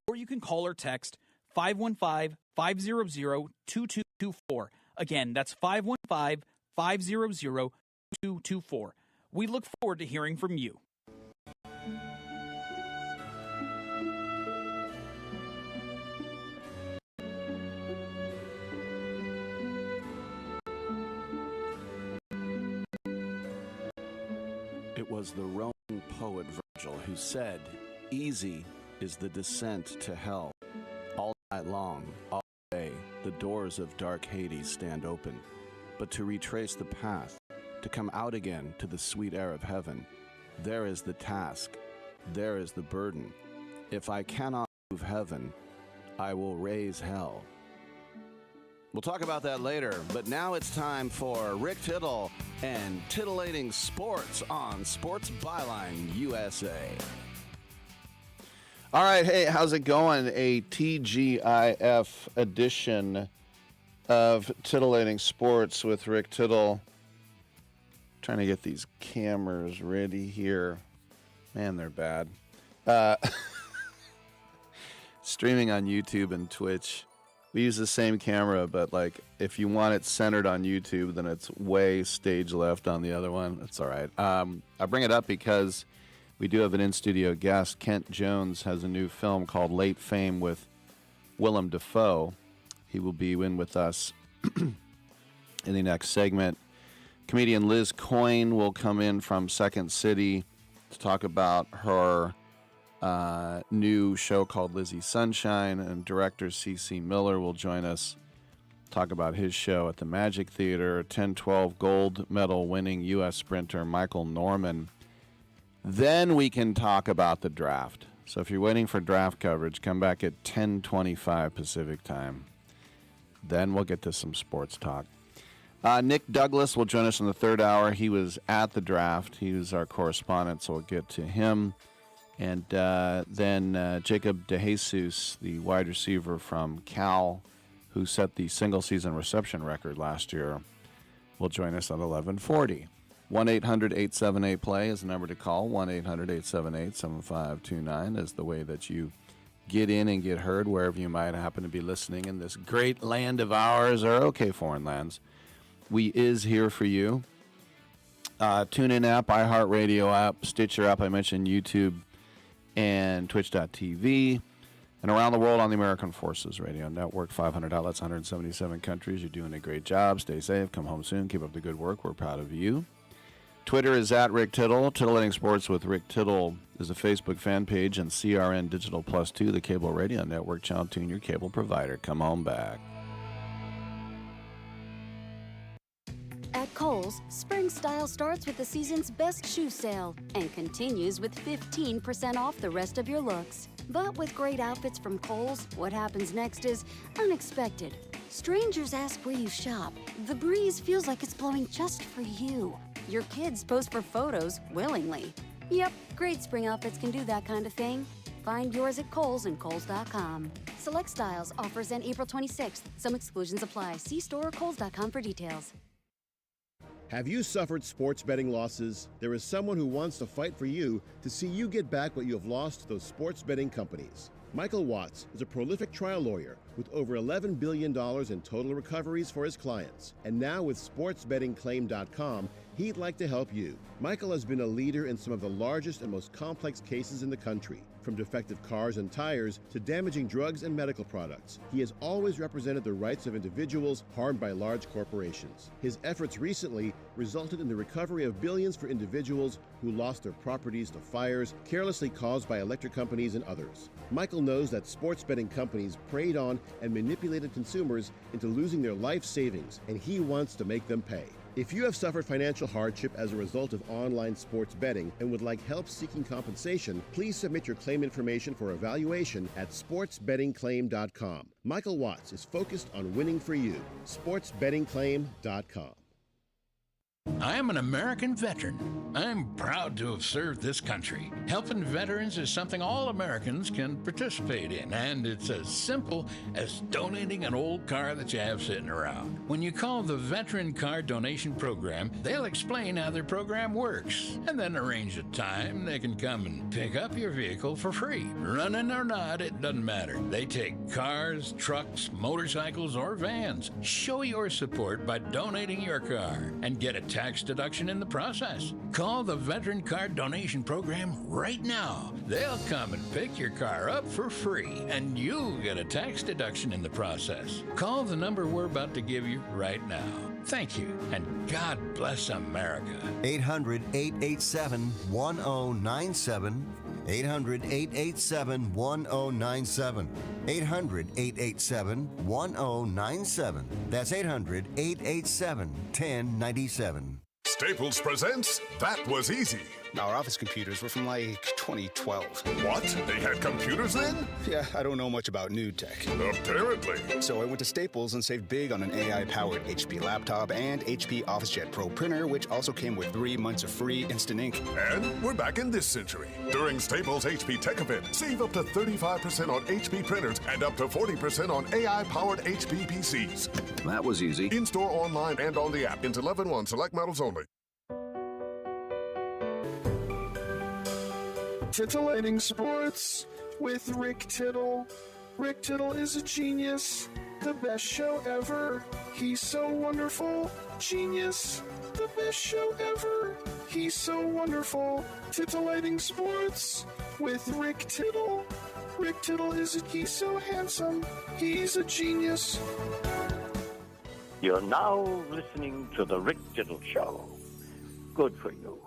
or you can call or text 515-500-2224. Again, that's 515-500-2224. We look forward to hearing from you. It was the Roman poet Virgil who said, "Easy is the descent to hell. All night long, all day, the doors of dark Hades stand open. But to retrace the path, to come out again to the sweet air of heaven, there is the task, there is the burden. If I cannot move heaven, I will raise hell." We'll talk about that later, but now it's time for Rick Tittle and Titillating Sports on Sports Byline USA. All right, hey, how's it going? A TGIF edition of Titillating Sports with Rick Tittle. Trying to get these cameras ready here. Man, they're bad. Streaming on YouTube and Twitch. We use the same camera, but like if you want it centered on YouTube, then it's way stage left on the other one. That's all right. I bring it up because we do have an in-studio guest. Kent Jones has a new film called Late Fame with Willem Dafoe. He will be in with us in the next segment. Comedian Liz Coyne will come in from Second City to talk about her new show called Lizzie Sunshine, and director C.C. Miller will join us, talk about his show at the Magic Theater. 10-12 gold medal winning U.S. sprinter Michael Norman. Then we can talk about the draft. So if you're waiting for draft coverage, come back at 10:25 Pacific time. Then we'll get to some sports talk. Nick Douglas will join us in the third hour. He was at the draft. He was our correspondent, so we'll get to him. And then Jacob DeJesus, the wide receiver from Cal, who set the single-season reception record last year, will join us at 11:40. 1-800-878-PLAY is the number to call. 1-800-878-7529 is the way that you get in and get heard wherever you might happen to be listening in this great land of ours, or okay foreign lands. We is here for you. TuneIn app, iHeartRadio app, Stitcher app, I mentioned YouTube, and Twitch.tv, and around the world on the American Forces Radio Network, 500 outlets, 177 countries. You're doing a great job. Stay safe. Come home soon. Keep up the good work. We're proud of you. Twitter is at Rick Tittle. Titillating Sports with Rick Tittle is a Facebook fan page, and CRN Digital Plus 2, the cable radio network. Channel Tune, your cable provider. Come on back. At Kohl's, spring style starts with the season's best shoe sale and continues with 15% off the rest of your looks. But with great outfits from Kohl's, what happens next is unexpected. Strangers ask where you shop. The breeze feels like it's blowing just for you. Your kids pose for photos willingly. Yep, great spring outfits can do that kind of thing. Find yours at Kohl's and Kohl's.com. Select styles, offers end April 26th. Some exclusions apply. See store or Kohl's.com for details. Have you suffered sports betting losses? There is someone who wants to fight for you to see you get back what you have lost to those sports betting companies. Michael Watts is a prolific trial lawyer with over $11 billion in total recoveries for his clients. And now with SportsBettingClaim.com, he'd like to help you. Michael has been a leader in some of the largest and most complex cases in the country, from defective cars and tires to damaging drugs and medical products. He has always represented the rights of individuals harmed by large corporations. His efforts recently resulted in the recovery of billions for individuals who lost their properties to fires carelessly caused by electric companies and others. Michael knows that sports betting companies preyed on and manipulated consumers into losing their life savings, and he wants to make them pay. If you have suffered financial hardship as a result of online sports betting and would like help seeking compensation, please submit your claim information for evaluation at SportsBettingClaim.com. Michael Watts is focused on winning for you. SportsBettingClaim.com. I am an American veteran. I'm proud to have served this country. Helping veterans is something all Americans can participate in, and it's as simple as donating an old car that you have sitting around. When you call the Veteran Car Donation Program, they'll explain how their program works, and then arrange a time they can come and pick up your vehicle for free. Running or not, it doesn't matter. They take cars, trucks, motorcycles, or vans. Show your support by donating your car and get a tax deduction in the process. Call the Veteran Car Donation Program right now. They'll come and pick your car up for free, and you'll get a tax deduction in the process. Call the number we're about to give you right now. Thank you, and God bless America. 800-887-1097. 800-887-1097. 800-887-1097. That's 800-887-1097. Staples presents That Was Easy. Our office computers were from like 2012. What? They had computers then? Yeah, I don't know much about new tech. Apparently. So I went to Staples and saved big on an AI-powered HP laptop and HP OfficeJet Pro printer, which also came with 3 months of free instant ink. And we're back in this century. During Staples HP Tech Event, save up to 35% on HP printers and up to 40% on AI-powered HP PCs. That was easy. In-store, online, and on the app. Until 11/1, select models only. Titillating Sports with Rick Tittle. Rick Tittle is a genius, the best show ever. He's so wonderful, genius, the best show ever. He's so wonderful. Titillating Sports with Rick Tittle. Rick Tittle he's so handsome, he's a genius. You're now listening to the Rick Tittle Show. Good for you.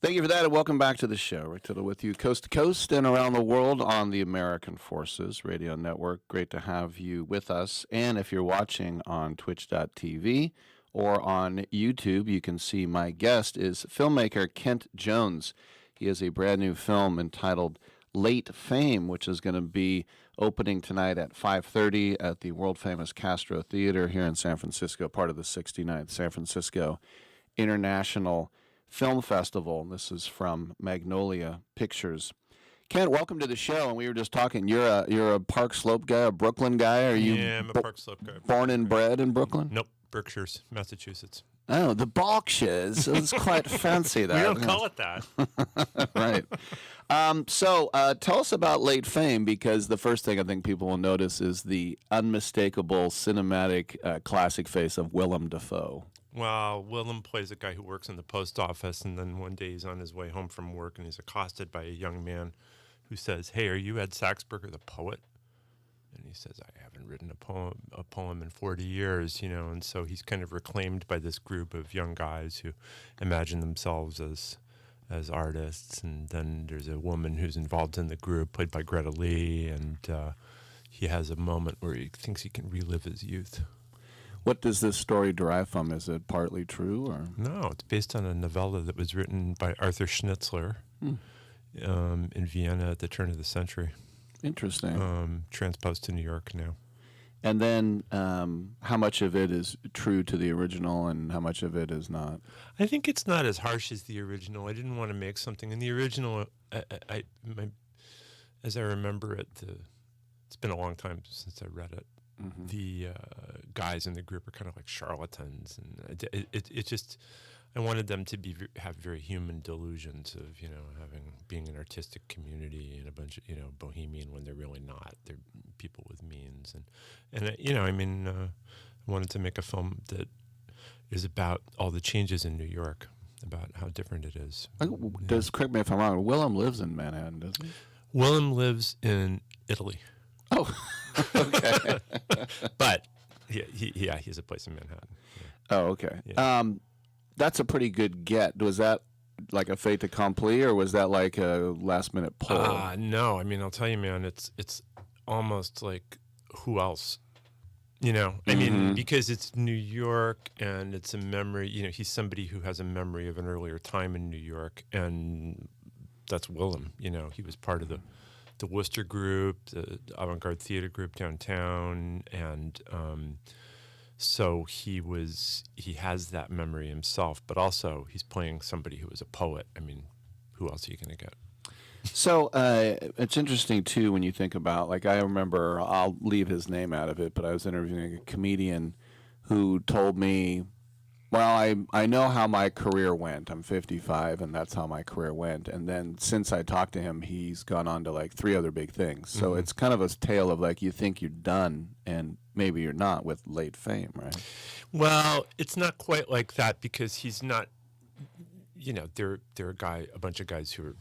Thank you for that, and welcome back to the show. Rick Tittle with you coast to coast and around the world on the American Forces Radio Network. Great to have you with us. And if you're watching on twitch.tv or on YouTube, you can see my guest is filmmaker Kent Jones. He has a brand new film entitled Late Fame, which is going to be opening tonight at 5:30 at the world-famous Castro Theater here in San Francisco, part of the 69th San Francisco International Film Festival. This is from Magnolia Pictures. Kent, welcome to the show. And we were just talking. You're a Park Slope guy, a Brooklyn guy. Are you? Yeah, I'm a Park Slope guy. Born and bred in Brooklyn? Nope, Berkshires, Massachusetts. Oh, the Berkshires. It's quite fancy. That we don't call it that. Right. So tell us about Late Fame, because the first thing I think people will notice is the unmistakable cinematic classic face of Willem Dafoe. Well, Willem plays a guy who works in the post office, and then one day he's on his way home from work, and he's accosted by a young man who says, "Hey, are you Ed Saxberger, the poet?" And he says, "I haven't written a poem in 40 years, you know." And so he's kind of reclaimed by this group of young guys who imagine themselves as artists. And then there's a woman who's involved in the group, played by Greta Lee, and he has a moment where he thinks he can relive his youth. What does this story derive from? Is it partly true, or no? It's based on a novella that was written by Arthur Schnitzler in Vienna at the turn of the century. Interesting. Transposed to New York now. And then, how much of it is true to the original, and how much of it is not? I think it's not as harsh as the original. I didn't want to make something in the original. As I remember it, it's been a long time since I read it. Mm-hmm. The guys in the group are kind of like charlatans, and it just, I wanted them to have very human delusions of, you know, being an artistic community and a bunch of, you know, bohemian when they're really not. They're people with means, and you know, I mean, I wanted to make a film that is about all the changes in New York, about how different it is. Correct me if I'm wrong, Willem lives in Manhattan, doesn't he? Willem lives in Italy. Oh, okay. But he has a place in Manhattan. Yeah. Oh, okay. Yeah. That's a pretty good get. Was that like a fait accompli, or was that like a last-minute pull? No. I mean, I'll tell you, man, it's almost like, who else? You know, I mean, because it's New York and it's a memory. You know, he's somebody who has a memory of an earlier time in New York, and that's Willem. You know, he was part of the Worcester group, the avant-garde theater group downtown, and So he has that memory himself, but also he's playing somebody who was a poet. I mean, who else are you going to get? So it's interesting, too, when you think about, like, I remember, I'll leave his name out of it, but I was interviewing a comedian who told me, well, I know how my career went. I'm 55, and that's how my career went. And then since I talked to him, he's gone on to, like, 3 other big things. So it's kind of a tale of, like, you think you're done, and maybe you're not with late fame, right? Well, it's not quite like that because he's not, there are a bunch of guys who are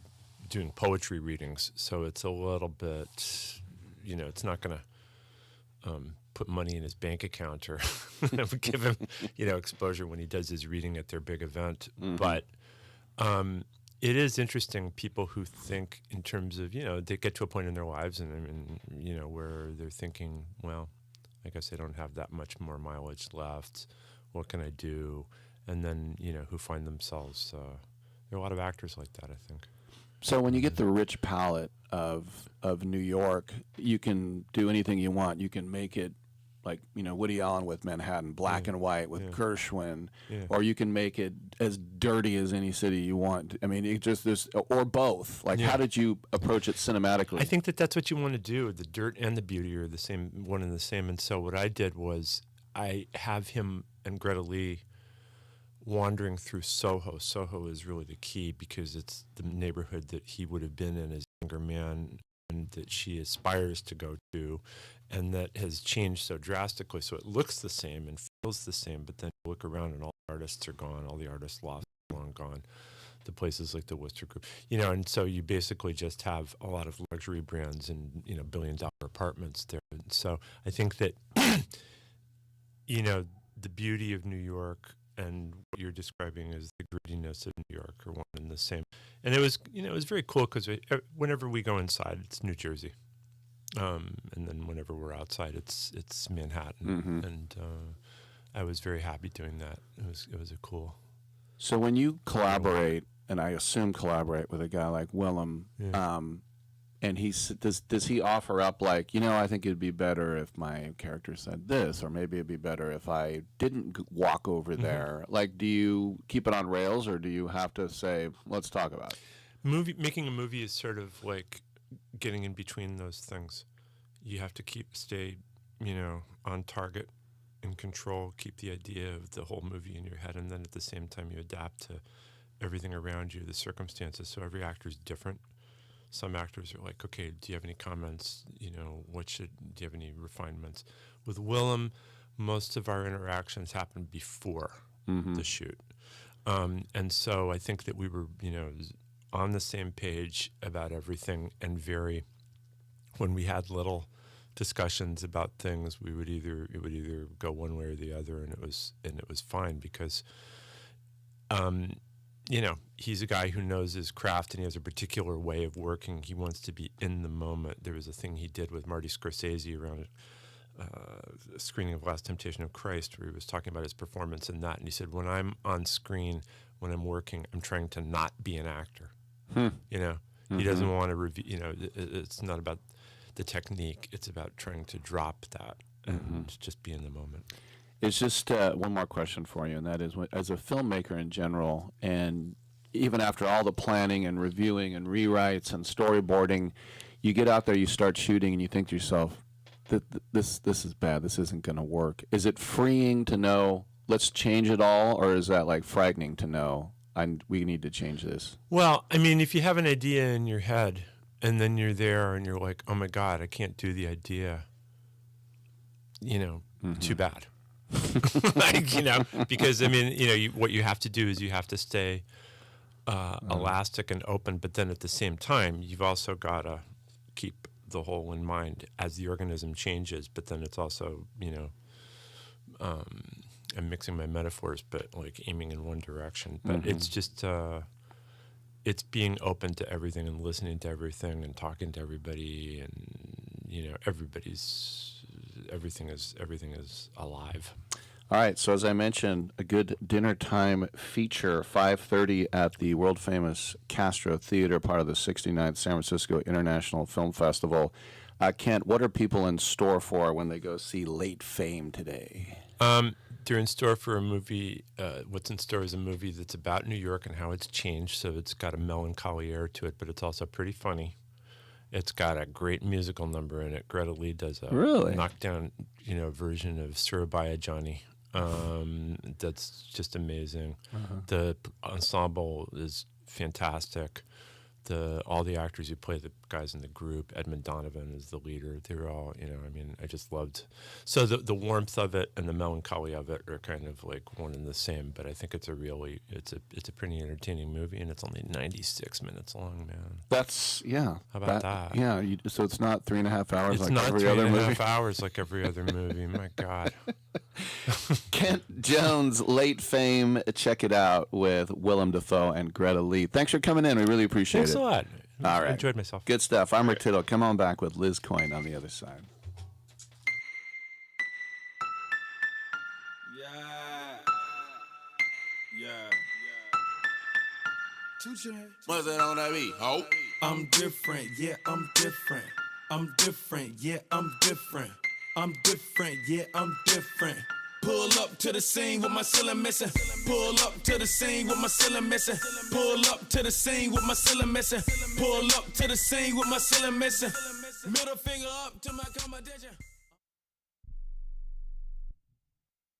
doing poetry readings, so it's a little bit, it's not going to put money in his bank account or give him, exposure when he does his reading at their big event. But it is interesting, people who think in terms of, they get to a point in their lives and where they're thinking, well, I guess I don't have that much more mileage left. What can I do? And then, who find themselves, there are a lot of actors like that, I think. So when you get the rich palette of New York, you can do anything you want. You can make it like, Woody Allen with Manhattan, black and white with Gershwin, or you can make it as dirty as any city you want. I mean, or both. Like, how did you approach it cinematically? I think that's what you want to do. The dirt and the beauty are the same, one and the same. And so what I did was I have him and Greta Lee wandering through Soho. Soho is really the key because it's the neighborhood that he would have been in as a younger man and that she aspires to go to, and that has changed so drastically. So it looks the same and feels the same, but then you look around and all the artists are gone, all the artists lost, long gone. The places like the Worcester Group, and so you basically just have a lot of luxury brands and, billion-dollar apartments there. And so I think that, the beauty of New York and what you're describing as the grittiness of New York are one and the same. And it was very cool because whenever we go inside, it's New Jersey. And then whenever we're outside, it's Manhattan. And I was very happy doing that. It was a cool. So when you collaborate, and I assume collaborate with a guy like Willem, and does he offer up like, I think it'd be better if my character said this, or maybe it'd be better if I didn't walk over there. Like, do you keep it on rails, or do you have to say, let's talk about it? Making a movie is sort of like getting in between those things. You have to stay, on target, in control, keep the idea of the whole movie in your head, and then at the same time you adapt to everything around you, the circumstances. So every actor is different. Some actors are like, okay, do you have any comments? Do you have any refinements? With Willem, most of our interactions happened before the shoot. And so I think that we were, on the same page about everything, and when we had little discussions about things, it would either go one way or the other, and it was fine because, he's a guy who knows his craft and he has a particular way of working. He wants to be in the moment. There was a thing he did with Marty Scorsese around a screening of Last Temptation of Christ where he was talking about his performance in that. And he said, when I'm on screen, when I'm working, I'm trying to not be an actor. He doesn't want to review, it's not about the technique. It's about trying to drop that and just be in the moment. It's just one more question for you, and that is, as a filmmaker in general, and even after all the planning and reviewing and rewrites and storyboarding, you get out there, you start shooting, and you think to yourself, this is bad, this isn't going to work. Is it freeing to know, let's change it all, or is that like frightening to know, we need to change this? Well, I mean, if you have an idea in your head, and then you're there, and you're like, oh my God, I can't do the idea, too bad. Because I mean, what you have to do is you have to stay elastic and open, but then at the same time, you've also got to keep the whole in mind as the organism changes. But then it's also, I'm mixing my metaphors, but like aiming in one direction. But it's just, it's being open to everything and listening to everything and talking to everybody, and everything is alive. All right, so as I mentioned, a good dinner time feature, 5:30 at the world-famous Castro Theater, part of the 69th San Francisco International Film Festival. Kent, what are people in store for when they go see Late Fame today? They're in store for a movie. What's in store is a movie that's about New York and how it's changed. So it's got a melancholy air to it, but it's also pretty funny. It's got a great musical number in it. Greta Lee does a knockdown, version of Surabaya Johnny. That's just amazing. The ensemble is fantastic. All the actors who play the guys in the group, Edmund Donovan is the leader. They're all, I just loved. So the warmth of it and the melancholy of it are kind of like one and the same. But I think it's a pretty entertaining movie, and it's only 96 minutes long, man. That's How about that? Yeah. So it's not 3.5 hours. It's like not every other movie. 3.5 hours like every other movie. My God. Kent Jones, late fame. Check it out with Willem Dafoe and Greta Lee. Thanks for coming in. We really appreciate Thanks it. a lot. All right. Enjoyed myself. Good stuff. I'm Rick Tittle. Come on back with Liz Coyne on the other side. What's that on that beat? Oh. I'm different, yeah, I'm different. I'm different, yeah, I'm different. I'm different, yeah, I'm different. Pull up to the scene with my ceiling missing. Pull up to the scene with my ceiling missing. Pull up to the scene with my ceiling missing. Pull up to the scene with my ceiling missing. Middle finger up to my competition.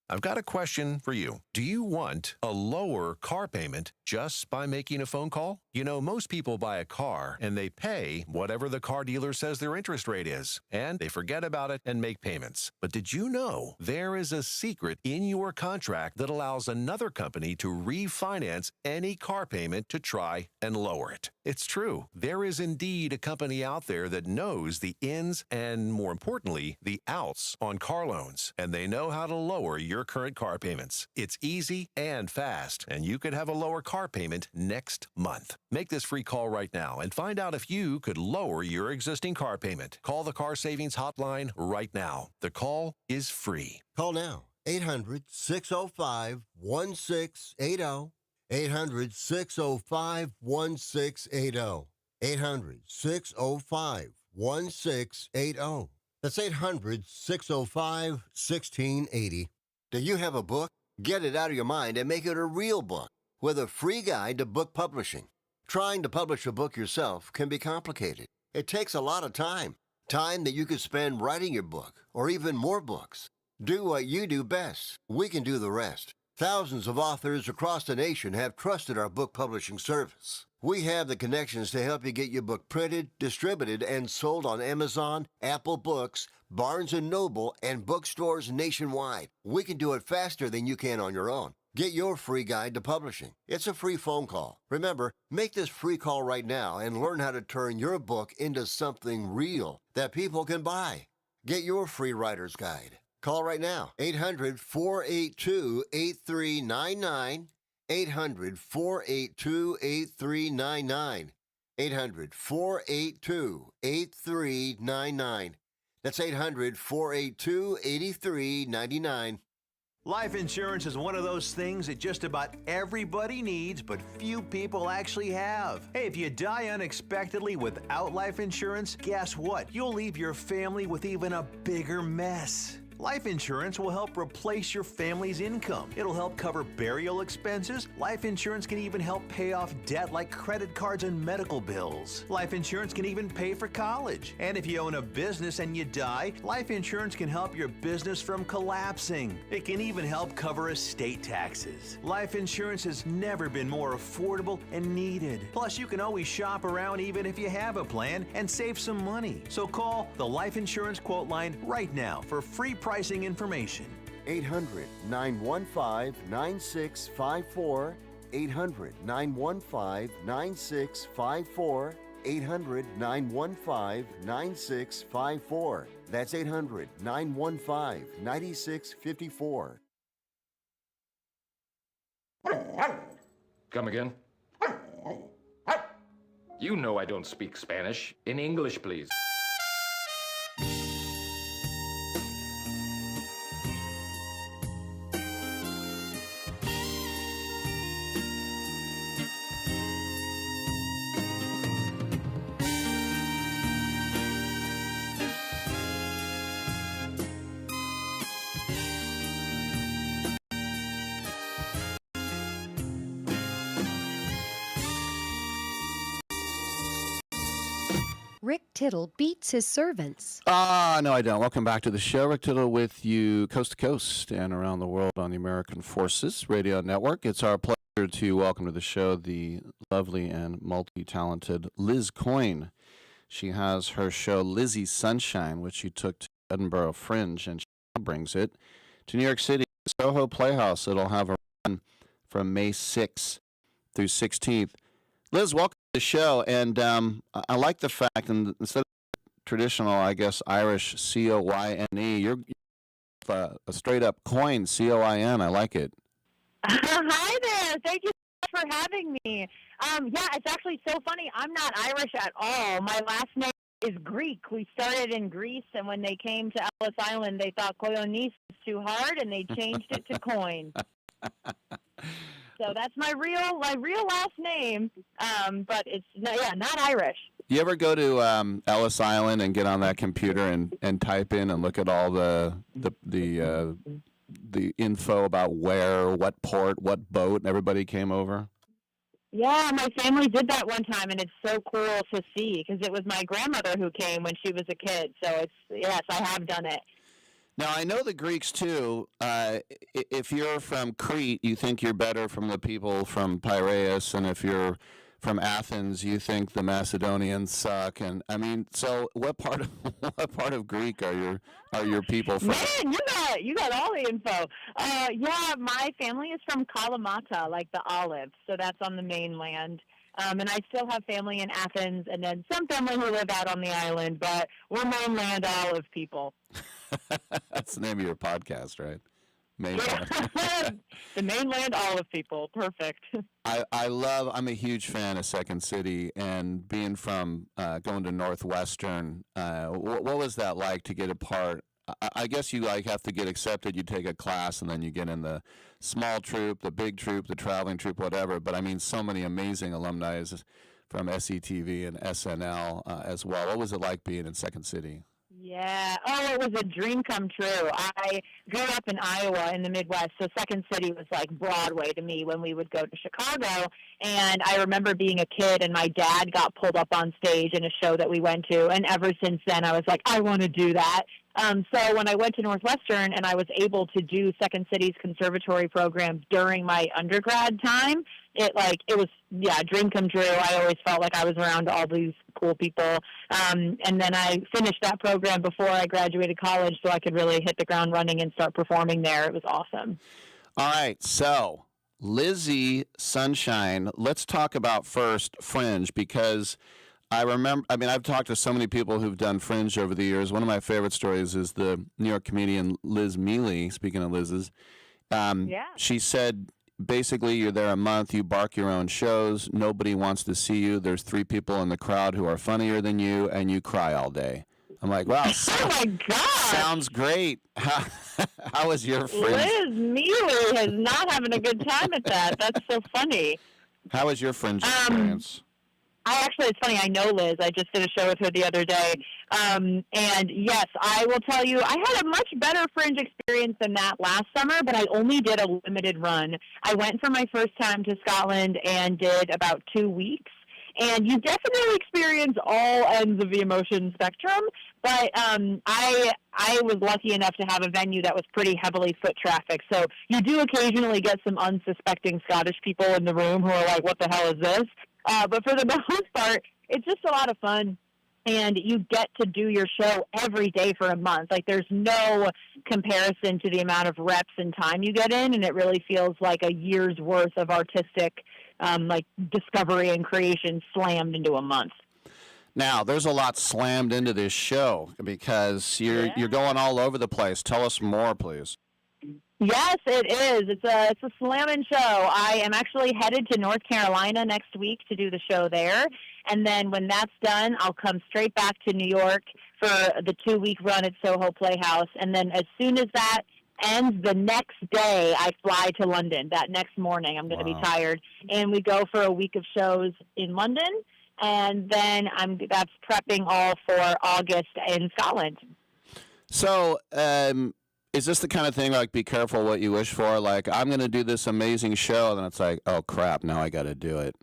I've got a question for you. Do you want a lower car payment just by making a phone call? You know, most people buy a car and they pay whatever the car dealer says their interest rate is, and they forget about it and make payments. But did you know there is a secret in your contract that allows another company to refinance any car payment to try and lower it? It's true. There is indeed a company out there that knows the ins and, more importantly, the outs on car loans, and they know how to lower your current car payments. It's easy and fast, and you could have a lower car payment next month. Make this free call right now and find out if you could lower your existing car payment. Call the Car Savings Hotline right now. The call is free. Call now. 800-605-1680. 800-605-1680. 800-605-1680. That's 800-605-1680. Do you have a book? Get it out of your mind and make it a real book with a free guide to book publishing. Trying to publish a book yourself can be complicated. It takes a lot of time. Time that you could spend writing your book or even more books. Do what you do best. We can do the rest. Thousands of authors across the nation have trusted our book publishing service. We have the connections to help you get your book printed, distributed, and sold on Amazon, Apple Books, Barnes & Noble, and bookstores nationwide. We can do it faster than you can on your own. Get your free guide to publishing. It's a free phone call. Remember, make this free call right now and learn how to turn your book into something real that people can buy. Get your free writer's guide. Call right now. 800-482-8399. 800-482-8399. 800-482-8399. That's 800-482-8399. Life insurance is one of those things that just about everybody needs, but few people actually have. Hey, if you die unexpectedly without life insurance, guess what? You'll leave your family with even a bigger mess. Life insurance will help replace your family's income. It'll help cover burial expenses. Life insurance can even help pay off debt like credit cards and medical bills. Life insurance can even pay for college. And if you own a business and you die, life insurance can help your business from collapsing. It can even help cover estate taxes. Life insurance has never been more affordable and needed. Plus, you can always shop around even if you have a plan and save some money. So call the Life Insurance Quote Line right now for free pricing information. 800-915-9654. 800-915-9654. 800-915-9654. That's 800-915-9654. Come again? You know I don't speak Spanish. In English, please. Rick Tittle beats his servants. No, I don't. Welcome back to the show. Rick Tittle with you coast to coast and around the world on the American Forces Radio Network. It's our pleasure to welcome to the show the lovely and multi-talented Liz Coyne. She has her show Lizzie Sunshine, which she took to Edinburgh Fringe, and she now brings it to New York City, Soho Playhouse. It'll have a run from May 6th through 16th. Liz, welcome to the show, and I like the fact, and instead of traditional, I guess, Irish C-O-Y-N-E, you're a straight-up coin, C-O-I-N. I like it. Hi there. Thank you so much for having me. Yeah, it's actually so funny. I'm not Irish at all. My last name is Greek. We started in Greece, and when they came to Ellis Island, they thought Koyonis was too hard, and they changed it to Coin. So that's my real last name, but it's not Irish. You ever go to Ellis Island and get on that computer and type in and look at all the info about where, what port, what boat, and everybody came over? Yeah, my family did that one time, and it's so cool to see because it was my grandmother who came when she was a kid. So yes, I have done it. Now, I know the Greeks, too. If you're from Crete, you think you're better from the people from Piraeus, and if you're from Athens, you think the Macedonians suck. And I mean, so what part of Greek are your people from? Man, you got all the info. Yeah, my family is from Kalamata, like the olive, so that's on the mainland. And I still have family in Athens, and then some family who live out on the island, but we're mainland olive people. That's the name of your podcast, right? Mainland. The mainland olive people. Perfect. I'm a huge fan of Second City, and being from going to Northwestern, what was that like to get a part? I guess you have to get accepted. You take a class, and then you get in the small troop, the big troop, the traveling troop, whatever. But I mean, so many amazing alumni from SCTV and SNL as well. What was it like being in Second City? Yeah. Oh, it was a dream come true. I grew up in Iowa in the Midwest, so Second City was like Broadway to me when we would go to Chicago. And I remember being a kid, and my dad got pulled up on stage in a show that we went to. And ever since then, I was like, I want to do that. So when I went to Northwestern and I was able to do Second City's conservatory programs during my undergrad time, it was dream come true. I always felt like I was around all these cool people. And then I finished that program before I graduated college so I could really hit the ground running and start performing there. It was awesome. All right, so Lizzie Sunshine, let's talk about first Fringe, because I've talked to so many people who've done Fringe over the years. One of my favorite stories is the New York comedian Liz Mealy. Speaking of Liz's, she said, basically, you're there a month, you bark your own shows, nobody wants to see you, there's 3 people in the crowd who are funnier than you, and you cry all day. I'm like, wow. Oh, my God. Sounds great. How was your Fringe? Liz Mealy is not having a good time at that. That's so funny. How was your Fringe experience? It's funny, I know Liz. I just did a show with her the other day. And yes, I will tell you, I had a much better Fringe experience than that last summer, but I only did a limited run. I went for my first time to Scotland and did about 2 weeks. And you definitely experience all ends of the emotion spectrum. But I was lucky enough to have a venue that was pretty heavily foot traffic. So you do occasionally get some unsuspecting Scottish people in the room who are like, what the hell is this? But for the most part, it's just a lot of fun. And you get to do your show every day for a month. Like, there's no comparison to the amount of reps and time you get in. And it really feels like a year's worth of artistic discovery and creation slammed into a month. Now, there's a lot slammed into this show because you're going all over the place. Tell us more, please. Yes, it is. It's a slamming show. I am actually headed to North Carolina next week to do the show there. And then when that's done, I'll come straight back to New York for the 2-week run at Soho Playhouse. And then as soon as that ends, the next day I fly to London. That next morning, I'm going to be tired. And we go for a week of shows in London. And then that's prepping all for August in Scotland. So, is this the kind of thing like be careful what you wish for? Like, I'm going to do this amazing show, and then it's like, oh crap, now I got to do it.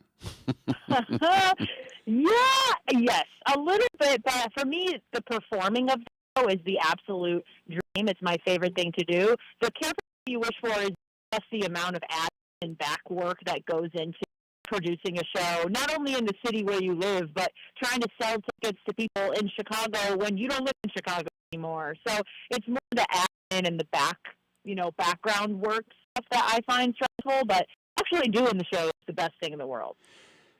Yes, a little bit, but for me, the performing of the show is the absolute dream. It's my favorite thing to do. The careful you wish for is just the amount of ad and back work that goes into producing a show, not only in the city where you live, but trying to sell tickets to people in Chicago when you don't live in Chicago anymore. So it's more the admin and the background work stuff that I find stressful, but actually doing the show is the best thing in the world.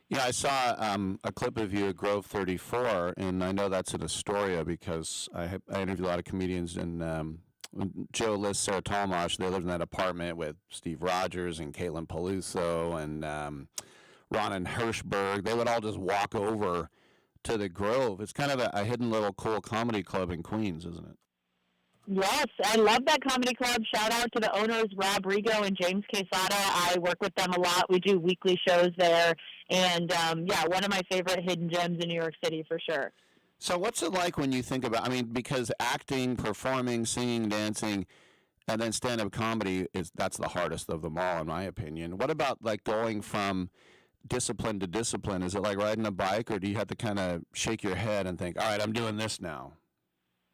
Yeah, I saw a clip of you at Grove 34, and I know that's in Astoria because I interviewed a lot of comedians, and Joe List, Sarah Talmash, they lived in that apartment with Steve Rogers and Caitlin Peluso and Ronan Hirschberg. They would all just walk over to the Grove. It's kind of a hidden little cool comedy club in Queens, isn't it? Yes, I love that comedy club. Shout out to the owners, Rob Rigo and James Quesada. I work with them a lot. We do weekly shows there. And, one of my favorite hidden gems in New York City for sure. So what's it like when you think about, because acting, performing, singing, dancing, and then stand-up comedy, that's the hardest of them all, in my opinion. What about, like, going from discipline to discipline? Is it like riding a bike, or do you have to kind of shake your head and think, all right, I'm doing this now?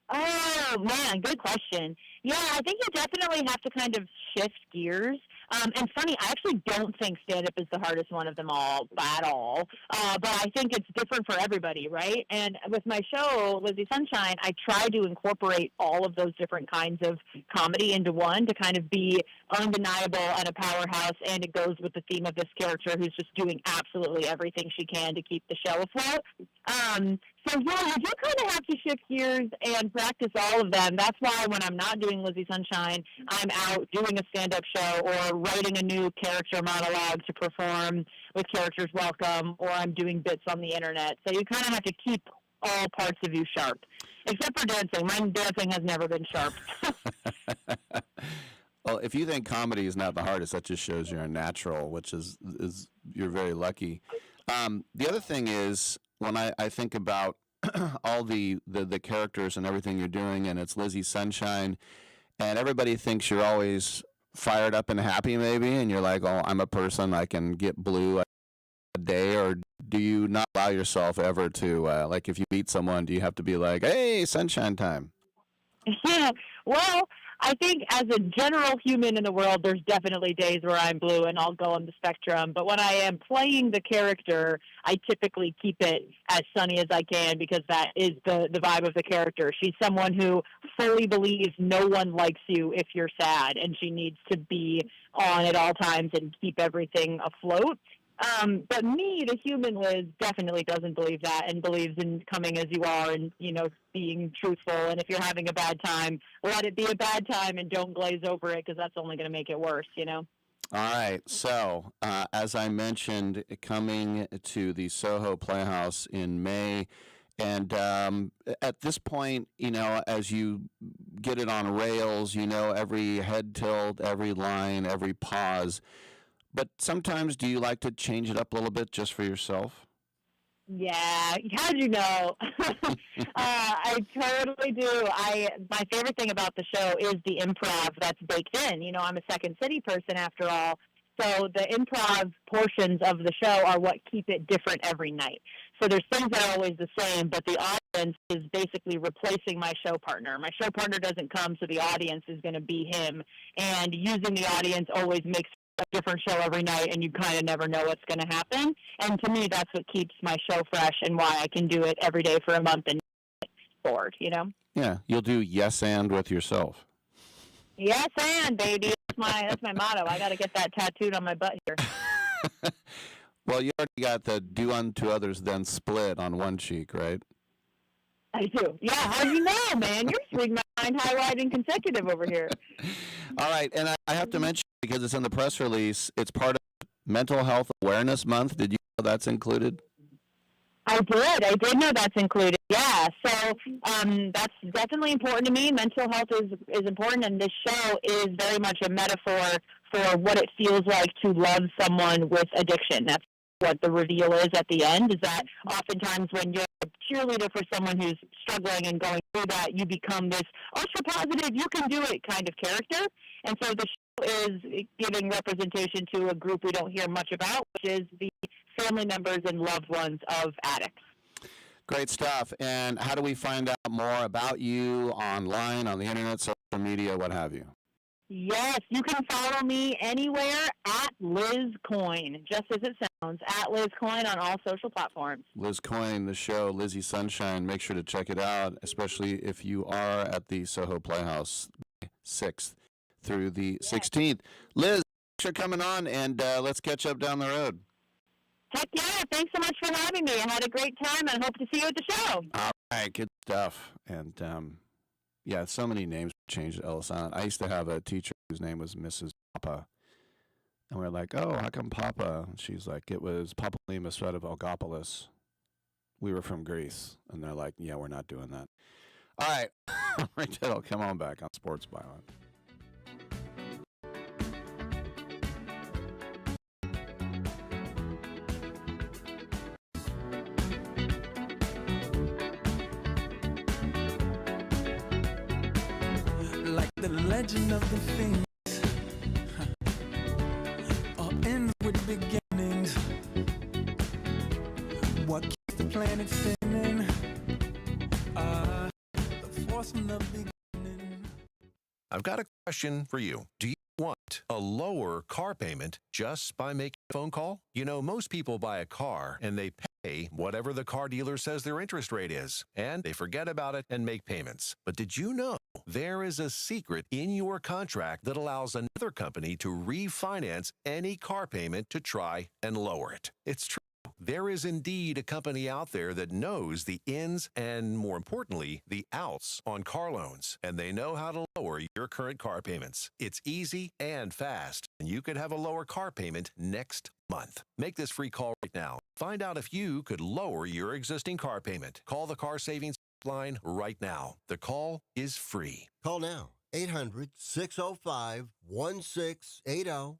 Oh, man, good question. Yeah, I think you definitely have to kind of shift gears. And funny, I actually don't think stand-up is the hardest one of them all at all. But I think it's different for everybody, right? And with my show, Lizzie Sunshine, I try to incorporate all of those different kinds of comedy into one to kind of be undeniable and a powerhouse. And it goes with the theme of this character who's just doing absolutely everything she can to keep the show afloat. So, yeah, you do kind of have to shift gears and practice all of them. That's why when I'm not doing Lizzie Sunshine, I'm out doing a stand-up show or writing a new character monologue to perform with Characters Welcome, or I'm doing bits on the internet. So you kind of have to keep all parts of you sharp, except for dancing. My dancing has never been sharp. Well, if you think comedy is not the hardest, that just shows you're a natural, which is you're very lucky. The other thing is, when I think about all the characters and everything you're doing, and it's Lizzie Sunshine, and everybody thinks you're always fired up and happy maybe, and you're like, oh, I'm a person, I can get blue a day, or do you not allow yourself ever to, like if you meet someone, do you have to be like, hey, sunshine time? Yeah, well, I think as a general human in the world, there's definitely days where I'm blue and I'll go on the spectrum. But when I am playing the character, I typically keep it as sunny as I can because that is the vibe of the character. She's someone who fully believes no one likes you if you're sad, and she needs to be on at all times and keep everything afloat. But me, the human Liz, definitely doesn't believe that and believes in coming as you are and, being truthful. And if you're having a bad time, let it be a bad time and don't glaze over it because that's only going to make it worse, All right. So, as I mentioned, coming to the Soho Playhouse in May. And at this point, as you get it on rails, every head tilt, every line, every pause. But sometimes, do you like to change it up a little bit just for yourself? Yeah, how'd you know? I totally do. My favorite thing about the show is the improv that's baked in. I'm a Second City person after all. So the improv portions of the show are what keep it different every night. So there's things that are always the same, but the audience is basically replacing my show partner. My show partner doesn't come, so the audience is going to be him. And using the audience always makes a different show every night, and you kind of never know what's going to happen. And to me, that's what keeps my show fresh and why I can do it every day for a month and get bored, Yeah, you'll do yes and with yourself. Yes and, baby. That's my motto. I got to get that tattooed on my butt here. Well, you already got the do unto others then split on one cheek, right? I do. Yeah, how do you know, man? You're reading my mind high, wide, and consecutive over here. All right, and I have to mention, because it's in the press release, it's part of Mental Health Awareness Month. Did you know that's included? I did know that's included. Yeah, so that's definitely important to me. Mental health is important, and this show is very much a metaphor for what it feels like to love someone with addiction. That's what the reveal is at the end, is that oftentimes when you're a cheerleader for someone who's struggling and going through that, you become this ultra positive, you can do it kind of character. And so the show is giving representation to a group we don't hear much about, which is the family members and loved ones of addicts. Great stuff. And how do we find out more about you online, on the internet, social media, what have you? Yes, you can follow me anywhere at Liz Coyne, just as it sounds, at Liz Coyne on all social platforms. Liz Coyne, the show, Lizzie Sunshine. Make sure to check it out, especially if you are at the Soho Playhouse 6th through the 16th. Liz, thanks for coming on, and let's catch up down the road. Heck yeah, thanks so much for having me. I had a great time, and hope to see you at the show. All right, good stuff. And, yeah, so many names changed at Ellis Island. I used to have a teacher whose name was Mrs. Papa. And we were like, oh, how come Papa? And she's like, it was Papalymus out of Algopoulos. We were from Greece. And they're like, yeah, we're not doing that. All right. Rick Tittle, come on back on Sports Byline. Like the legend of the Phoenix, all ends with beginnings. What keeps the planet spinning? The force from the beginning. I've got a question for you. Do you want a lower car payment just by making a phone call? You know, most people buy a car and they pay whatever the car dealer says their interest rate is, and they forget about it and make payments. But did you know there is a secret in your contract that allows another company to refinance any car payment to try and lower it? It's true. There is indeed a company out there that knows the ins and, more importantly, the outs on car loans, and they know how to lower your current car payments. It's easy and fast, and you could have a lower car payment next month. Make this free call right now. Find out if you could lower your existing car payment. Call the Car Savings line right now. The call is free. Call now. 800-605-1680.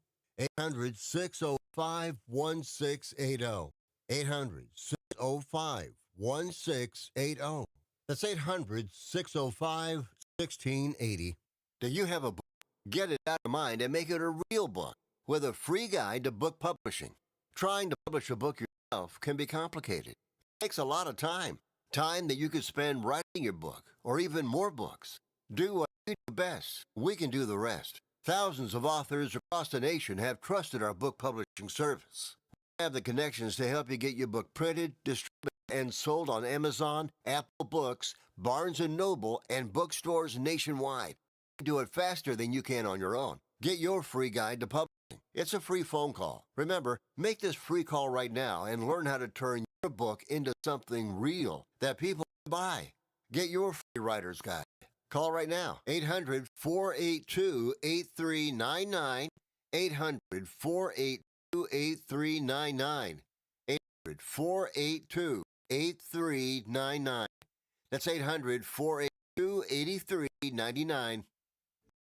800-605-1680. 800-605-1680. That's 800-605-1680. Do you have a book? Get it out of mind and make it a real book with a free guide to book publishing. Trying to publish a book yourself can be complicated. It takes a lot of time. Time that you could spend writing your book or even more books. Do what you do best. We can do the rest. Thousands of authors across the nation have trusted our book publishing service. We have the connections to help you get your book printed, distributed, and sold on Amazon, Apple Books, Barnes & Noble, and bookstores nationwide. Do it faster than you can on your own. Get your free guide to publishing. It's a free phone call. Remember, make this free call right now and learn how to turn your book into something real that people can buy. Get your free writer's guide. Call right now. 800-482-8399. 800-482-8399. 800-482-8399. That's 800-482-8399.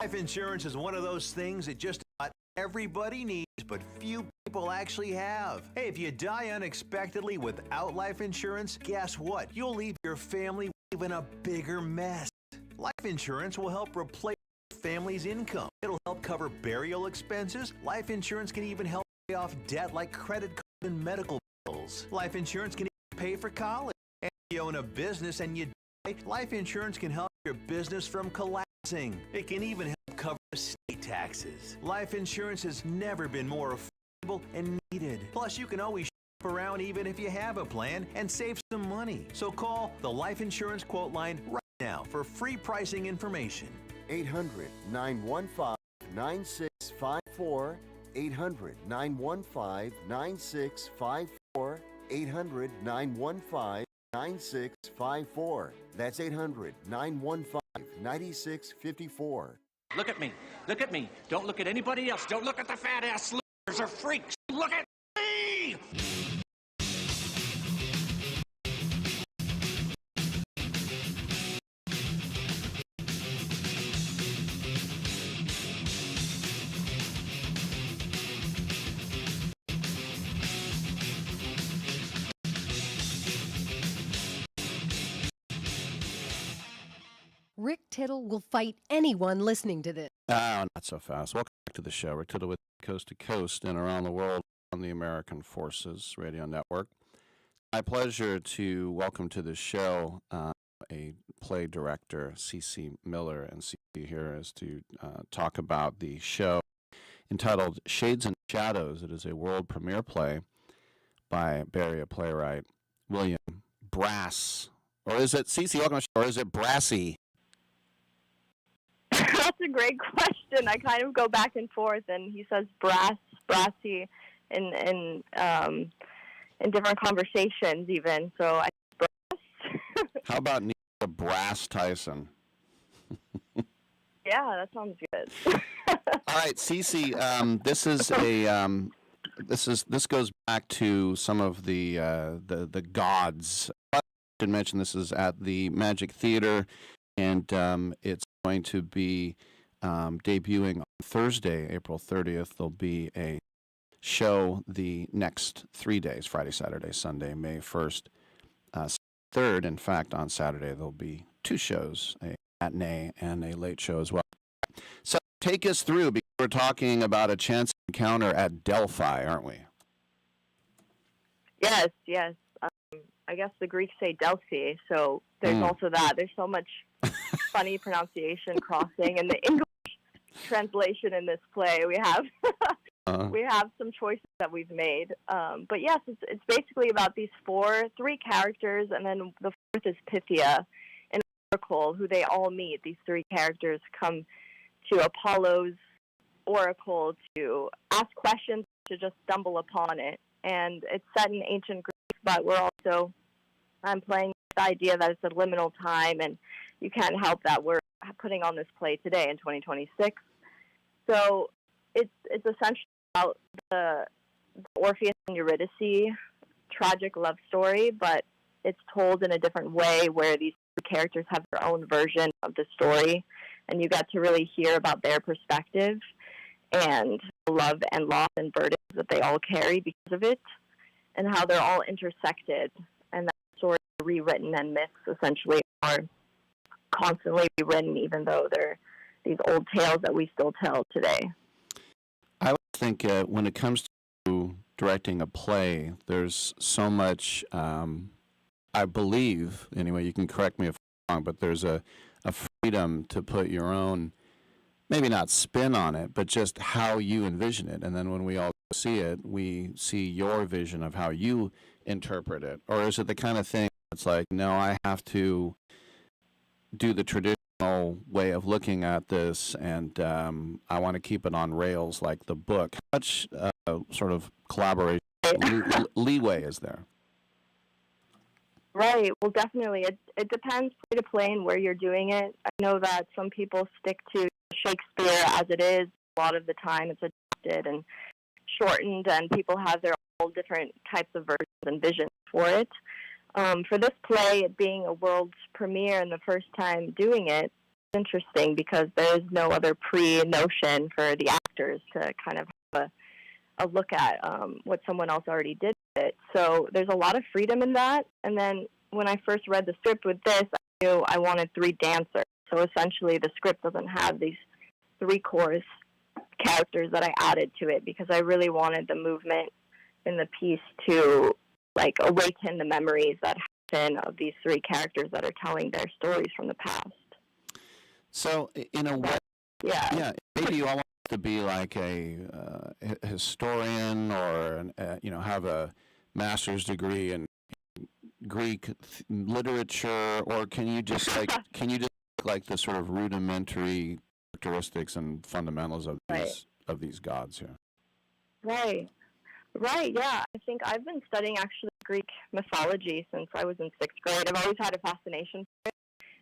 Life insurance is one of those things that just about everybody needs, but few people actually have. Hey, if you die unexpectedly without life insurance, guess what? You'll leave your family in a bigger mess. Life insurance will help replace your family's income. It'll help cover burial expenses. Life insurance can even help pay off debt like credit cards and medical bills. Life insurance can even pay for college. And if you own a business and you die, life insurance can help your business from collapsing. It can even help cover estate taxes. Life insurance has never been more affordable and needed. Plus, you can always shop around even if you have a plan and save some money. So call the Life Insurance Quote Line right now for free pricing information. 800-915-9654. 800-915-9654. 800-915-9654. That's 800-915-9654. Look at me. Look at me. Don't look at anybody else. Don't look at the fat-ass slurs or freaks. Look at me! Rick Tittle will fight anyone listening to this. Oh, not so fast. Welcome back to the show. Rick Tittle with Coast to Coast and around the world on the American Forces Radio Network. My pleasure to welcome to the show a play director, C.C. Miller, and C.C. here is to talk about the show entitled Shades and Shadows. It is a world premiere play by Bay Area playwright William Brass. Or is it, C.C., welcome to the show, or is it Brassy? That's a great question. I kind of go back and forth, and he says brassy in different conversations even. So I brass. How about Neil Brass Tyson? Yeah, that sounds good. All right, Cece, this goes back to some of the gods. I should mention this is at the Magic Theater, and it's going to be debuting on Thursday, April 30th. There'll be a show the next 3 days, Friday, Saturday, Sunday, May 1st, 3rd. In fact, on Saturday, there'll be two shows, a matinee and a late show as well. So take us through, because we're talking about a chance encounter at Delphi, aren't we? Yes. I guess the Greeks say Delphi, so there's also that. There's so much funny pronunciation crossing, and the English translation in this play we have we have some choices that we've made. But yes, it's basically about these three characters, and then the fourth is Pythia, an oracle who they all meet. These three characters come to Apollo's oracle to ask questions, to just stumble upon it. And it's set in ancient Greece, but I'm playing the idea that it's a liminal time, and you can't help that we're putting on this play today in 2026. So it's essentially about the Orpheus and Eurydice tragic love story, but it's told in a different way where these characters have their own version of the story, and you get to really hear about their perspective and love and loss and burdens that they all carry because of it, and how they're all intersected, and that story rewritten, and myths essentially are constantly rewritten, even though they're these old tales that we still tell today. I think when it comes to directing a play, there's so much, I believe, anyway, you can correct me if I'm wrong, but there's a freedom to put your own, maybe not spin on it, but just how you envision it. And then when we all see it, we see your vision of how you interpret it. Or is it the kind of thing that's like, no, I have to do the traditional way of looking at this, and I want to keep it on rails like the book? How much sort of collaboration leeway is there? Right. Well, definitely. It depends play to play and where you're doing it. I know that some people stick to Shakespeare as it is. A lot of the time it's adapted and shortened, and people have their own different types of versions and visions for it. For this play, it being a world premiere and the first time doing it, it's interesting because there is no other pre-notion for the actors to kind of have a look at what someone else already did with it. So there's a lot of freedom in that. And then when I first read the script with this, I knew I wanted three dancers. So essentially the script doesn't have these three chorus characters that I added to it, because I really wanted the movement in the piece to like awaken the memories that happen of these three characters that are telling their stories from the past. So in a way, yeah, maybe you all want to be like a historian, or have a master's degree in Greek literature, or can you just like the sort of rudimentary characteristics and fundamentals of these gods here? Right, yeah. I think I've been studying actually Greek mythology since I was in 6th grade. I've always had a fascination for it,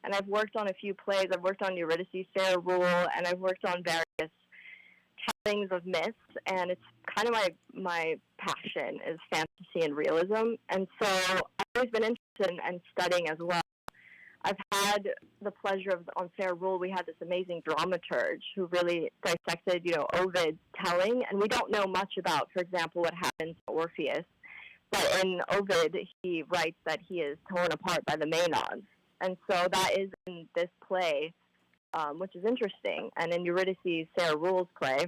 and I've worked on a few plays. I've worked on Eurydice, Fair Rule, and I've worked on various tellings of myths, and it's kind of my passion is fantasy and realism, and so I've always been interested in studying as well. I've had the pleasure of, on Fair Rule, we had this amazing dramaturge who really dissected, Ovid's telling, and we don't know much about, for example, what happens to Orpheus, but in Ovid, he writes that he is torn apart by the Maenads, and so that is in this play, which is interesting, and in Eurydice's Fair Rule's play,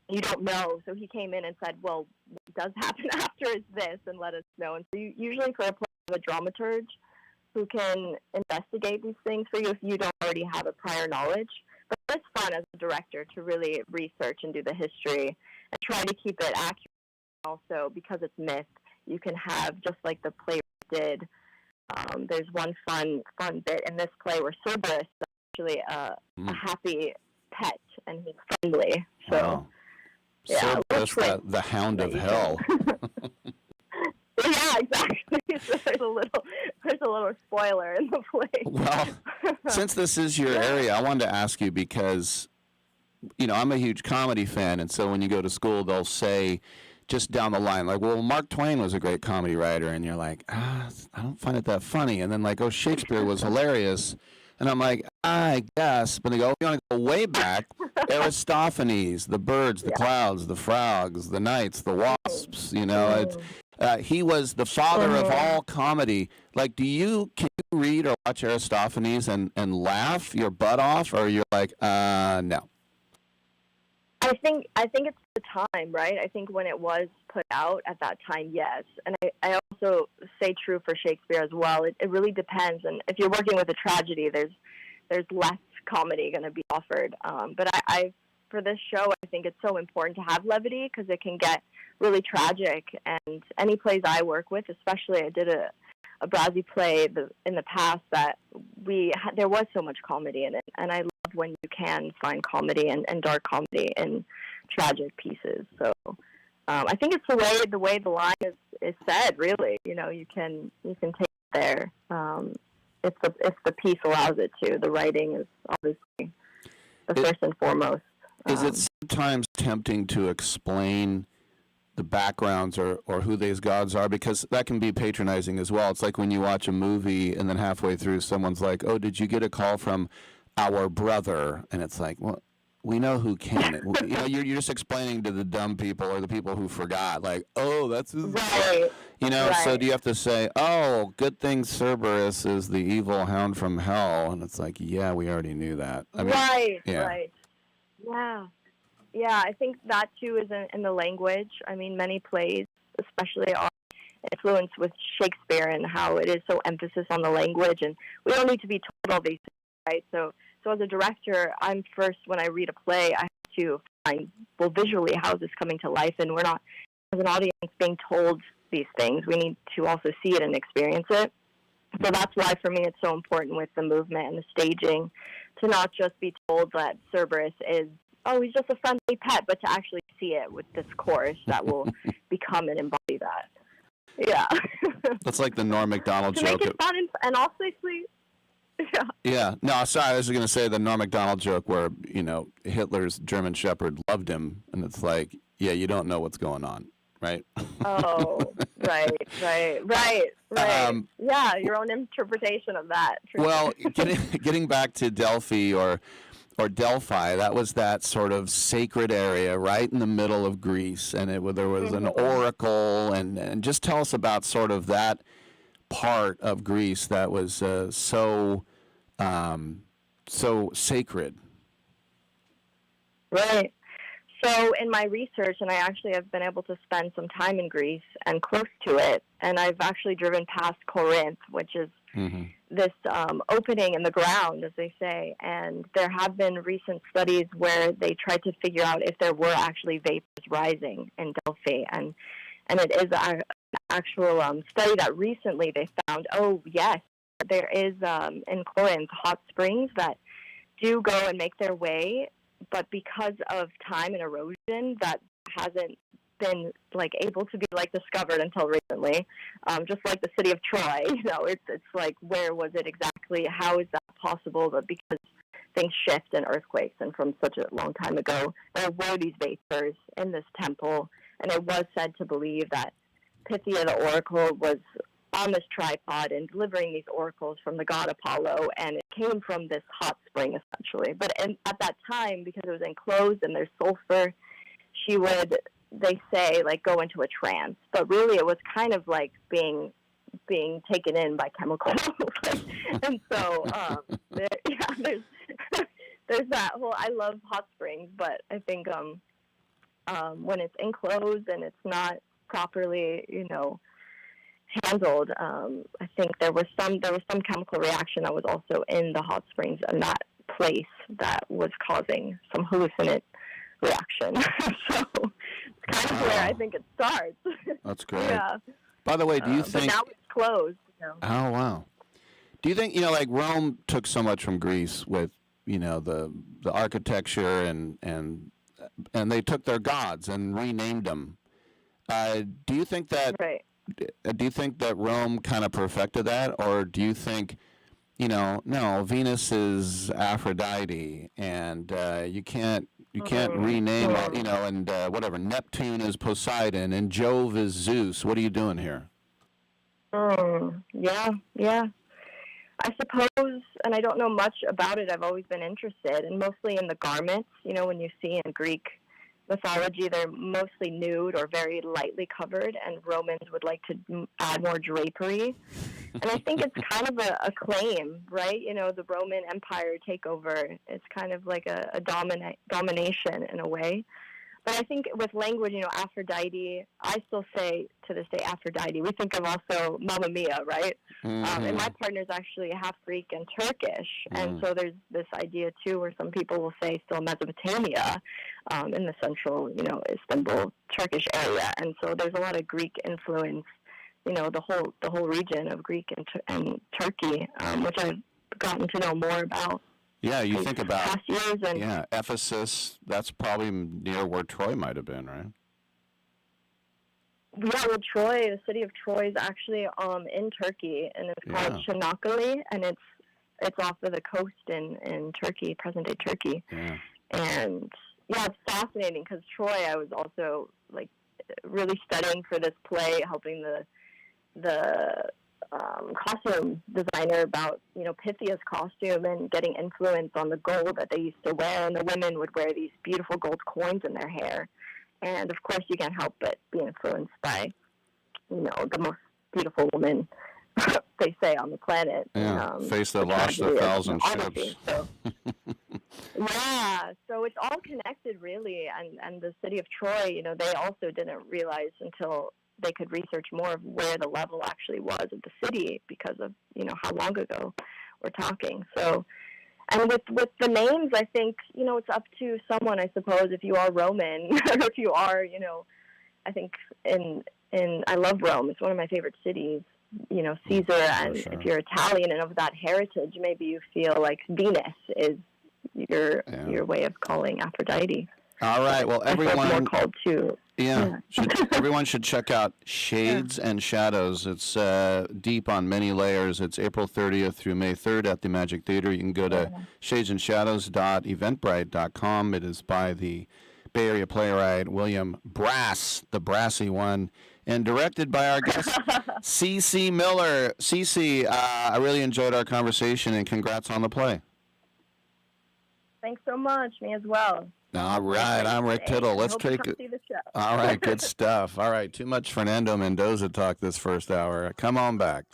you don't know. So he came in and said, well, what does happen after is this, and let us know. And so you usually for a play, you have a dramaturge who can investigate these things for you if you don't already have a prior knowledge. But it's fun as a director to really research and do the history and try to keep it accurate. Also, because it's myth, you can have, just like the play did, there's one fun bit in this play where Cerberus is actually a happy pet, and he's friendly. So, Wow. yeah. Cerberus, the hound of hell. Yeah, exactly. So there's a little spoiler in the play. Well, since this is your area, I wanted to ask you because, I'm a huge comedy fan, and so when you go to school, they'll say just down the line, like, well, Mark Twain was a great comedy writer, and you're like, I don't find it that funny. And then like, oh, Shakespeare was hilarious. And I'm like, I guess. But they go, if you want to go way back, Aristophanes, the birds, the clouds, the frogs, the knights, the wasps, he was the father of all comedy. Like, can you read or watch Aristophanes and laugh your butt off, or you're like, no? I think it's the time, right? I think when it was put out at that time, yes. And I also say true for Shakespeare as well. It really depends. And if you're working with a tragedy, there's less comedy going to be offered. But I for this show, I think it's so important to have levity because it can get really tragic. And any plays I work with, especially I did a Brazzi play in the past that there was so much comedy in it. And I love when you can find comedy and dark comedy in tragic pieces. So I think it's the way the line is said, really. You can take it there if the piece allows it to. The writing is obviously the first and foremost. Is it sometimes tempting to explain the backgrounds or who these gods are? Because that can be patronizing as well. It's like when you watch a movie and then halfway through someone's like, oh, did you get a call from our brother? And it's like, well, we know who can. You're just explaining to the dumb people or the people who forgot, like, oh, that's his. Right. Right. So do you have to say, oh, good thing Cerberus is the evil hound from hell? And it's like, yeah, we already knew that. Right. Yeah. Yeah, I think that too is in the language. I mean, many plays, especially, are influenced with Shakespeare and how it is so emphasis on the language, and we don't need to be told all these things, right? So as a director, I'm first, when I read a play, I have to find, well, visually, how is this coming to life? And we're not, as an audience, being told these things. We need to also see it and experience it. So that's why, for me, it's so important with the movement and the staging to not just be told that Cerberus is, oh, he's just a friendly pet, but to actually see it with this chorus that will become and embody that. Yeah. That's like the Norm Macdonald to joke. Make it fun and obviously, yeah. Yeah. No, sorry, I was going to say the Norm Macdonald joke where, Hitler's German Shepherd loved him, and it's like, yeah, you don't know what's going on, right? Oh, right. Yeah, your own interpretation of that. Well, getting back to Delphi or Delphi, that was that sort of sacred area right in the middle of Greece, and there was an oracle, and just tell us about sort of that part of Greece that was so sacred. Right. So in my research, and I actually have been able to spend some time in Greece and close to it, and I've actually driven past Corinth, which is this opening in the ground, as they say, and there have been recent studies where they tried to figure out if there were actually vapors rising in Delphi, and it is an actual study that recently they found, oh, yes, there is in Corinth hot springs that do go and make their way, but because of time and erosion, that hasn't been able to be discovered until recently. Just like the city of Troy, it's like, where was it exactly? How is that possible? But because things shift and earthquakes, and from such a long time ago, there were these vapors in this temple, and it was said to believe that Pythia, the oracle, was on this tripod and delivering these oracles from the god Apollo, and it came from this hot spring, essentially. But at that time, because it was enclosed and there's sulfur, she would, they say, go into a trance. But really, it was kind of like being taken in by chemicals. And so, there's that whole, I love hot springs, but I think when it's enclosed and it's not properly, handled. I think there was some chemical reaction that was also in the hot springs in that place that was causing some hallucinant reaction. So it's kind of where I think it starts. That's great. Yeah. By the way, do you think? But now it's closed. Oh wow. Do you think like Rome took so much from Greece with the architecture and they took their gods and renamed them? Do you think that? Right. Do you think that Rome kind of perfected that, or do you think, no, Venus is Aphrodite, and you can't rename it, and whatever, Neptune is Poseidon, and Jove is Zeus. What are you doing here? Yeah. I suppose, and I don't know much about it. I've always been interested, and mostly in the garments. When you see in Greek mythology, they're mostly nude or very lightly covered, and Romans would like to add more drapery. And I think it's kind of a claim, right? The Roman Empire takeover. It's kind of like a domination in a way. But I think with language, Aphrodite, I still say to this day Aphrodite. We think of also Mamma Mia, right? Mm-hmm. And my partner's actually half Greek and Turkish. And so there's this idea, too, where some people will say still Mesopotamia in the central, Istanbul, Turkish area. And so there's a lot of Greek influence, the whole region of Greek and Turkey, which I've gotten to know more about. Yeah, you think about past years and Ephesus. That's probably near where Troy might have been, right? Yeah, well, Troy, the city of Troy, is actually in Turkey, and it's called Çanakkale, and it's off of the coast in Turkey, present-day Turkey. Yeah. And yeah, it's fascinating because Troy, I was also really studying for this play, helping the costume designer about Pythia's costume and getting influence on the gold that they used to wear, and the women would wear these beautiful gold coins in their hair, and of course you can't help but be influenced by the most beautiful woman they say on the planet. Face that lost 1,000 ships. So. Yeah, so it's all connected really, and the city of Troy, they also didn't realize until they could research more of where the level actually was of the city because of, how long ago we're talking. So, and with the names, I think, it's up to someone, I suppose, if you are Roman, or if you are, I think I love Rome. It's one of my favorite cities, Caesar, and if you're Italian and of that heritage, maybe you feel like Venus is your way of calling Aphrodite. All right. Well, everyone called to. Yeah. Everyone should check out Shades and Shadows. It's deep on many layers. It's April 30th through May 3rd at the Magic Theater. You can go to shadesandshadows.eventbrite.com. It is by the Bay Area playwright William Brass, the brassy one, and directed by our guest C.C. Miller. C.C., I really enjoyed our conversation, and congrats on the play. Thanks so much. Me as well. All right, I'm Rick Tittle. Let's take it. All right, good stuff. All right, too much Fernando Mendoza talk this first hour. Come on back.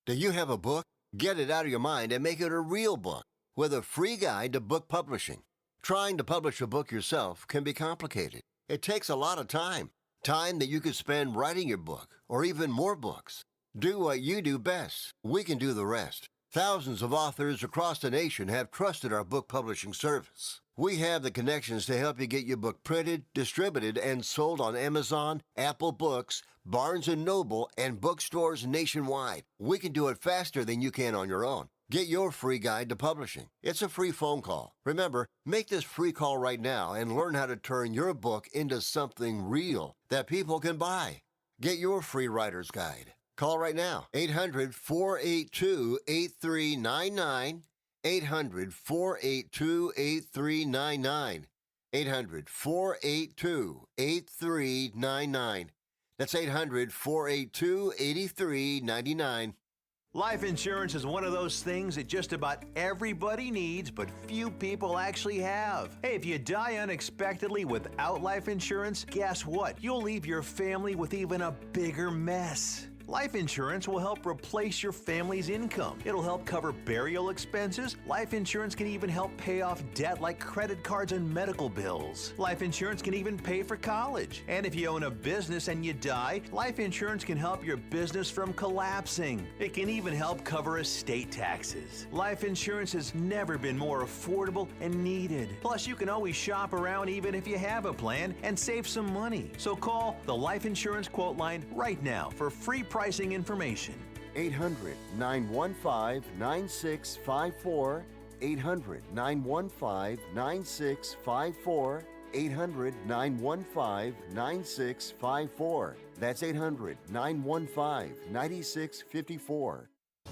Do you have a book? Get it out of your mind and make it a real book with a free guide to book publishing. Trying to publish a book yourself can be complicated. It takes a lot of time. Time that you could spend writing your book or even more books. Do what you do best. We can do the rest. Thousands of authors across the nation have trusted our book publishing service. We have the connections to help you get your book printed, distributed, and sold on Amazon, Apple Books, Barnes & Noble, and bookstores nationwide. We can do it faster than you can on your own. Get your free guide to publishing. It's a free phone call. Remember, make this free call right now and learn how to turn your book into something real that people can buy. Get your free writer's guide. Call right now, 800-482-8399, 800-482-8399, 800-482-8399. That's 800-482-8399. Life insurance is one of those things that just about everybody needs, but few people actually have. Hey, if you die unexpectedly without life insurance, guess what? You'll leave your family with even a bigger mess. Life insurance will help replace your family's income. It'll help cover burial expenses. Life insurance can even help pay off debt like credit cards and medical bills. Life insurance can even pay for college. And if you own a business and you die, life insurance can help your business from collapsing. It can even help cover estate taxes. Life insurance has never been more affordable and needed. Plus, you can always shop around even if you have a plan and save some money. So call the Life Insurance Quote Line right now for free pricing information. 800-915-9654. 800-915-9654. 800-915-9654. That's 800-915-9654.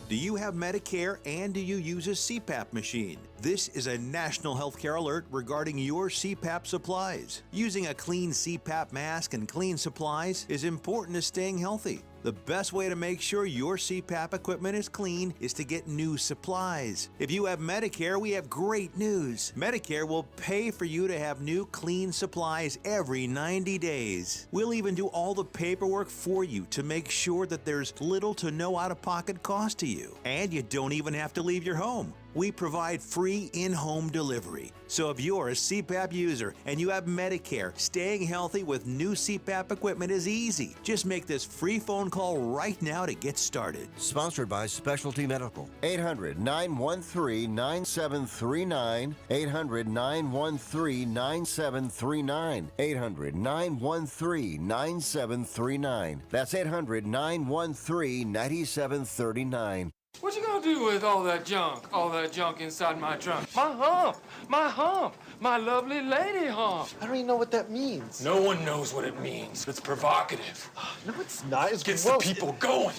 Do you have Medicare and do you use a CPAP machine? This is a national healthcare alert regarding your CPAP supplies. Using a clean CPAP mask and clean supplies is important to staying healthy. The best way to make sure your CPAP equipment is clean is to get new supplies. If you have Medicare, we have great news. Medicare will pay for you to have new clean supplies every 90 days. We'll even do all the paperwork for you to make sure that there's little to no out-of-pocket cost to you. And you don't even have to leave your home. We provide free in-home delivery. So if you're a CPAP user and you have Medicare, staying healthy with new CPAP equipment is easy. Just make this free phone call right now to get started. Sponsored by Specialty Medical. 800-913-9739. 800-913-9739. 800-913-9739. That's 800-913-9739. What you gonna do with all that junk inside my trunk? My hump, my lovely lady hump. I don't even know what that means. No one knows what it means. It's provocative. No, it's not. It's Gets gross. the people going.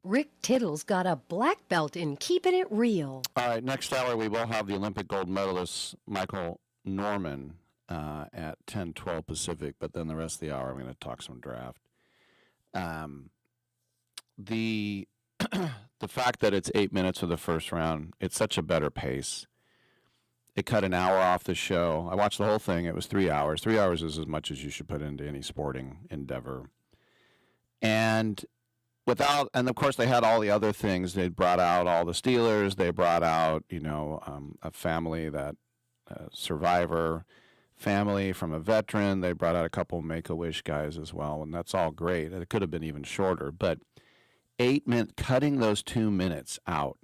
Rick Tittle's got a black belt in keeping it real. All right, next hour we will have the Olympic gold medalist Michael Norman at 10:12 Pacific, but then the rest of the hour I'm going to talk some draft. The the fact that it's 8 minutes for the first round, it's such a better pace. It cut an hour off the show. I watched the whole thing. It was 3 hours. 3 hours is as much as you should put into any sporting endeavor. And of course, they had all the other things. They brought out all the Steelers. They brought out, a family that survivor family from a veteran. They brought out a couple Make-A-Wish guys as well, and that's all great. It could have been even shorter, but 8 minutes, cutting those 2 minutes out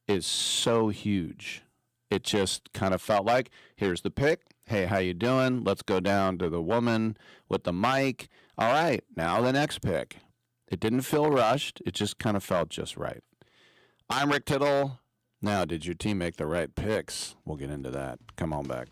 is so huge. It just kind of felt like, here's the pick. Hey, how you doing? Let's go down to the woman with the mic. All right, now the next pick. It didn't feel rushed. It just kind of felt just right. I'm Rick Tittle. Now, did your team make the right picks? We'll get into that. Come on back.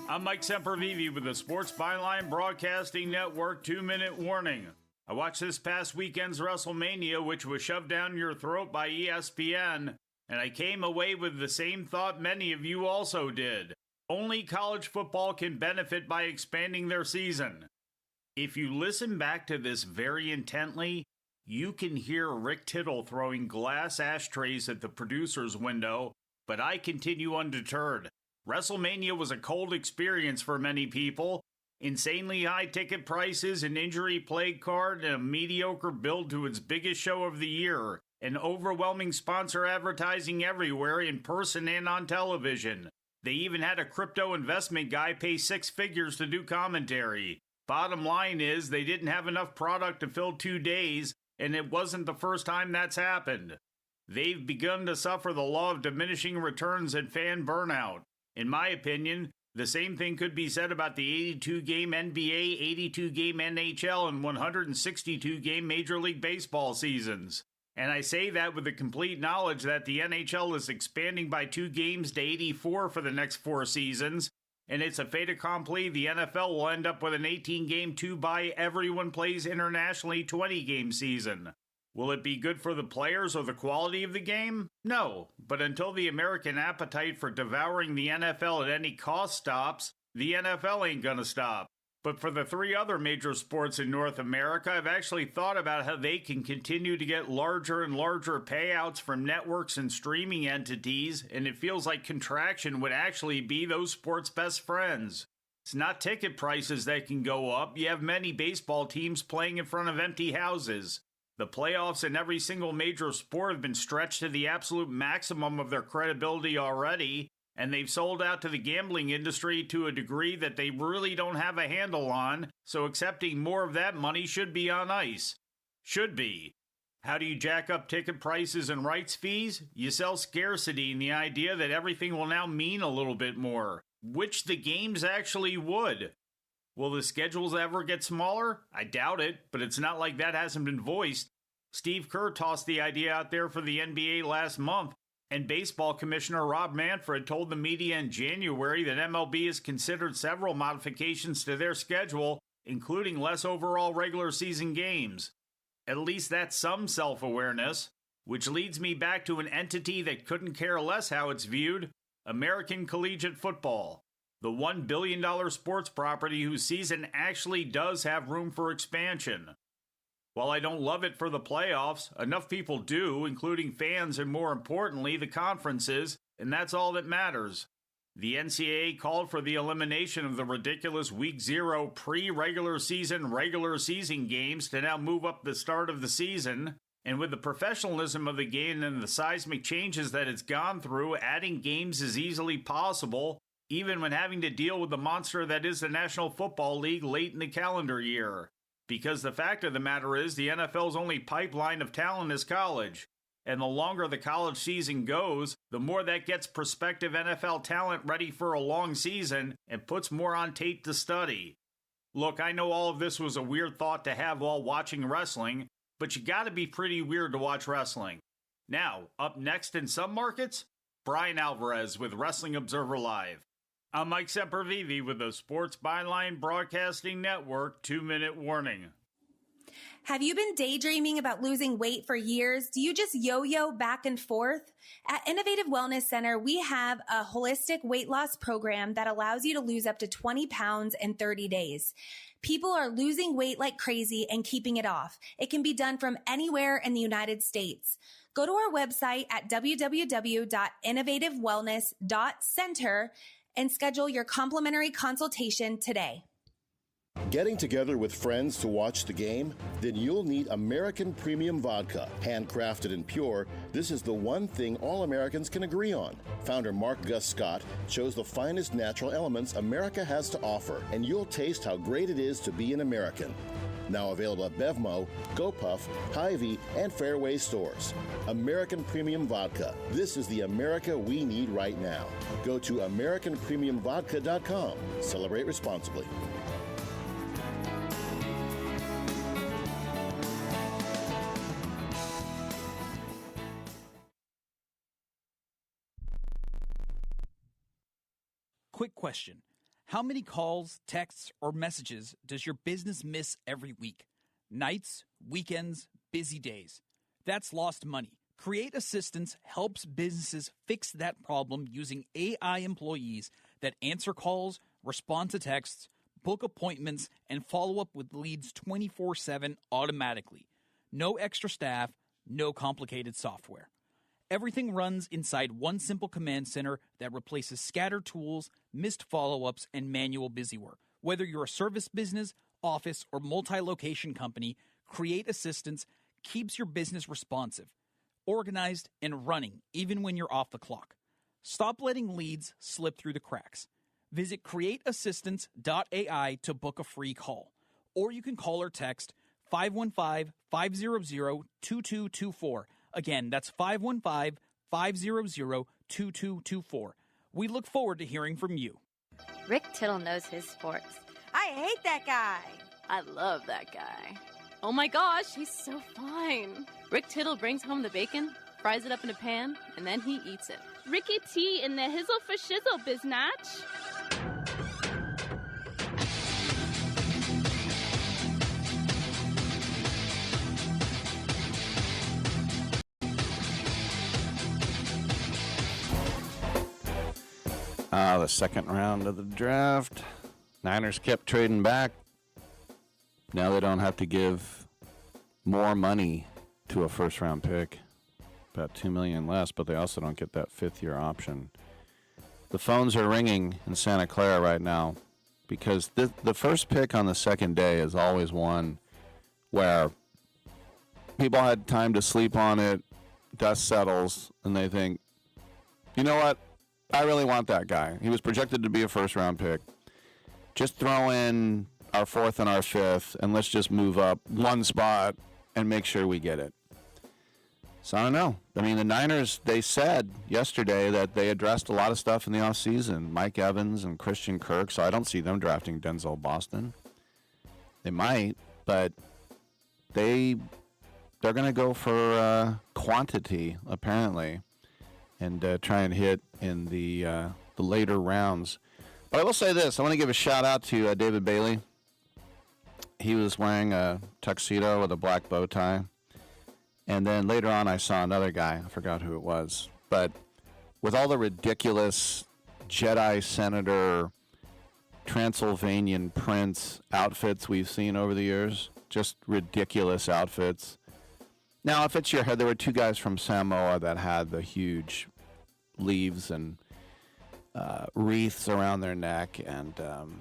I'm Mike Sempervive with the Sports Byline Broadcasting Network 2-minute warning. I watched this past weekend's WrestleMania, which was shoved down your throat by ESPN, and I came away with the same thought many of you also did. Only college football can benefit by expanding their season. If you listen back to this very intently, You can hear Rick Tittle throwing glass ashtrays at the producer's window, but I continue undeterred. WrestleMania was a cold experience for many people. Insanely high ticket prices, an injury-plagued card, and a mediocre build to its biggest show of the year. An overwhelming sponsor advertising everywhere, in person and on television. They even had a crypto investment guy pay 6 figures to do commentary. Bottom line is, they didn't have enough product to fill 2 days, and it wasn't the first time that's happened. They've begun to suffer the law of diminishing returns and fan burnout. In my opinion, the same thing could be said about the 82-game NBA, 82-game NHL, and 162-game Major League Baseball seasons. And I say that with the complete knowledge that the NHL is expanding by 2 games to 84 for the next 4 seasons, and it's a fait accompli the NFL will end up with an 18-game 2-by-everyone-plays internationally 20-game season. Will it be good for the players or the quality of the game? No, but until the American appetite for devouring the NFL at any cost stops, the NFL ain't gonna stop. But for the 3 other major sports in North America, I've actually thought about how they can continue to get larger and larger payouts from networks and streaming entities, and it feels like contraction would actually be those sports' best friends. It's not ticket prices that can go up. You have many baseball teams playing in front of empty houses. The playoffs in every single major sport have been stretched to the absolute maximum of their credibility already, and they've sold out to the gambling industry to a degree that they really don't have a handle on, so accepting more of that money should be on ice. Should be. How do you jack up ticket prices and rights fees? You sell scarcity and the idea that everything will now mean a little bit more, which the games actually would. Will the schedules ever get smaller? I doubt it, but it's not like that hasn't been voiced. Steve Kerr tossed the idea out there for the NBA last month, and Baseball Commissioner Rob Manfred told the media in January that MLB has considered several modifications to their schedule, including less overall regular season games. At least that's some self-awareness, which leads me back to an entity that couldn't care less how it's viewed, American Collegiate Football, the $1 billion sports property whose season actually does have room for expansion. While I don't love it for the playoffs, enough people do, including fans and more importantly, the conferences, and that's all that matters. The NCAA called for the elimination of the ridiculous Week 0 pre-regular season games to now move up the start of the season, and with the professionalism of the game and the seismic changes that it's gone through, adding games is easily possible, even when having to deal with the monster that is the National Football League late in the calendar year. Because the fact of the matter is, the NFL's only pipeline of talent is college. And the longer the college season goes, the more that gets prospective NFL talent ready for a long season and puts more on tape to study. Look, I know all of this was a weird thought to have while watching wrestling, but you gotta be pretty weird to watch wrestling. Now, up next in some markets, Brian Alvarez with Wrestling Observer Live. I'm Mike Sempervive with the Sports Byline Broadcasting Network 2-minute warning. Have you been daydreaming about losing weight for years? Do you just yo-yo back and forth? At Innovative Wellness Center, we have a holistic weight loss program that allows you to lose up to 20 pounds in 30 days. People are losing weight like crazy and keeping it off. It can be done from anywhere in the United States. Go to our website at www.innovativewellness.center and schedule your complimentary consultation today. Getting together with friends to watch the game? Then you'll need American Premium Vodka. Handcrafted and pure, this is the one thing all Americans can agree on. Founder Mark Gus Scott chose the finest natural elements America has to offer, and you'll taste how great it is to be an American. Now available at Bevmo, GoPuff, Hy-Vee, and Fairway stores. American Premium Vodka. This is the America we need right now. Go to AmericanPremiumVodka.com. Celebrate responsibly. Quick question. How many calls, texts, or messages does your business miss every week? Nights, weekends, busy days. That's lost money. Create Assistance helps businesses fix that problem using AI employees that answer calls, respond to texts, book appointments, and follow up with leads 24/7 automatically. No extra staff, no complicated software. Everything runs inside one simple command center that replaces scattered tools, missed follow-ups, and manual busywork. Whether you're a service business, office, or multi-location company, Create Assistance keeps your business responsive, organized, and running even when you're off the clock. Stop letting leads slip through the cracks. Visit createassistance.ai to book a free call, or you can call or text 515-500-2224. Again, that's 515-500-2224. We look forward to hearing from you. Rick Tittle knows his sports. I hate that guy. I love that guy. Oh my gosh, he's so fine. Rick Tittle brings home the bacon, fries it up in a pan, and then he eats it. Ricky T in the hizzle for shizzle, biznatch. The second round of the draft. Niners kept trading back. Now they don't have to give more money to a first-round pick. About $2 million less, but they also don't get that fifth-year option. The phones are ringing in Santa Clara right now because the first pick on the second day is always one where people had time to sleep on it, dust settles, and they think, you know what? I really want that guy. He was projected to be a first-round pick. Just throw in our fourth and our fifth, and let's just move up one spot and make sure we get it. So I don't know. I mean, the Niners, they said yesterday that they addressed a lot of stuff in the offseason. Mike Evans and Christian Kirk, so I don't see them drafting Denzel Boston. They might, but they're going to go for quantity, apparently, and try and hit in the later rounds. But I will say this. I want to give a shout-out to David Bailey. He was wearing a tuxedo with a black bow tie. And then later on, I saw another guy. I forgot who it was. But with all the ridiculous Jedi Senator, Transylvanian Prince outfits we've seen over the years, just ridiculous outfits. Now, if it's your head, there were two guys from Samoa that had the huge leaves and wreaths around their neck, and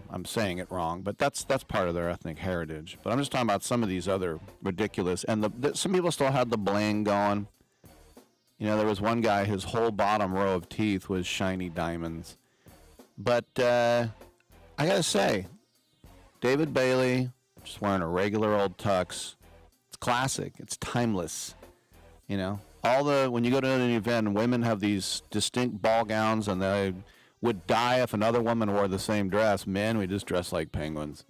I'm saying it wrong, but that's part of their ethnic heritage. But I'm just talking about some of these other ridiculous, and some people still had the bling going. You know, there was one guy, his whole bottom row of teeth was shiny diamonds. But I gotta say, David Bailey, just wearing a regular old tux. It's classic. It's timeless. You know, when you go to an event, women have these distinct ball gowns, and they would die if another woman wore the same dress. Men, we just dress like penguins.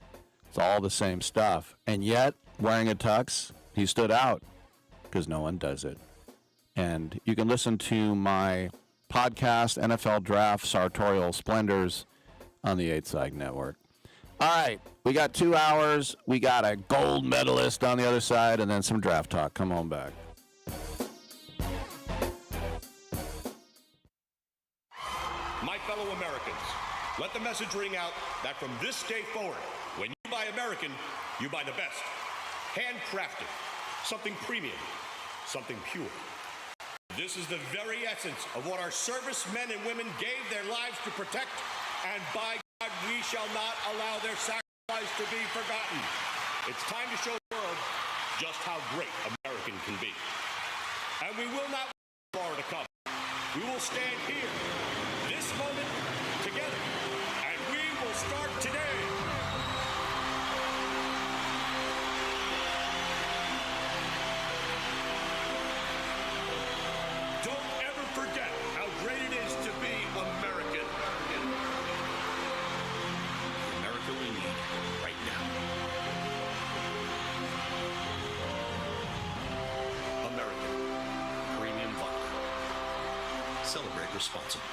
It's all the same stuff. And yet, wearing a tux, he stood out because no one does it. And you can listen to my podcast, NFL Draft Sartorial Splendors, on the 8 Side Network. All right, we got 2 hours. We got a gold medalist on the other side, and then some draft talk. Come on back. My fellow Americans, let the message ring out that from this day forward, when you buy American, you buy the best. Handcrafted, something premium, something pure. This is the very essence of what our servicemen and women gave their lives to protect, and by God, we shall not allow their sacrifice to be forgotten. It's time to show the world just how great American can be. And we will not wait for tomorrow to come. We will stand here, this moment, together, and we will start today. Don't ever forget how great it is to be American. America we need right now. American Premium Vodka. Celebrate responsibly.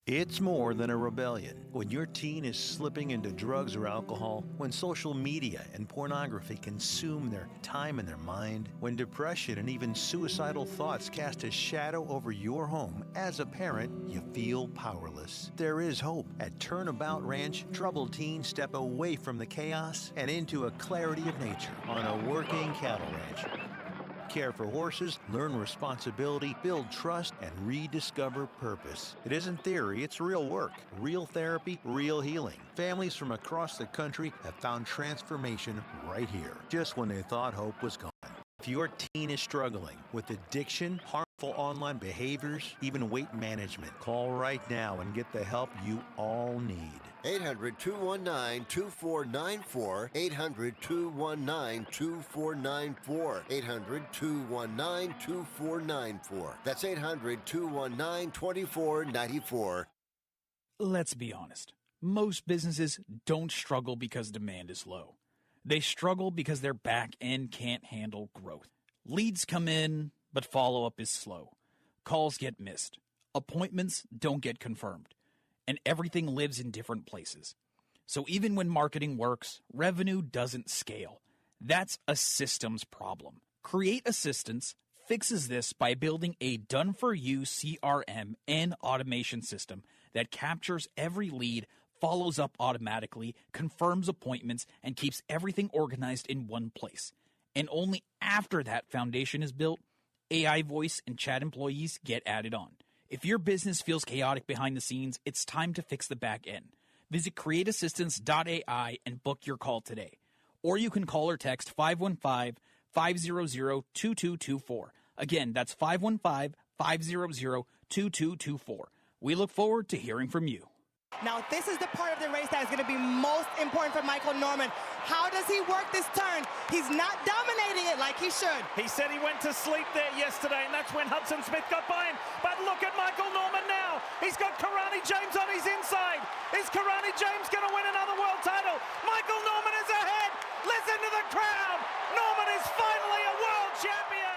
It's more than a rebellion. When your teen is slipping into drugs or alcohol, when social media and pornography consume their time and their mind, when depression and even suicidal thoughts cast a shadow over your home, as a parent, you feel powerless. There is hope. At Turnabout Ranch, troubled teens step away from the chaos and into a clarity of nature on a working cattle ranch. Care for horses, learn responsibility, build trust, and rediscover purpose. It isn't theory, it's real work, real therapy, real healing. Families from across the country have found transformation right here, just when they thought hope was gone. If your teen is struggling with addiction, harmful online behaviors, even weight management, call right now and get the help you all need. 800-219-2494. 800-219-2494. 800-219-2494. That's 800-219-2494. Let's be honest. Most businesses don't struggle because demand is low. They struggle because their back end can't handle growth. Leads come in, but follow-up is slow. Calls get missed. Appointments don't get confirmed. And everything lives in different places. So even when marketing works, revenue doesn't scale. That's a systems problem. Create Assistance fixes this by building a done-for-you CRM and automation system that captures every lead, follows up automatically, confirms appointments, and keeps everything organized in one place. And only after that foundation is built, AI voice and chat employees get added on. If your business feels chaotic behind the scenes, it's time to fix the back end. Visit createassistance.ai and book your call today. Or you can call or text 515-500-2224. Again, that's 515-500-2224. We look forward to hearing from you. Now, this is the part of the race that is going to be most important for Michael Norman. How does he work this turn? He's not dominating it like he should. He said he went to sleep there yesterday, and that's when Hudson Smith got by him. But look at Michael Norman now. He's got Karani James on his inside. Is Karani James going to win another world title? Michael Norman is ahead. Listen to the crowd. Norman is finally a world champion.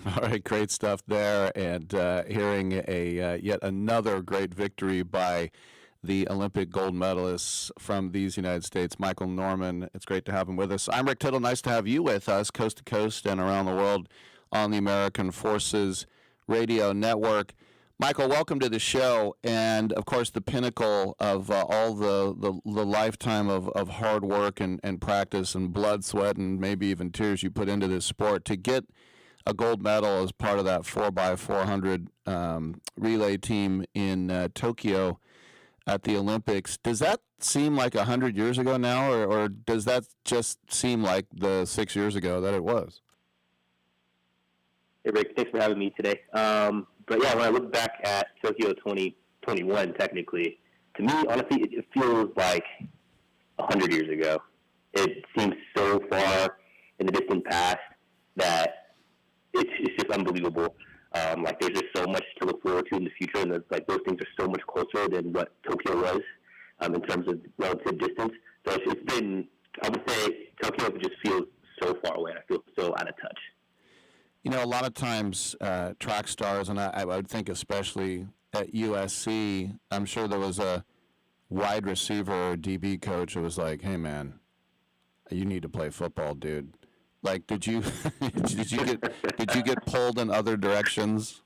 All right, great stuff there, and hearing a yet another great victory by the Olympic gold medalists from these United States, Michael Norman. It's great to have him with us. I'm Rick Tittle. Nice to have you with us, coast to coast and around the world on the American Forces Radio Network. Michael, welcome to the show, and of course the pinnacle of all the lifetime of hard work and practice and blood, sweat, and maybe even tears you put into this sport to get a gold medal as part of that 4x400 relay team in Tokyo at the Olympics. Does that seem like 100 years ago now, or does that just seem like the 6 years ago that it was? Hey, Rick, thanks for having me today. But yeah, when I look back at Tokyo 2021, technically, to me, honestly, it feels like 100 years ago. It seems so far in the distant past that it's just unbelievable. Like there's just so much to look forward to in the future, and like those things are so much closer than what Tokyo was in terms of relative distance. So it's been, I would say, Tokyo just feels so far away, and I feel so out of touch. You know, a lot of times track stars, and I would think especially at USC, I'm sure there was a wide receiver or DB coach who was like, "Hey man, you need to play football, dude." Like, did you did you get pulled in other directions?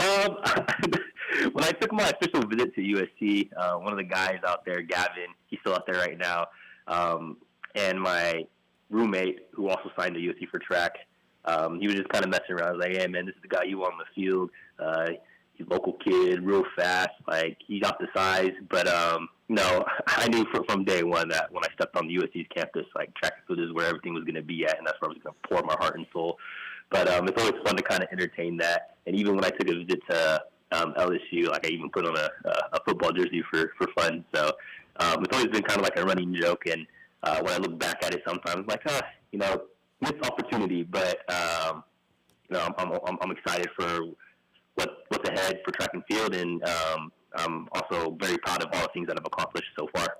When I took my official visit to USC, one of the guys out there, Gavin, he's still out there right now, and my roommate, who also signed to USC for track, he was just kind of messing around. I was like, "Hey, man, this is the guy you want on the field. He's a local kid, real fast. Like, he's got the size." But no, I knew from day one that when I stepped on the USC's campus, like, track and field is where everything was going to be at, and that's where I was going to pour my heart and soul. But it's always fun to kind of entertain that. And even when I took a visit to LSU, like, I even put on a football jersey for fun. So it's always been kind of like a running joke. And when I look back at it sometimes, I'm like, missed opportunity. But, I'm excited for what's ahead for track and field, and I'm also very proud of all the things that I've accomplished so far.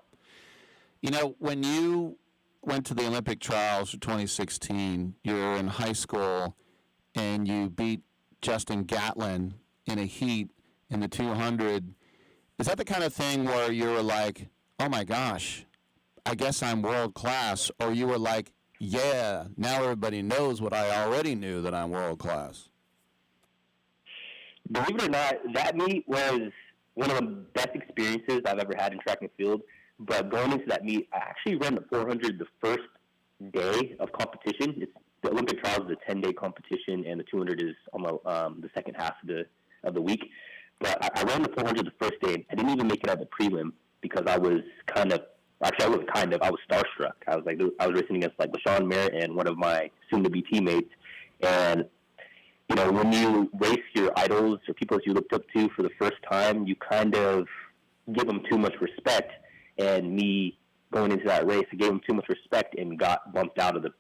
You know, when you went to the Olympic trials for 2016, you were in high school, and you beat Justin Gatlin in a heat in the 200, is that the kind of thing where you were like, oh my gosh, I guess I'm world class, or you were like, yeah, now everybody knows what I already knew, that I'm world class? Believe it or not, that meet was one of the best experiences I've ever had in track and field. But going into that meet, I actually ran the 400 the first day of competition. The Olympic trials is a 10-day competition, and the 200 is on the second half of the week. But I ran the 400 the first day. I didn't even make it out of the prelim because I was I was starstruck. I was racing against like LaShawn Merritt and one of my soon-to-be teammates. And, you know, when you race your idols or people that you looked up to for the first time, you kind of give them too much respect. And me going into that race, I gave them too much respect and got bumped out of the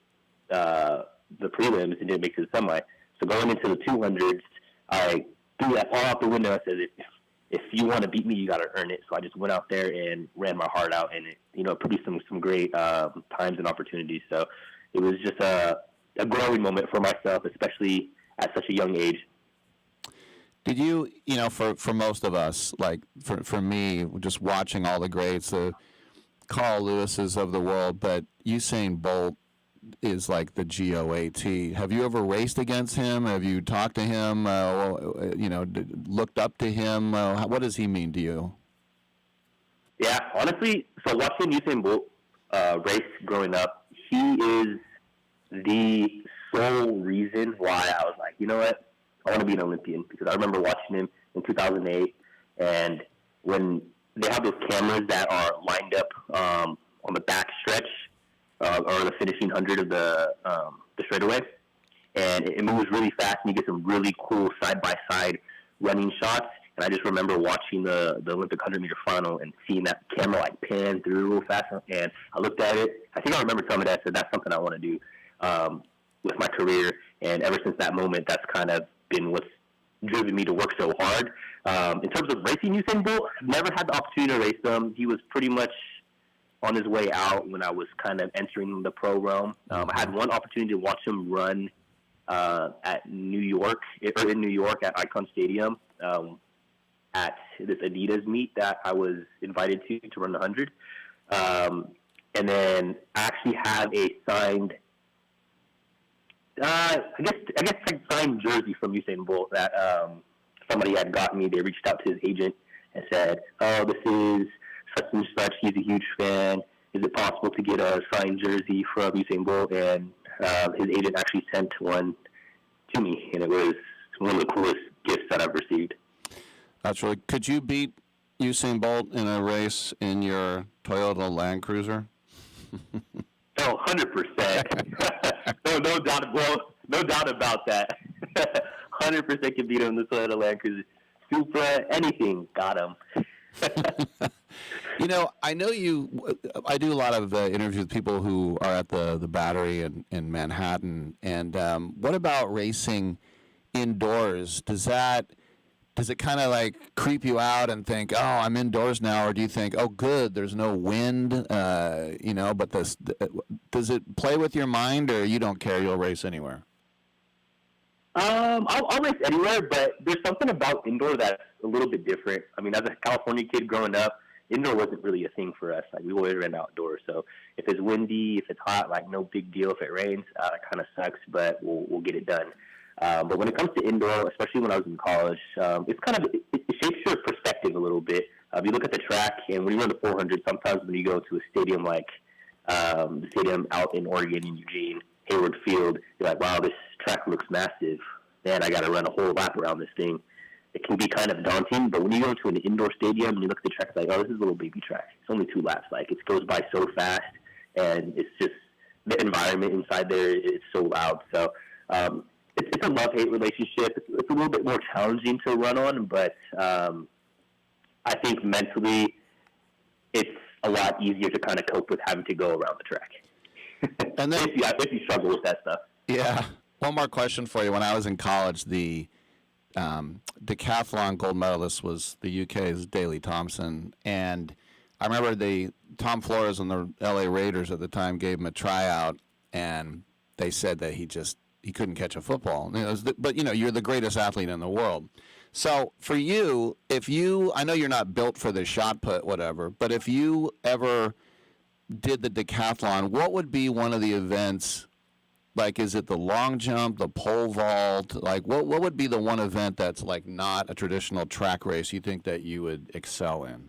prelims and didn't make it to the semi. So going into the 200s, I threw that all out the window. I said, if you want to beat me, you got to earn it. So I just went out there and ran my heart out, and it, you know, produced some great times and opportunities. So it was just a growing moment for myself, especially at such a young age. Did you, you know, for most of us, like for me, just watching all the greats, the Carl Lewis's of the world, but Usain Bolt is like the GOAT. Have you ever raced against him? Have you talked to him? You know, looked up to him? What does he mean to you? Yeah, honestly, so watching Usain Bolt race growing up, he is the sole reason why I was like, you know what, I want to be an Olympian, because I remember watching him in 2008, and when they have those cameras that are lined up on the back stretch or the finishing 100 of the straightaway, and it moves really fast, and you get some really cool side-by-side running shots. And I just remember watching the Olympic 100-meter final and seeing that camera like pan through real fast. And I looked at it. I think I remember telling my dad, I said, that's something I want to do with my career. And ever since that moment, that's kind of been what's driven me to work so hard. In terms of racing Usain Bolt, I've never had the opportunity to race him. He was pretty much on his way out when I was kind of entering the pro realm. I had one opportunity to watch him run at New York, or in New York at Icon Stadium, at this Adidas meet that I was invited to run the 100. And then I actually have a signed, I guess like signed jersey from Usain Bolt that somebody had gotten me. They reached out to his agent and said, oh, this is such and such. He's a huge fan. Is it possible to get a signed jersey from Usain Bolt? And his agent actually sent one to me, and it was one of the coolest gifts that I've received. That's really. Could you beat Usain Bolt in a race in your Toyota Land Cruiser? Oh, 100%. no doubt. Well, no doubt about that. 100% can beat him in the Toyota Land Cruiser. Supra, anything, got him. You know, I do a lot of interviews with people who are at the Battery in Manhattan. And what about racing indoors? Does it kind of like creep you out and think, oh, I'm indoors now? Or do you think, oh, good, there's no wind, you know, but does it play with your mind, or you don't care, you'll race anywhere? I'll race anywhere, but there's something about indoor that's a little bit different. I mean, as a California kid growing up, indoor wasn't really a thing for us. Like, we always ran outdoors. So if it's windy, if it's hot, like, no big deal. If it rains, it kind of sucks, but we'll get it done. But when it comes to indoor, especially when I was in college, it's kind of, it shapes your perspective a little bit. You look at the track, and when you run the 400, sometimes when you go to a stadium like the stadium out in Oregon in Eugene, Hayward Field, you're like, wow, this track looks massive. Man, I got to run a whole lap around this thing. It can be kind of daunting, but when you go to an indoor stadium and you look at the track, it's like, oh, this is a little baby track. It's only 2 laps. Like, it goes by so fast, and it's just the environment inside there is so loud. So it's a love-hate relationship. It's a little bit more challenging to run on, but I think mentally it's a lot easier to kind of cope with having to go around the track. And then, if you struggle with that stuff. Yeah. One more question for you. When I was in college, the decathlon gold medalist was the UK's Daley Thompson, and I remember Tom Flores and the LA Raiders at the time gave him a tryout, and they said that he he couldn't catch a football. But you're the greatest athlete in the world. So for you, I know you're not built for the shot put, whatever, but if you ever did the decathlon, what would be one of the events? Like, is it the long jump, the pole vault? Like, what would be the one event that's like not a traditional track race you think that you would excel in?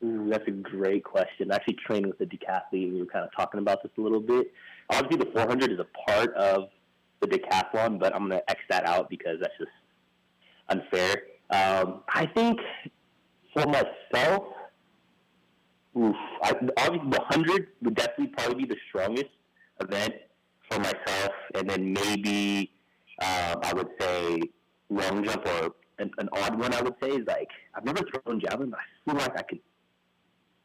That's a great question. I actually trained with a decathlete. We were kind of talking about this a little bit. Obviously, the 400 is a part of the decathlon, but I'm going to X that out because that's just unfair. I think for myself, obviously the 100 would definitely probably be the strongest event for myself, and then maybe I would say long jump, or an odd one I would say is like, I've never thrown javelin, but I feel like I could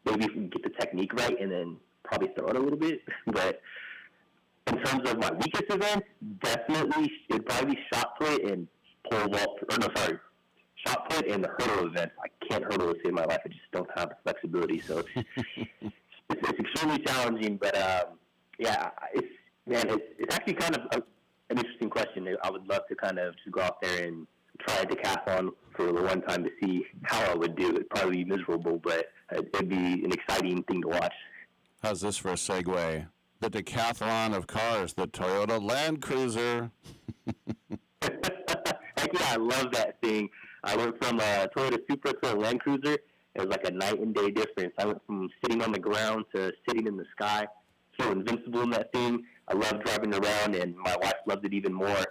maybe get the technique right and then probably throw it a little bit. But in terms of my weakest events, definitely it'd probably be shot put and pole vault, shot put and the hurdle events. I can't hurdle to save my life. I just don't have the flexibility, so it's extremely challenging. But yeah, it's actually kind of an interesting question. I would love to kind of just go out there and try a decathlon for the one time to see how I would do. It'd probably be miserable, but it'd be an exciting thing to watch. How's this for a segue? The decathlon of cars, the Toyota Land Cruiser. Heck yeah, I love that thing. I went from a Toyota Supra to a Land Cruiser. It was like a night and day difference. I went from sitting on the ground to sitting in the sky. Feel invincible in that thing. I love driving around, and my wife loved it even more.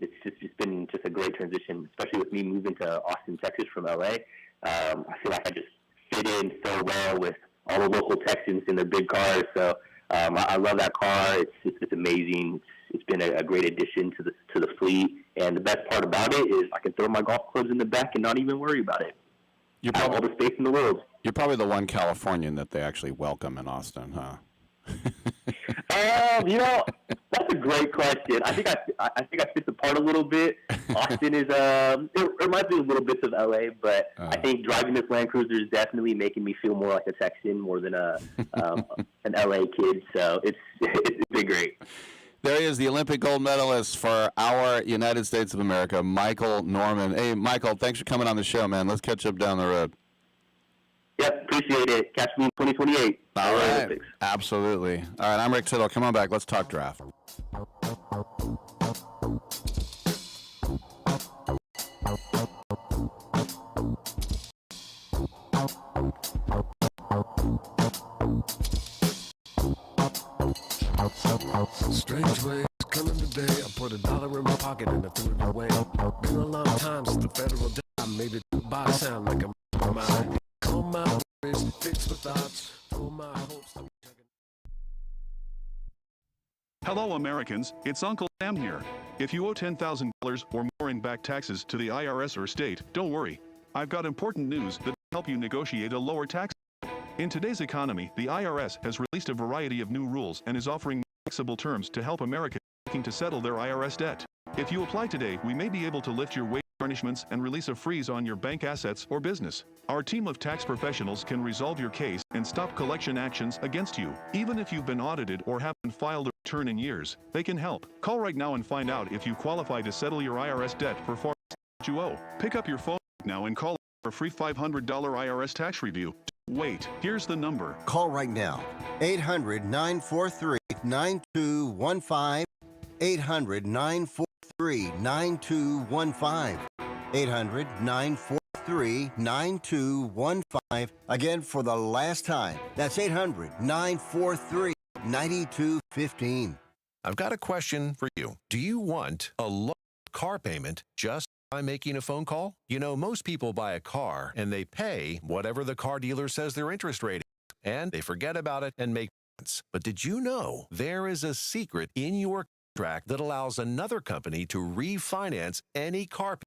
It's been just a great transition, especially with me moving to Austin, Texas from LA. I feel like I just fit in so well with all the local Texans in their big cars. So I love that car. It's amazing. It's been a great addition to the fleet. And the best part about it is I can throw my golf clubs in the back and not even worry about it. I have all the space in the world. You're probably the one Californian that they actually welcome in Austin, huh? That's a great question. I think I fit the part a little bit. Austin is it reminds me of little bits of LA, but I think driving this Land Cruiser is definitely making me feel more like a Texan more than an LA kid. So it's been great. There he is, the Olympic gold medalist for our United States of America, Michael Norman. Hey, Michael, thanks for coming on the show, man. Let's catch up down the road. Yep, appreciate it. Catch me in 2028. All right. Olympics. Absolutely. All right, I'm Rick Tittle. Come on back. Let's talk draft. Strange ways coming today. I put $1 in my pocket and I threw it away. Been a long time since the federal job. Maybe by sound like I'm mind. Call my worries, fix my thoughts, throw my hopes. Hello, Americans. It's Uncle Sam here. If you owe $10,000 or more in back taxes to the IRS or state, don't worry. I've got important news that will help you negotiate a lower tax. In today's economy, the IRS has released a variety of new rules and is offering flexible terms to help Americans looking to settle their IRS debt. If you apply today, we may be able to lift your wage garnishments and release a freeze on your bank assets or business. Our team of tax professionals can resolve your case and stop collection actions against you. Even if you've been audited or haven't filed a return in years, they can help. Call right now and find out if you qualify to settle your IRS debt for far that you owe. Pick up your phone now and call for a free $500 IRS tax review. Wait, here's the number. Call right now. 800-943-9215. 800-943-9215. 800-943-9215. Again, for the last time, that's 800-943-9215. I've got a question for you. Do you want a low car payment just by making a phone call? You know, most people buy a car and they pay whatever the car dealer says their interest rate is, and they forget about it and make payments. But did you know there is a secret in your contract that allows another company to refinance any car payment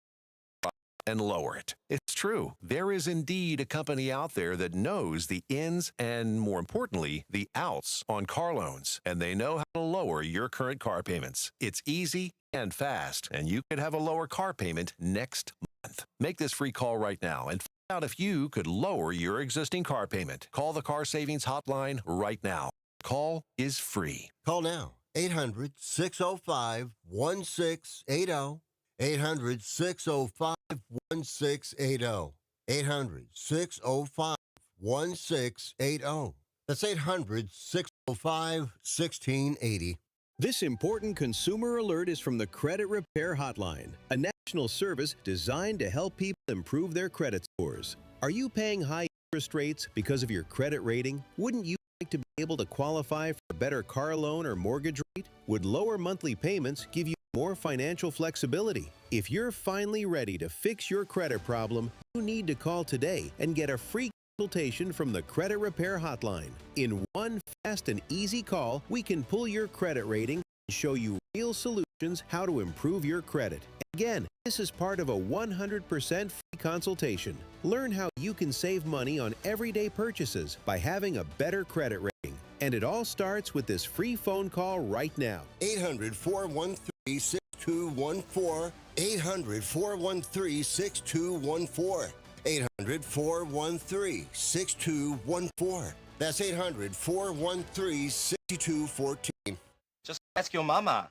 and lower it? It's true. There is indeed a company out there that knows the ins and, more importantly, the outs on car loans, and they know how to lower your current car payments. It's easy and fast, and you could have a lower car payment next month. Make this free call right now and find out if you could lower your existing car payment. Call the Car Savings Hotline right now. Call is free. Call now. 800-605-1680. 800-605-1680. 800-605-1680. That's 800-605-1680. This important consumer alert is from the Credit Repair Hotline, a national service designed to help people improve their credit scores. Are you paying high interest rates because of your credit rating? Wouldn't you like to be able to qualify for a better car loan or mortgage rate? Would lower monthly payments give you more financial flexibility? If you're finally ready to fix your credit problem, you need to call today and get a free consultation from the Credit Repair Hotline. In one fast and easy call, we can pull your credit rating and show you real solutions how to improve your credit. Again, this is part of a 100% free consultation. Learn how you can save money on everyday purchases by having a better credit rating. And it all starts with this free phone call right now. 800-413-6214. 800-413-6214. 800-413-6214. That's 800-413-6214. Just ask your mama.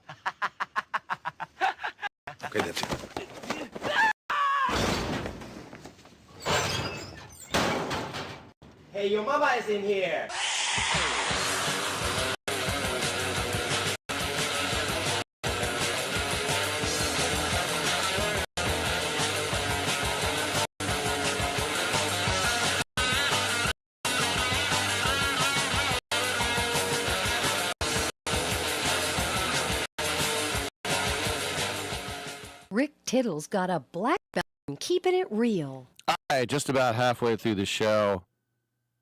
Okay, that's it. Hey, your mama is in here. Rick Tittle's got a black belt in keeping it real. All right, just about halfway through the show,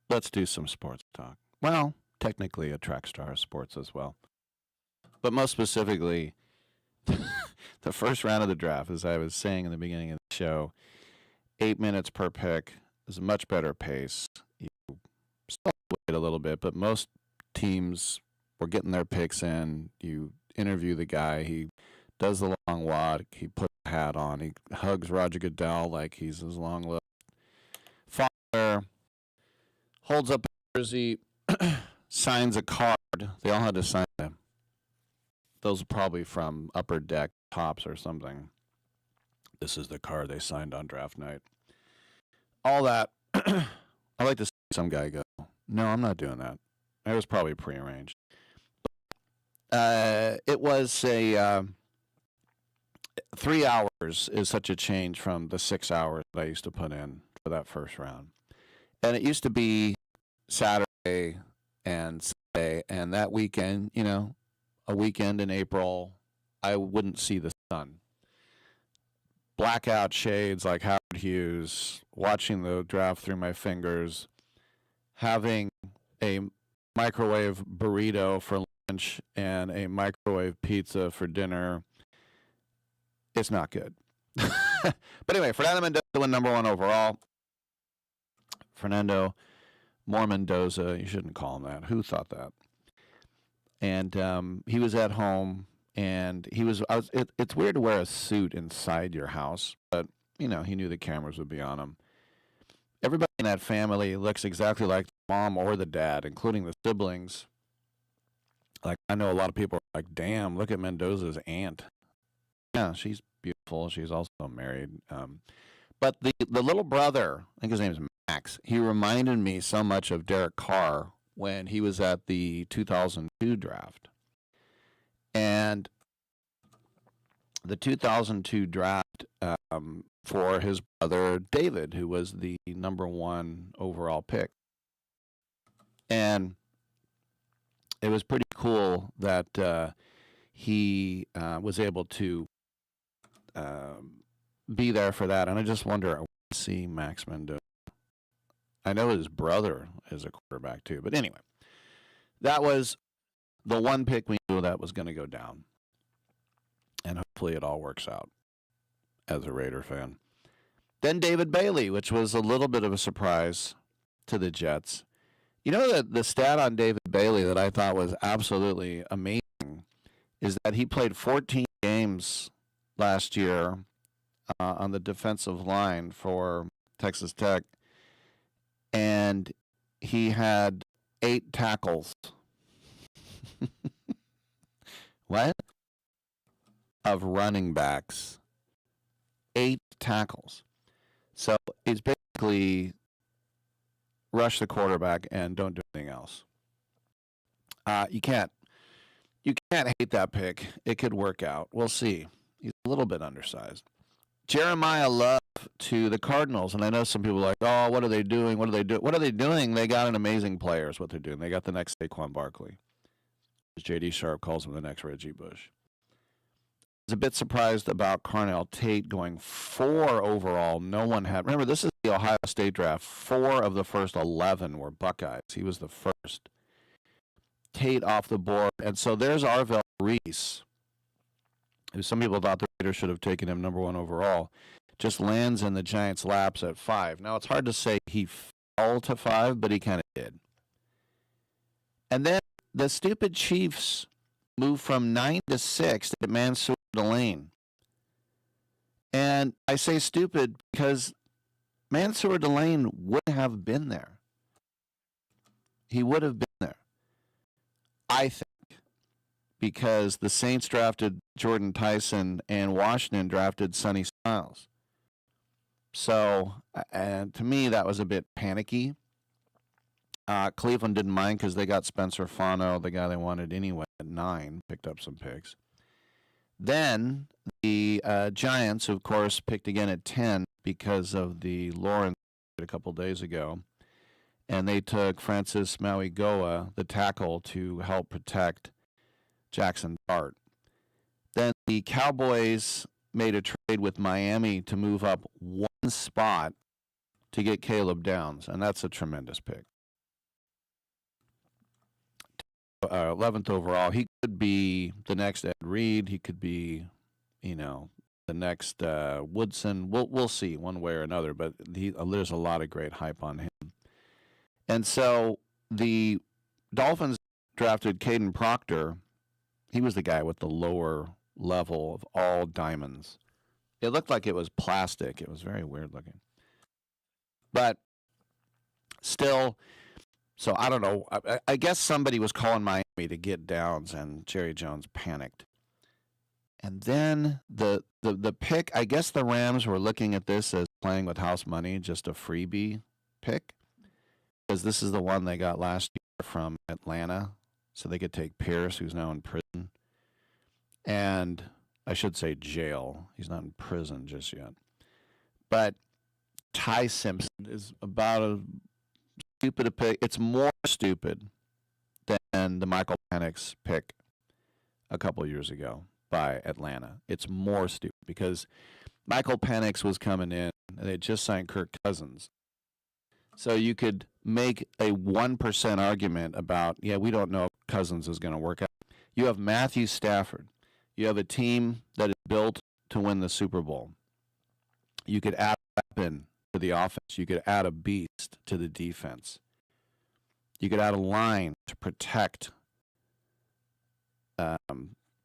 let's do some sports talk. Well, technically a track star of sports as well. But most specifically, the first round of the draft, as I was saying in the beginning of the show, 8 minutes per pick is a much better pace. You still wait a little bit, but most teams were getting their picks in. You interview the guy. He does the long walk. He puts a hat on. He hugs Roger Goodell like he's his long-lived father. Holds up a jersey, signs a card. They all had to sign them. Those are probably from Upper Deck Tops or something. This is the card they signed on draft night. All that. I like to see some guy go, no, I'm not doing that. It was probably prearranged. It was a 3 hours is such a change from the 6 hours that I used to put in for that first round. And it used to be Saturday and Sunday, and that weekend, you know, a weekend in April, I wouldn't see the sun. Blackout shades like Howard Hughes, watching the draft through my fingers, having a microwave burrito for lunch and a microwave pizza for dinner. It's not good. But anyway, Fernando Mendoza went number 1 overall. Fernando More Mendoza, you shouldn't call him that. Who thought that? And he was at home, and it's weird to wear a suit inside your house, but, you know, he knew the cameras would be on him. Everybody in that family looks exactly like the mom or the dad, including the siblings. Like, I know a lot of people are like, damn, look at Mendoza's aunt. Yeah, she's beautiful. She's also married. But the little brother, I think his name's Max, he reminded me so much of Derek Carr when he was at the 2002 draft. And the 2002 draft for his brother David, who was the number 1 overall pick. And it was pretty cool that he was able to be there for that. And I just wonder, I want to see Max Mendoza. I know his brother is a quarterback too. But anyway, that was the one pick we knew that was going to go down. And hopefully it all works out as a Raider fan. Then David Bailey, which was a little bit of a surprise to the Jets. You know, the stat on David Bailey that I thought was absolutely amazing is that he played 14 games last year on the defensive line for Texas Tech, and he had 8 tackles. of running backs, 8 tackles. So he's basically rush the quarterback and don't do anything else. You can't hate that pick. It could work out. We'll see. He's a little bit undersized. Jeremiah Love to the Cardinals, and I know some people are like, oh, what are they doing? What are they doing? What are they doing? They got an amazing player is what they're doing. They got the next Saquon Barkley. As J.D. Sharp calls him, the next Reggie Bush. I was a bit surprised about Carnell Tate going 4 overall. No one had. Remember, this is the Ohio State draft. 4 of the first 11 were Buckeyes. He was the first. Tate off the board. And so there's Arvell Reese, who some people thought the Raiders should have taken him number 1 overall. Just lands in the Giants' laps at 5. Now, it's hard to say he fell to 5, but he kind of did. And then the stupid Chiefs moved from 9 to 6 to Mansour Delane. And I say stupid because Mansour Delane would have been there. He would have been there, I think, because the Saints drafted Jordan Tyson and Washington drafted Sonny Styles. So, and to me, that was a bit panicky. Cleveland didn't mind because they got Spencer Fano, the guy they wanted anyway, at 9, picked up some picks. Then the Giants, of course, picked again at 10 because of the Lawrence a couple days ago. And they took Francis Mauigoa, the tackle, to help protect Jackson Dart. Then the Cowboys made a trade with Miami to move up 1 spot to get Caleb Downs, and that's a tremendous pick. 11th overall. He could be the next Ed Reed. He could be, the next Woodson. We'll see one way or another, but there's a lot of great hype on him. And so the Dolphins drafted Caden Proctor. He was the guy with the lower level of all diamonds. It looked like it was plastic. It was very weird looking. But still, so I don't know. I guess somebody was calling Miami to get Downs, and Jerry Jones panicked. And then the pick, I guess the Rams were looking at this as playing with house money, just a freebie pick, because this is the one they got last year from Atlanta, so they could take Pierce, who's now in prison. And I should say jail. He's not in prison just yet. But Ty Simpson is about as stupid a pick. It's more stupid than the Michael Penix pick a couple years ago by Atlanta. It's more stupid because Michael Penix was coming in, and they just signed Kirk Cousins. So you could make a 1% argument about, we don't know if Cousins is going to work out. You have Matthew Stafford. You have a team that is built to win the Super Bowl. You could add a weapon to the offense. You could add a beast to the defense. You could add a line to protect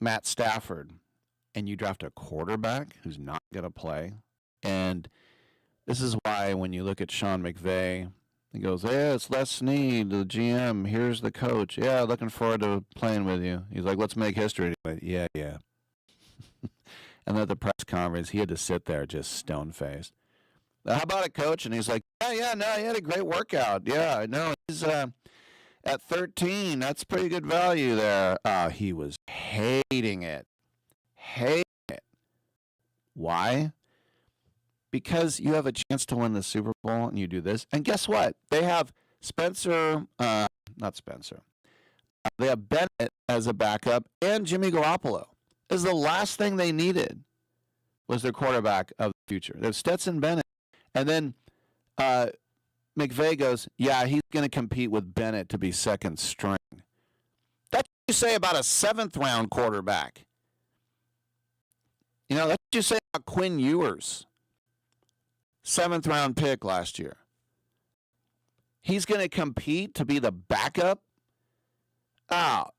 Matt Stafford. And you draft a quarterback who's not going to play. And this is why when you look at Sean McVay, he goes, it's Les Snead, the GM. Here's the coach. Yeah, looking forward to playing with you. He's like, let's make history. Yeah. And at the press conference, he had to sit there just stone-faced. How about it, coach? And he's like, no, he had a great workout. Yeah, I know. He's at 13. That's pretty good value there. He was hating it. Why? Because you have a chance to win the Super Bowl and you do this. And guess what? They have they have Bennett as a backup and Jimmy Garoppolo. This is the last thing they needed was their quarterback of the future. They have Stetson Bennett. And then McVay goes, he's going to compete with Bennett to be second string. That's what you say about a 7th-round quarterback. That's what you say about Quinn Ewers. 7th-round pick last year. He's going to compete to be the backup?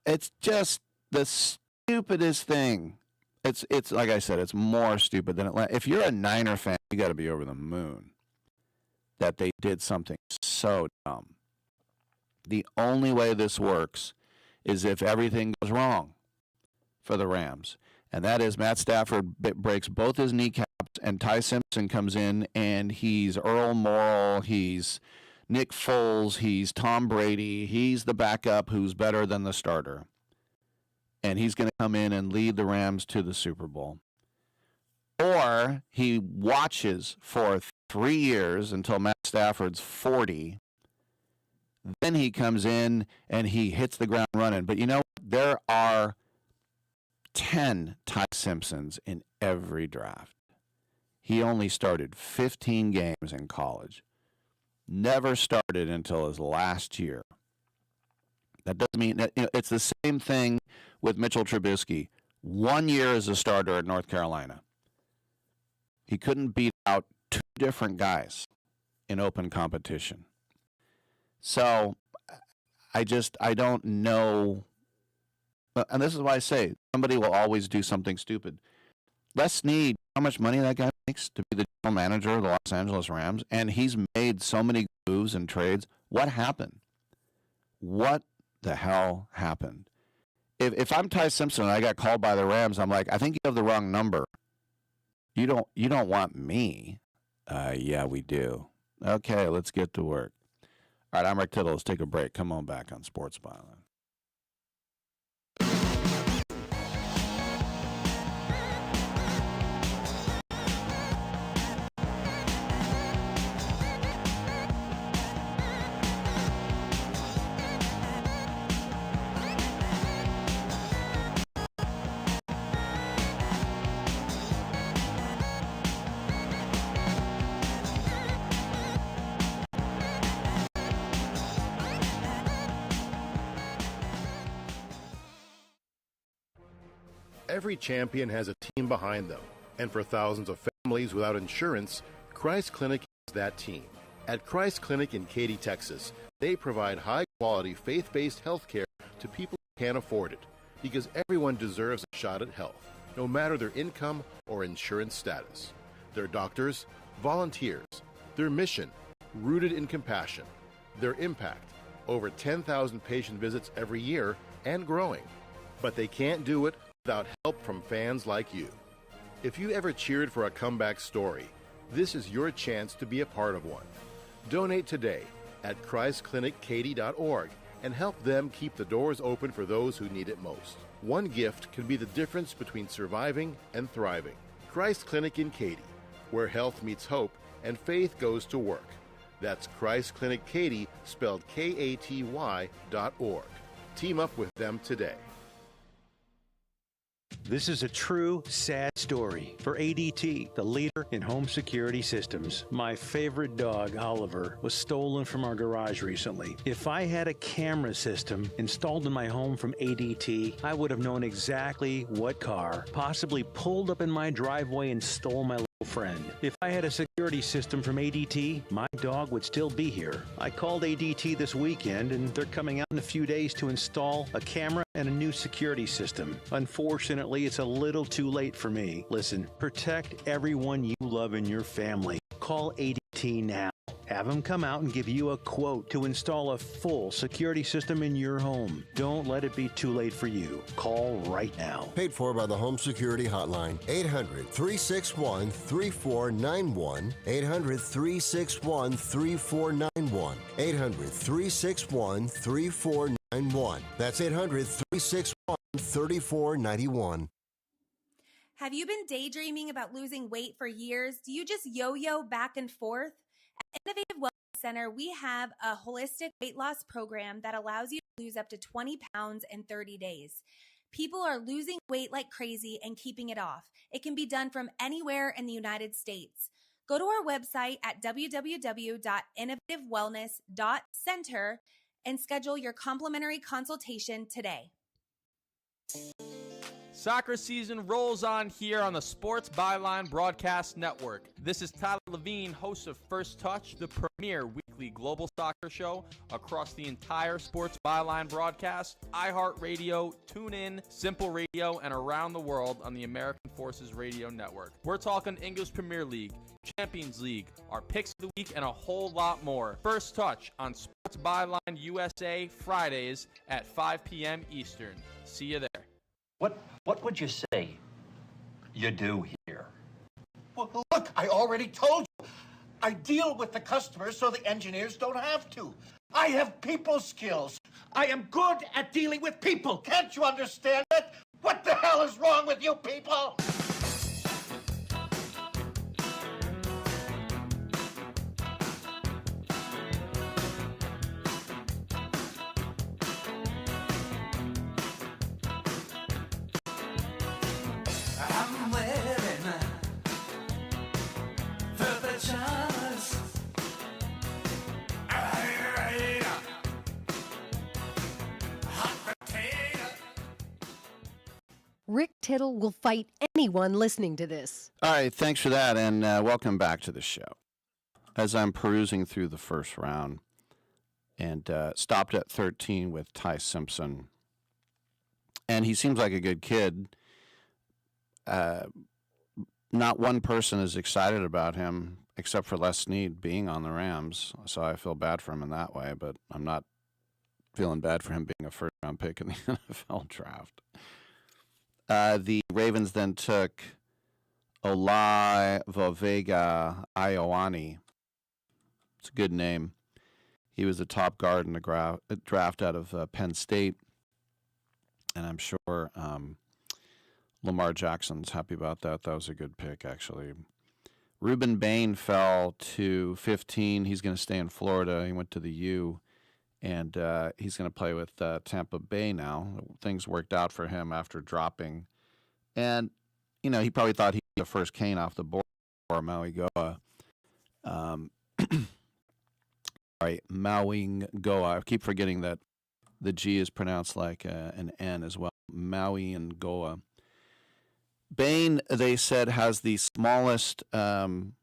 It's just the stupidest thing. It's like I said, it's more stupid than Atlanta. If you're a Niner fan, you got to be over the moon that they did something so dumb. The only way this works is if everything goes wrong for the Rams. And that is Matt Stafford breaks both his kneecaps, and Ty Simpson comes in, and he's Earl Morrall, he's Nick Foles, he's Tom Brady, he's the backup who's better than the starter. And he's going to come in and lead the Rams to the Super Bowl. Or he watches for 3 years until Matt Stafford's 40. Then he comes in and he hits the ground running. But you know, there are 10 Ty Simpsons in every draft. He only started 15 games in college. Never started until his last year. That doesn't mean that, it's the same thing with Mitchell Trubisky. 1 year as a starter at North Carolina. He couldn't beat out 2 different guys in open competition. So I don't know. And this is why I say somebody will always do something stupid. Les Snead, how much money that guy makes to be the general manager of the Los Angeles Rams, and he's made so many moves and trades. What happened? What the hell happened? If I'm Ty Simpson and I got called by the Rams, I'm like, I think you have the wrong number. You don't want me. Yeah, we do. Okay, let's get to work. All right, I'm Rick Tittle. Let's take a break. Come on back on Sports Byline. Every champion has a team behind them, and for thousands of families without insurance, Christ Clinic is that team. At Christ Clinic in Katy, Texas, they provide high-quality, faith-based health care to people who can't afford it, because everyone deserves a shot at health, no matter their income or insurance status. Their doctors, volunteers, their mission, rooted in compassion, their impact, over 10,000 patient visits every year and growing. But they can't do it without help from fans like you. If you ever cheered for a comeback story, this is your chance to be a part of one. Donate today at ChristClinicKaty.org and help them keep the doors open for those who need it most. One gift can be the difference between surviving and thriving. Christ Clinic in Katy, where health meets hope and faith goes to work. That's Christ Clinic Katy, spelled Katy.org. Team up with them today. This is a true, sad story for ADT, the leader in home security systems. My favorite dog, Oliver, was stolen from our garage recently. If I had a camera system installed in my home from ADT, I would have known exactly what car possibly pulled up in my driveway and stole my little friend. If I had a security system from ADT, my dog would still be here. I called ADT this weekend, and they're coming out in a few days to install a camera and a new security system. Unfortunately, it's a little too late for me. Listen, protect everyone you love in your family. Call ADT now. Have them come out and give you a quote to install a full security system in your home. Don't let it be too late for you. Call right now. Paid for by the Home Security Hotline. 800-361-3491. 800-361-3491. 800-361-3491. That's 800-361-3491. Have you been daydreaming about losing weight for years? Do you just yo-yo back and forth? At Innovative Wellness Center, we have a holistic weight loss program that allows you to lose up to 20 pounds in 30 days. People are losing weight like crazy and keeping it off. It can be done from anywhere in the United States. Go to our website at www.innovativewellness.center and schedule your complimentary consultation today. Soccer season rolls on here on the Sports Byline Broadcast Network. This is Tyler Levine, host of First Touch, the premier weekly global soccer show across the entire Sports Byline broadcast, iHeartRadio, TuneIn, Simple Radio, and around the world on the American Forces Radio Network. We're talking English Premier League, Champions League, our picks of the week, and a whole lot more. First Touch on Sports Byline USA Fridays at 5 p.m. Eastern. See you there. What would you say you do here? Well, look, I already told you. I deal with the customers so the engineers don't have to. I have people skills. I am good at dealing with people. Can't you understand it? What the hell is wrong with you people? I'm waiting for the chance. Hot potato. Rick Tittle will fight anyone listening to this. All right, thanks for that, and welcome back to the show. As I'm perusing through the first round, and stopped at 13 with Ty Simpson, and he seems like a good kid. Not one person is excited about him except for Les Snead being on the Rams, so I feel bad for him in that way, but I'm not feeling bad for him being a first-round pick in the NFL draft. The Ravens then took Olaivoega Ioane. It's a good name. He was the top guard in the draft out of Penn State, and I'm sure Lamar Jackson's happy about that. That was a good pick, actually. Ruben Bain fell to 15. He's going to stay in Florida. He went to the U, and he's going to play with Tampa Bay now. Things worked out for him after dropping. And, you know, he probably thought he'd be the first cane off the board for Maui Goa. Right, Maui Goa. I keep forgetting that the G is pronounced like an N as well. Maui and Goa. Bain, they said, has the smallest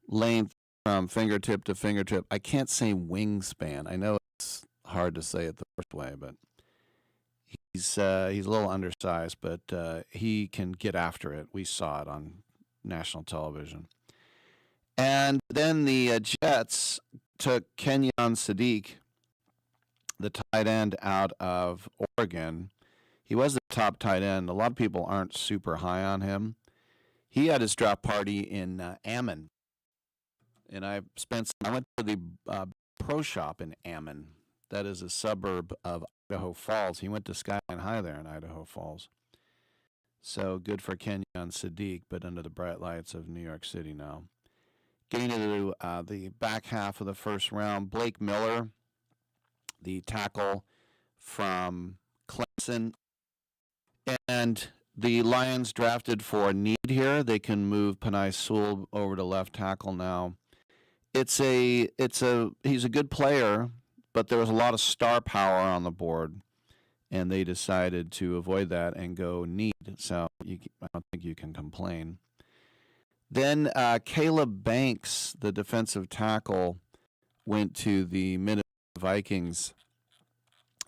length from fingertip to fingertip. I can't say wingspan. I know it's hard to say it the first way, but he's a little undersized, but he can get after it. We saw it on national television. And then the Jets took Kenyon Sadiq, the tight end out of Oregon. He was the top tight end. A lot of people aren't super high on him. He had his draft party in Ammon, and I went to the pro shop in Ammon. That is a suburb of Idaho Falls. He went to Skyline High there in Idaho Falls. So good for Kenyon Sadiq, but under the bright lights of New York City now. Getting into the back half of the first round, Blake Miller, the tackle from Clemson. And the Lions drafted for need here. They can move Panay Sewell over to left tackle now. He's a good player, but there was a lot of star power on the board, and they decided to avoid that and go need. So I don't think you can complain. Then Caleb Banks, the defensive tackle, went to the Minnesota Vikings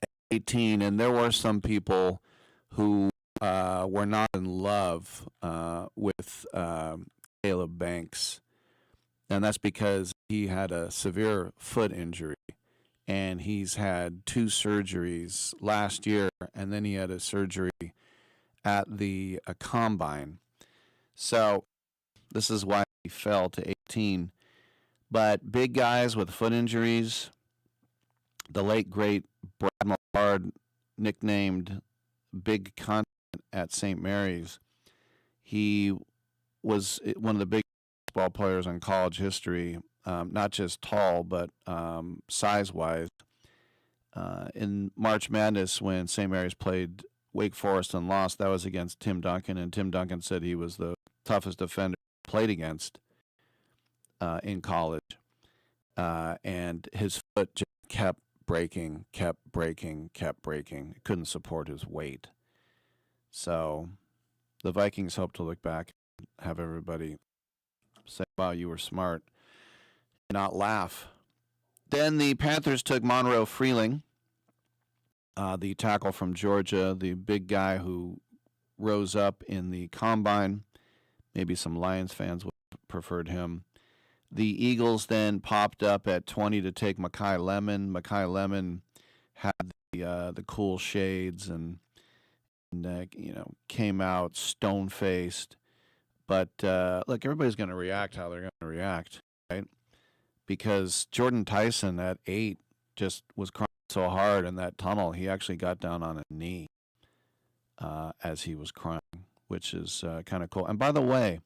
at 18, and there were some people who were not in love with Caleb Banks, and that's because he had a severe foot injury, and he's had 2 surgeries last year, and then he had a surgery at the combine. So this is why he fell to 18. But big guys with foot injuries, the late, great Brad Millard, nicknamed Big Content at St. Mary's, he was one of the biggest basketball players in college history, not just tall, but size-wise. In March Madness, when St. Mary's played Wake Forest and lost, that was against Tim Duncan, and Tim Duncan said he was the toughest defender he played against in college. And his foot just kept breaking. It couldn't support his weight. So the Vikings hope to look back and have everybody say, wow, you were smart, and not laugh. Then the Panthers took Monroe Freeling, the tackle from Georgia, the big guy who rose up in the combine. Maybe some Lions fans would have preferred him. The Eagles then popped up at 20 to take Mekhi Lemon. Mekhi Lemon had the cool shades and came out stone-faced, But look, everybody's going to react how they're going to react, right? Because Jordan Tyson at 8 just was crying so hard in that tunnel, he actually got down on a knee as he was crying, which is kind of cool. And by the way,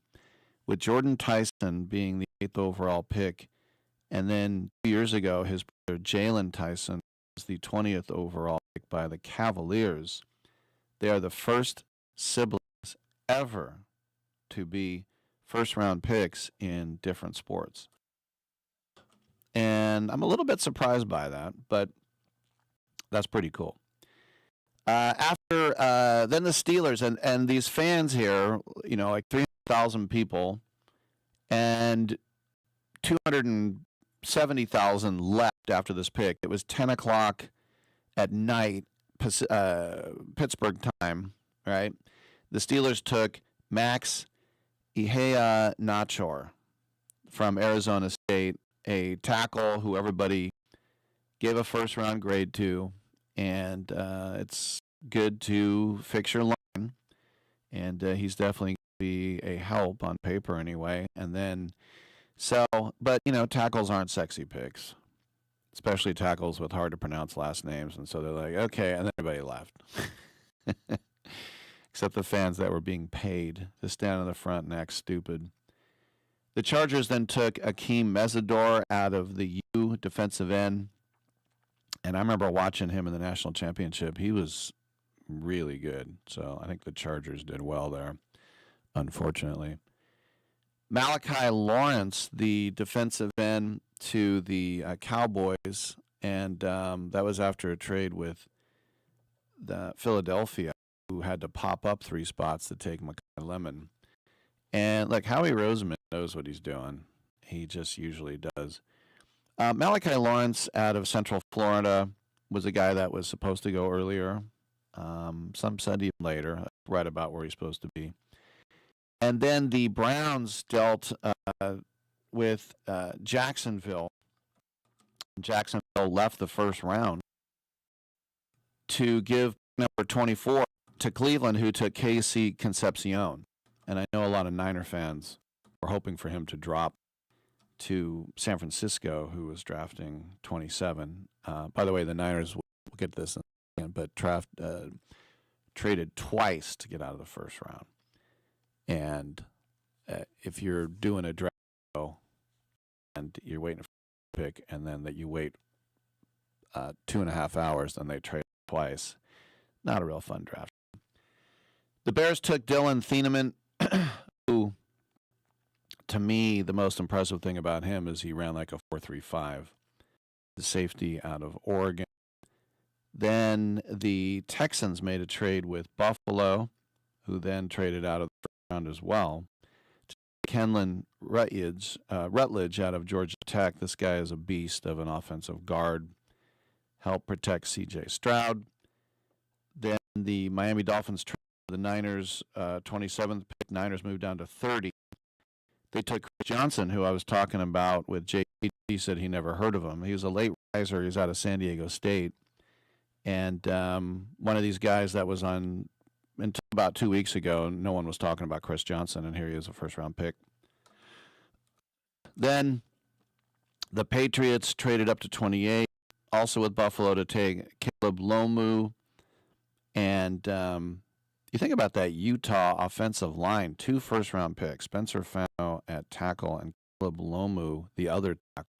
with Jordan Tyson being the 8th overall pick, and then 2 years ago, his brother Jalen Tyson was the 20th overall pick by the Cavaliers. They are the first siblings ever to be first-round picks in different sports. And I'm a little bit surprised by that, but that's pretty cool. After then the Steelers and these fans here, like 300,000 people, and 270,000 left after this pick. It was 10 o'clock at night, Pittsburgh time, right? The Steelers took Max Ihea Nachor from Arizona State, a tackle who everybody gave a first-round grade to, and it's good to fix your line, and he's definitely going to be a help on paper anyway. And then, but, tackles aren't sexy picks, especially tackles with hard-to-pronounce last names, and so they're like, okay, and then everybody left. Except the fans that were being paid to stand in the front and act stupid. The Chargers then took Akeem Mesidor out of the U defensive end. And I remember watching him in the national championship. He was really good. So I think the Chargers did well there, unfortunately. Malachi Lawrence, the defensive end to the Cowboys. And that was after a trade with the Philadelphia, who had to pop up 3 spots to take Mekhi Lemon. And look, Howie Roseman knows what he's doing. He just usually does. Malachi Lawrence out of Central Florida was a guy that was supposed to go earlier. Some said even later, right about where he's supposed to be. And then the Browns dealt with Jacksonville. Jacksonville left the first round to give number 24 to Cleveland, who took Casey Concepcion. And I know a lot of Niner fans were hoping for him to drop to San Francisco, who was drafting 27. By the way, the Niners, we'll get this in a second, but traded twice to get out of the first round. And if you're doing a draft and you're waiting for a pick, and then that you wait 2.5 hours, then they trade twice, not a real fun draft. The Bears took Dylan Thieneman, who, to me, the most impressive thing about him is he ran like a 4.35, the safety out of Oregon. Then the Texans made a trade with Buffalo, who then traded out of the first round as well. Kenlon Rutledge out of Georgia Tech. This guy is a beast of an offensive guard. Helped protect C.J. Stroud. Then the Miami Dolphins traded the Niners 27th pick. Niners moved down to 30. They took Chris Johnson, who I was talking about with JP. He said he never heard of him. He was a late riser. He's out of San Diego State. And one of these guys that was on until about 2 weeks ago, no one was talking about Chris Johnson, and here he is, a first-round pick. Then the Patriots traded up to 28, also with Buffalo, to take Caleb Lomu. And you think about that Utah offensive line, 2 first-round picks, Spencer Fano at tackle and Caleb Lomu, the other tackle.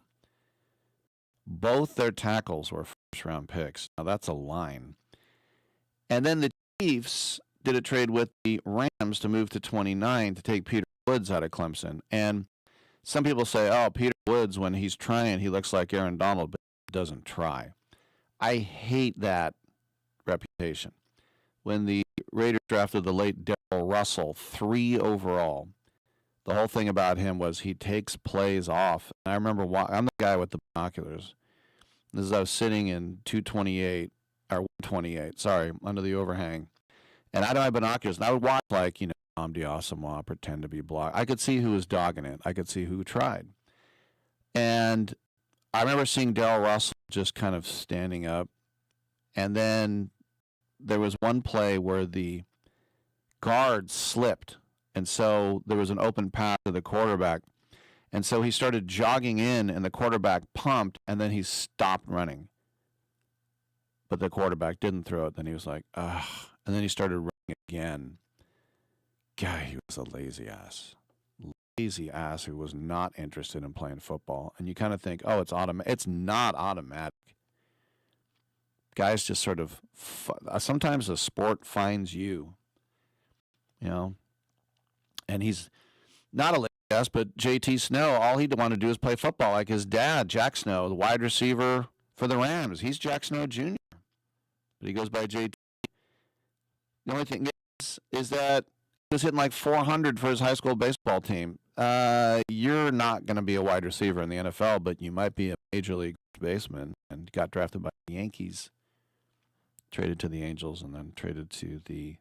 Both their tackles were first-round picks. Now, that's a line. And then the Chiefs did a trade with the Rams to move to 29 to take Peter Woods out of Clemson. And some people say, oh, Peter Woods, when he's trying, he looks like Aaron Donald, but he doesn't try. I hate that reputation. When the Raiders drafted the late Darrell Russell, 3 overall, the whole thing about him was he takes plays off. And I remember, I'm the guy with the binoculars. This is I was sitting in 228, or 128, sorry, under the overhang. And I had my binoculars, and I would watch, like, Amdi Asamoah pretend to be blocked. I could see who was dogging it. I could see who tried. And I remember seeing Darrell Russell just kind of standing up. And then there was one play where the guard slipped And so there was an open path to the quarterback. And so he started jogging in, and the quarterback pumped, and then he stopped running. But the quarterback didn't throw it. Then he was like, ugh. And then he started running again. Guy, he was a lazy ass. Lazy ass who was not interested in playing football. And you kind of think, oh, it's automatic. It's not automatic. Guys just sort of, sometimes the sport finds you, you know. And he's not a lazy ass, but JT Snow, all he'd want to do is play football like his dad, Jack Snow, the wide receiver for the Rams. He's Jack Snow Jr., but he goes by JT. The only thing is that he was hitting like 400 for his high school baseball team. You're not going to be a wide receiver in the NFL, but you might be a major league baseman, and got drafted by the Yankees, traded to the Angels, and then traded to the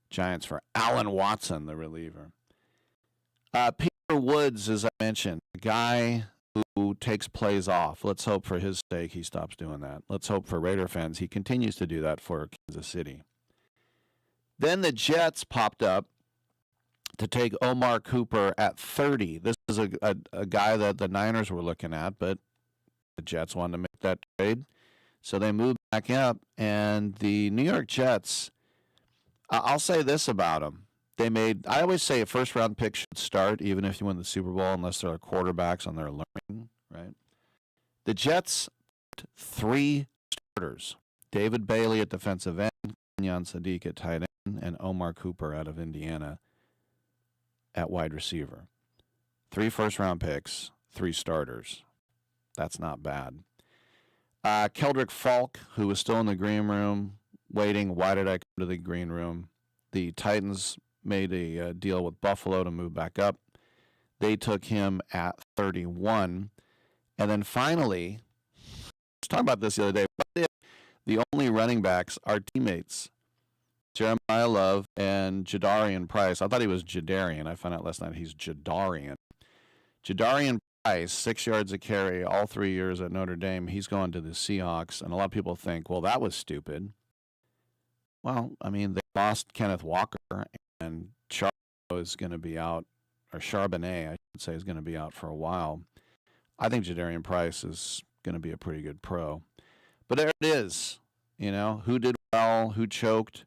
Giants for Alan Watson, the reliever. Peter Woods, as I mentioned, a guy who takes plays off. Let's hope for his sake he stops doing that. Let's hope for Raider fans he continues to do that for Kansas City. Then the Jets popped up to take Omar Cooper at 30. This is a guy that the Niners were looking at, but the Jets wanted to make that trade. So they moved back up, and the New York Jets, I'll say this about them. I always say a first-round pick should start even if you win the Super Bowl unless they're quarterbacks and they're learning, right? The Jets picked 3 starters. David Bailey at defensive end, Kenyon Sadiq at tight end, and Omar Cooper out of Indiana at wide receiver. 3 first-round picks, 3 starters. That's not bad. Keldrick Falk, who was still in the green room, waiting, why did I come to the green room? The Titans made a deal with Buffalo to move back up. They took him at 31. And then finally, I was talking about this the other day, what if the only running backs are teammates? Jeremiah Love and Jadarian Price. I thought he was Jadarian. I found out last night he's Jadarian. Jadarian Price, 6 yards a carry, all 3 years at Notre Dame. He's going to the Seahawks. And a lot of people think, well, that was stupid. Well, I mean, they lost Kenneth Walker, and Charbonnet is going to be out, or Charbonnet, I should say, is going to be out for a while. I think Jadarian Price is going to be a pretty good pro. But there it is. You know, who did well, who choked.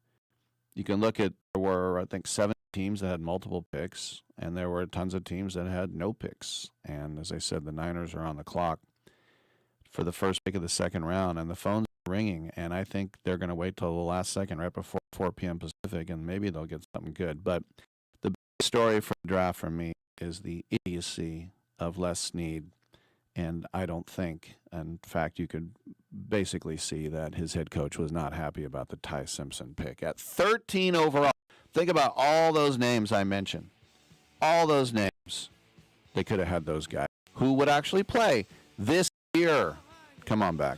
You can look at, there were, I think, 7 teams that had multiple picks, and there were tons of teams that had no picks. And as I said, the Niners are on the clock for the first pick of the second round, and the phone's ringing, and I think they're going to wait till the last second, right before 4 p.m. Pacific, and maybe they'll get something good. But the big story for the draft for me is the idiocy of Les Snead, and I don't think, in fact, you could basically see that his head coach was not happy about the Ty Simpson pick. At 13 overall, think about all those names I mentioned. All those names. They could have had those guys who would actually play this year. Come on back.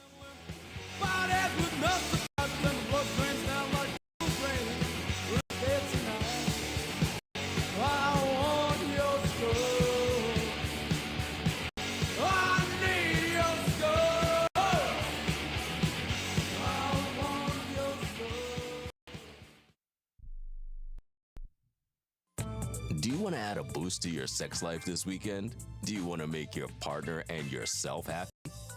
Do you want to add a boost to your sex life this weekend? Do you want to make your partner and yourself happy?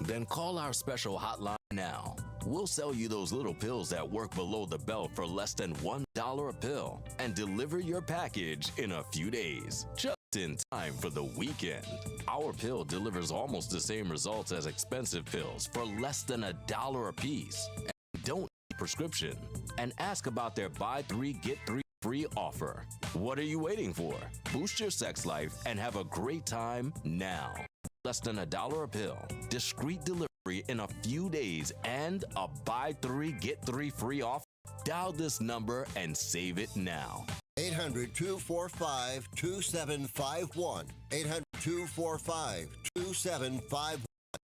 Then call our special hotline now. We'll sell you those little pills that work below the belt for less than $1 a pill and deliver your package in a few days, just in time for the weekend. Our pill delivers almost the same results as expensive pills for less than $1 a piece. And don't need a prescription. And ask about their buy 3 get 3 free offer. What are you waiting for? Boost your sex life and have a great time now. Less than $1 a pill, discreet delivery in a few days, and a buy 3 get 3 free offer. Dial this number and save it now. 800-245-2751. 800-245-2751.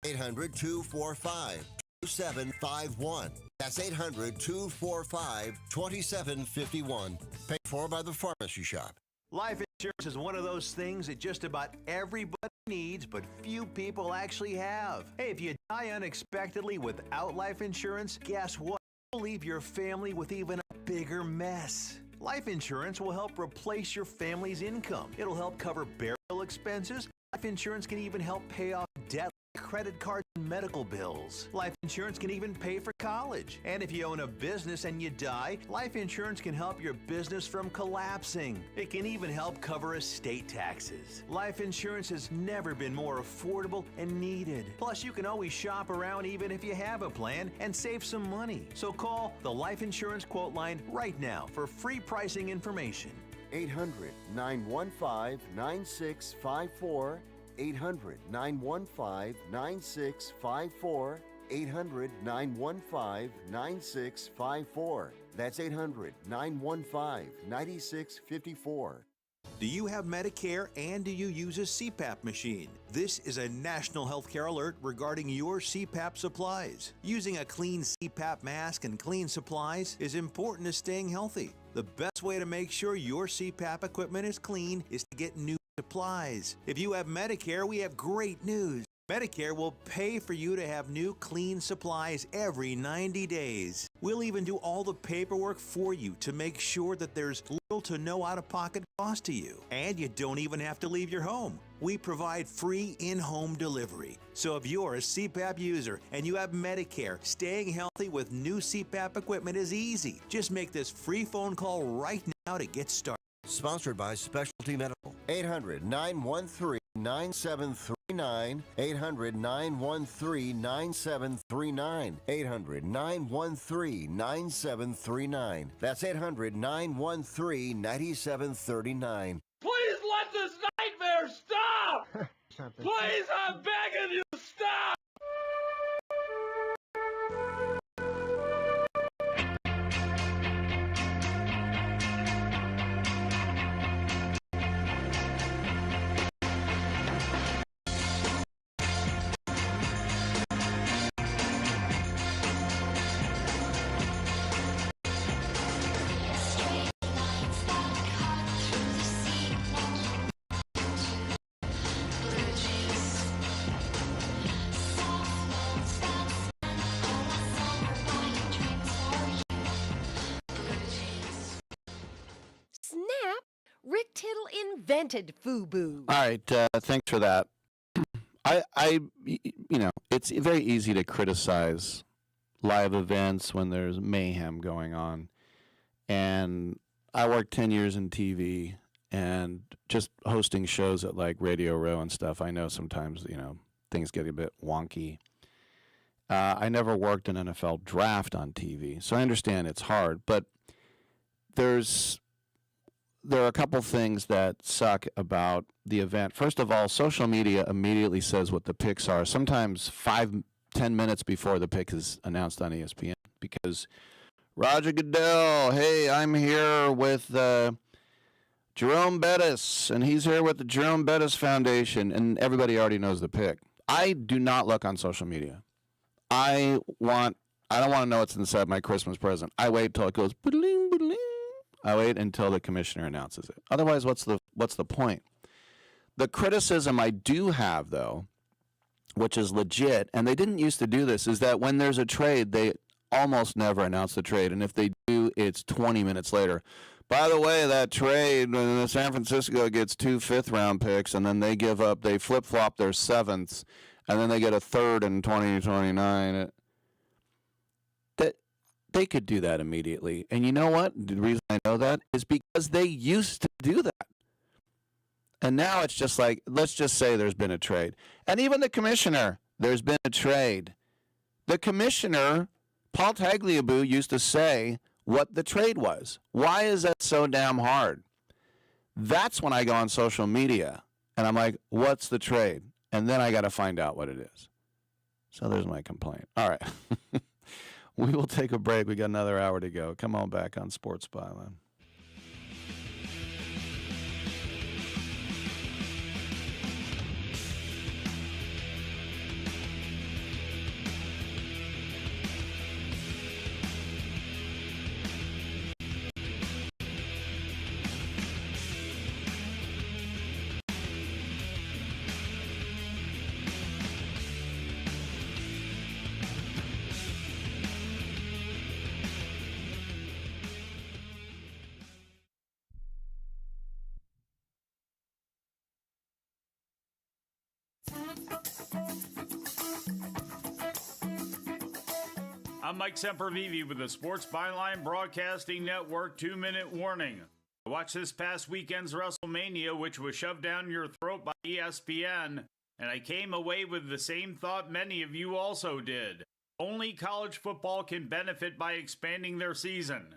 800-245-2751. That's 800-245-2751. Paid for by the Pharmacy Shop. Life insurance is one of those things that just about everybody needs, but few people actually have. Hey, if you die unexpectedly without life insurance, guess what? You'll leave your family with even a bigger mess. Life insurance will help replace your family's income. It'll help cover burial expenses. Life insurance can even help pay off debt, credit cards, and medical bills. Life insurance can even pay for college. And if you own a business and you die, life insurance can help your business from collapsing. It can even help cover estate taxes. Life insurance has never been more affordable and needed. Plus, you can always shop around even if you have a plan and save some money. So call the Life Insurance Quote Line right now for free pricing information. 800-915-9654. 800-915-9654. 800-915-9654. That's 800-915-9654. Do you have Medicare and do you use a CPAP machine? This is a national healthcare alert regarding your CPAP supplies. Using a clean CPAP mask and clean supplies is important to staying healthy. The best way to make sure your CPAP equipment is clean is to get new supplies. If you have Medicare, we have great news. Medicare will pay for you to have new clean supplies every 90 days. We'll even do all the paperwork for you to make sure that there's little to no out-of-pocket cost to you. And you don't even have to leave your home. We provide free in-home delivery. So if you're a CPAP user and you have Medicare, staying healthy with new CPAP equipment is easy. Just make this free phone call right now to get started. Sponsored by Specialty Medical. 800-913-9739. 800-913-9739. 800-913-9739. That's 800-913-9739. Please let this nightmare stop! Please, I'm begging you, stop! Snap! Rick Tittle invented FUBU. All right, thanks for that. It's very easy to criticize live events when there's mayhem going on. And I worked 10 years in TV and just hosting shows at like Radio Row and stuff. I know sometimes, things get a bit wonky. I never worked an NFL draft on TV, so I understand it's hard, but there are a couple things that suck about the event. First of all, social media immediately says what the picks are, sometimes 5-10 minutes before the pick is announced on ESPN, because Roger Goodell, hey, I'm here with Jerome Bettis, and he's here with the Jerome Bettis Foundation, and everybody already knows the pick. I do not look on social media. I don't want to know what's inside my Christmas present. I wait till it goes ba-ding, ba-ding. I wait until the commissioner announces it. Otherwise, what's the point? The criticism I do have, though, which is legit, and they didn't used to do this, is that when there's a trade, they almost never announce the trade, and if they do, it's 20 minutes later. By the way, that trade, when San Francisco gets 2 fifth-round picks, and then they flip-flop their 7th, and then they get a 3rd in 2029. They could do that immediately. And you know what? The reason I know that is because they used to do that. And now it's just like, let's just say there's been a trade. And even the commissioner, there's been a trade. The commissioner, Paul Tagliabue, used to say what the trade was. Why is that so damn hard? That's when I go on social media and I'm like, what's the trade? And then I got to find out what it is. So there's my complaint. All right. We will take a break. We got another hour to go. Come on back on Sports Byline. I'm Mike Sempervive with the Sports Byline Broadcasting Network 2-minute warning. I watched this past weekend's WrestleMania, which was shoved down your throat by ESPN, and I came away with the same thought many of you also did. Only college football can benefit by expanding their season.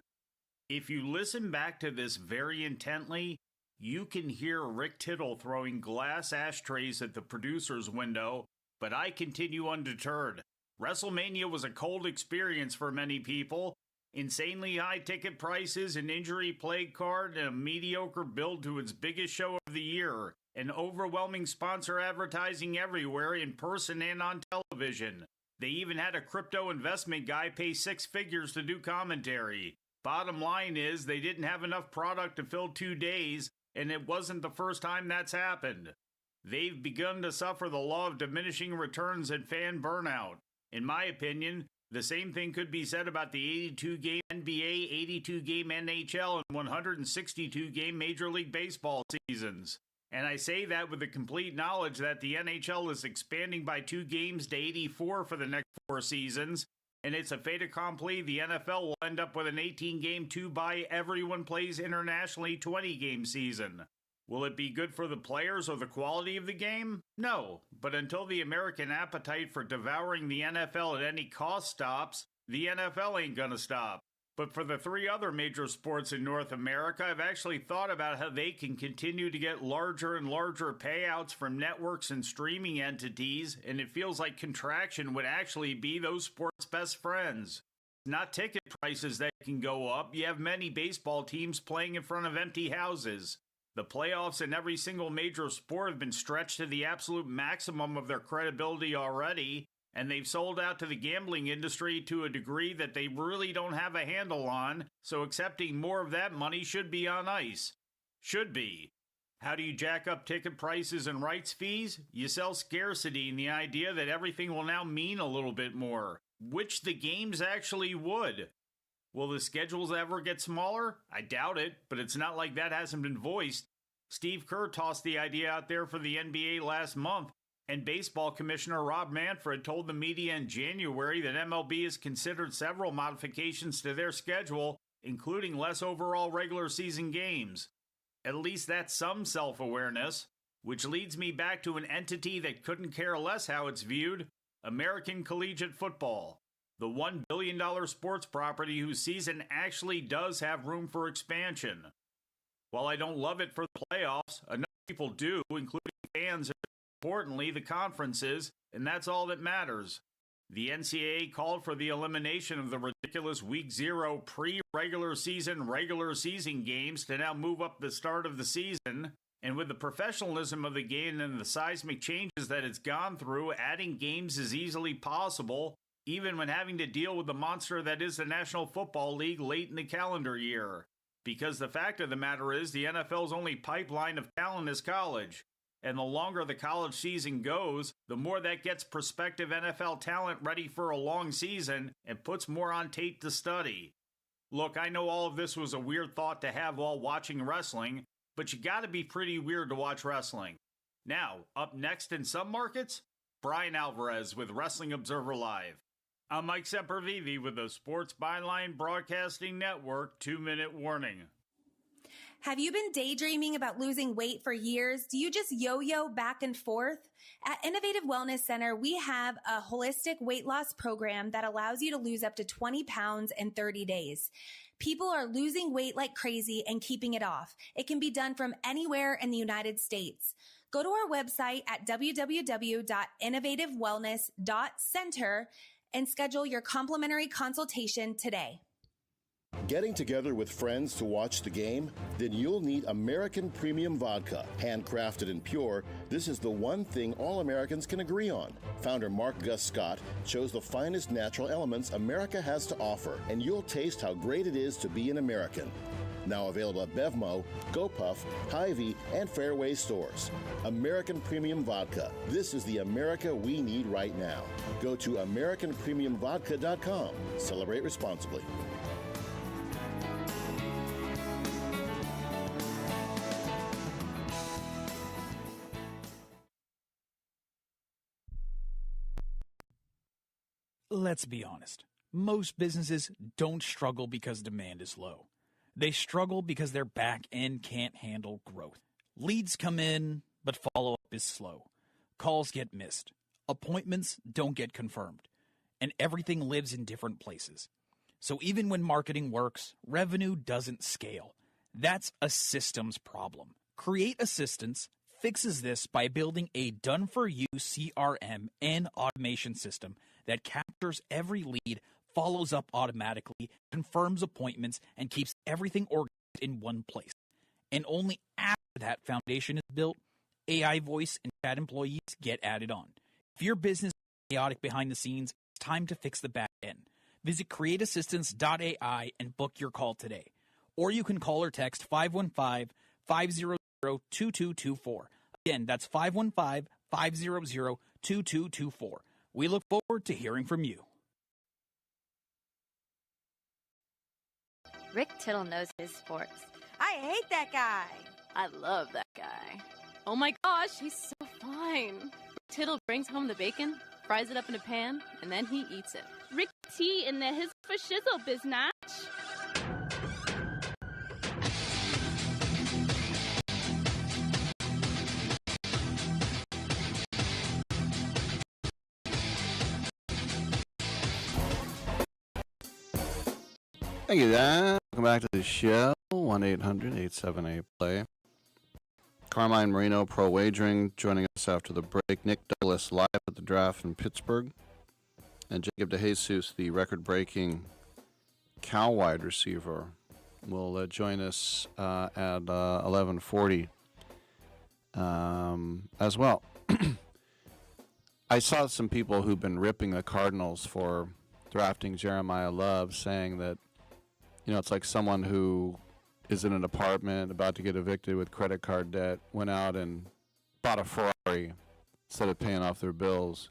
If you listen back to this very intently, you can hear Rick Tittle throwing glass ashtrays at the producer's window, but I continue undeterred. WrestleMania was a cold experience for many people. Insanely high ticket prices, an injury-plagued card, and a mediocre build to its biggest show of the year. An overwhelming sponsor advertising everywhere, in person and on television. They even had a crypto investment guy pay 6 figures to do commentary. Bottom line is, they didn't have enough product to fill 2 days, and it wasn't the first time that's happened. They've begun to suffer the law of diminishing returns and fan burnout. In my opinion, the same thing could be said about the 82-game NBA, 82-game NHL, and 162-game Major League Baseball seasons. And I say that with the complete knowledge that the NHL is expanding by 2 games to 84 for the next 4 seasons, and it's a fait accompli. The NFL will end up with an 18-game 2-bye everyone plays internationally 20-game season. Will it be good for the players or the quality of the game? No, but until the American appetite for devouring the NFL at any cost stops, the NFL ain't gonna stop. But for the 3 other major sports in North America, I've actually thought about how they can continue to get larger and larger payouts from networks and streaming entities, and it feels like contraction would actually be those sports' best friends. Not ticket prices that can go up. You have many baseball teams playing in front of empty houses. The playoffs in every single major sport have been stretched to the absolute maximum of their credibility already, and they've sold out to the gambling industry to a degree that they really don't have a handle on, so accepting more of that money should be on ice. Should be. How do you jack up ticket prices and rights fees? You sell scarcity and the idea that everything will now mean a little bit more, which the games actually would. Will the schedules ever get smaller? I doubt it, but it's not like that hasn't been voiced. Steve Kerr tossed the idea out there for the NBA last month, and baseball commissioner Rob Manfred told the media in January that MLB has considered several modifications to their schedule, including less overall regular season games. At least that's some self-awareness, which leads me back to an entity that couldn't care less how it's viewed, American collegiate football. The $1 billion sports property whose season actually does have room for expansion. While I don't love it for the playoffs, enough people do, including fans, and importantly, the conferences, and that's all that matters. The NCAA called for the elimination of the ridiculous Week 0 pre-regular season games to now move up the start of the season, and with the professionalism of the game and the seismic changes that it's gone through, adding games is easily possible, even when having to deal with the monster that is the National Football League late in the calendar year. Because the fact of the matter is, the NFL's only pipeline of talent is college. And the longer the college season goes, the more that gets prospective NFL talent ready for a long season and puts more on tape to study. Look, I know all of this was a weird thought to have while watching wrestling, but you gotta be pretty weird to watch wrestling. Now, up next in some markets, Brian Alvarez with Wrestling Observer Live. I'm Mike Sempervive with the Sports Byline Broadcasting Network 2-minute warning. Have you been daydreaming about losing weight for years? Do you just yo-yo back and forth? At Innovative Wellness Center, we have a holistic weight loss program that allows you to lose up to 20 pounds in 30 days. People are losing weight like crazy and keeping it off. It can be done from anywhere in the United States. Go to our website at www.innovativewellness.center and schedule your complimentary consultation today. Getting together with friends to watch the game? Then you'll need American Premium Vodka. Handcrafted and pure, this is the one thing all Americans can agree on. Founder Mark Gus Scott chose the finest natural elements America has to offer, and you'll taste how great it is to be an American. Now available at Bevmo, GoPuff, Hy-Vee, and Fairway stores. American Premium Vodka. This is the America we need right now. Go to AmericanPremiumVodka.com. Celebrate responsibly. Let's be honest. Most businesses don't struggle because demand is low. They struggle because their back end can't handle growth. Leads come in, but follow-up is slow. Calls get missed. Appointments don't get confirmed. And everything lives in different places. So even when marketing works, revenue doesn't scale. That's a systems problem. Create Assistance fixes this by building a done-for-you CRM and automation system that captures every lead, follows up automatically, confirms appointments, and keeps everything organized in one place. And only after that foundation is built, AI voice and chat employees get added on. If your business is chaotic behind the scenes, it's time to fix the back end. Visit createassistance.ai and book your call today. Or you can call or text 515-500-2224. Again, that's 515-500-2224. We look forward to hearing from you. Rick Tittle knows his sports. I hate that guy. I love that guy. Oh my gosh, he's so fine. Tittle brings home the bacon, fries it up in a pan, and then he eats it. Rick T in the his for shizzle biznatch. Thank you, Dan. Welcome back to the show. 1-800-878-PLAY. Carmine Marino, Pro Wagering, joining us after the break. Nick Douglas, live at the draft in Pittsburgh. And Jacob DeJesus, the record-breaking Cal wide receiver, will join us at 11:40 as well. I saw some people who've been ripping the Cardinals for drafting Jeremiah Love, saying that, you know, it's like someone who is in an apartment about to get evicted with credit card debt, went out and bought a Ferrari instead of paying off their bills.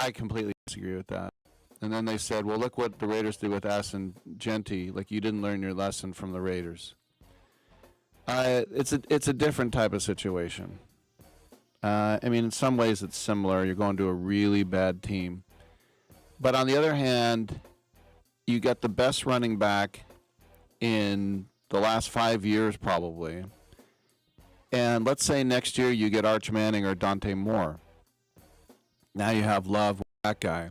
I completely disagree with that. And then they said, well, look what the Raiders did with Aston Genty. Like, you didn't learn your lesson from the Raiders. It's a different type of situation. I mean, in some ways it's similar. You're going to a really bad team. But on the other hand, you got the best running back in the last 5 years probably. And let's say next year you get Arch Manning or Dante Moore. Now you have Love, that guy.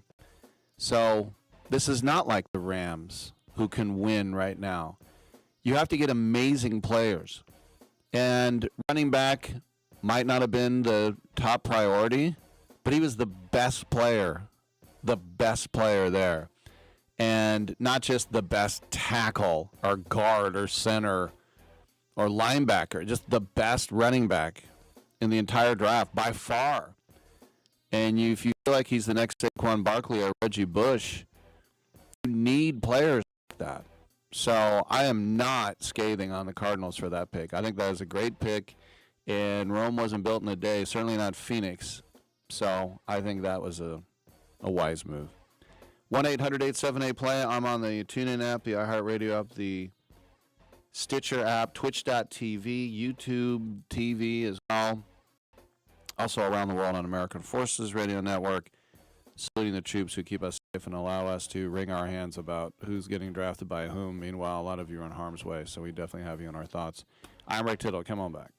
So this is not like the Rams who can win right now. You have to get amazing players. And running back might not have been the top priority, but he was the best player there. And not just the best tackle or guard or center or linebacker, just the best running back in the entire draft by far. And if you feel like he's the next Saquon Barkley or Reggie Bush, you need players like that. So I am not scathing on the Cardinals for that pick. I think that was a great pick, and Rome wasn't built in a day, certainly not Phoenix. So I think that was a wise move. 1-800-878-PLAY. I'm on the TuneIn app, the iHeartRadio app, the Stitcher app, Twitch.tv, YouTube TV as well. Also around the world on American Forces Radio Network, saluting the troops who keep us safe and allow us to wring our hands about who's getting drafted by whom. Meanwhile, a lot of you are in harm's way, so we definitely have you in our thoughts. I'm Rick Tittle. Come on back.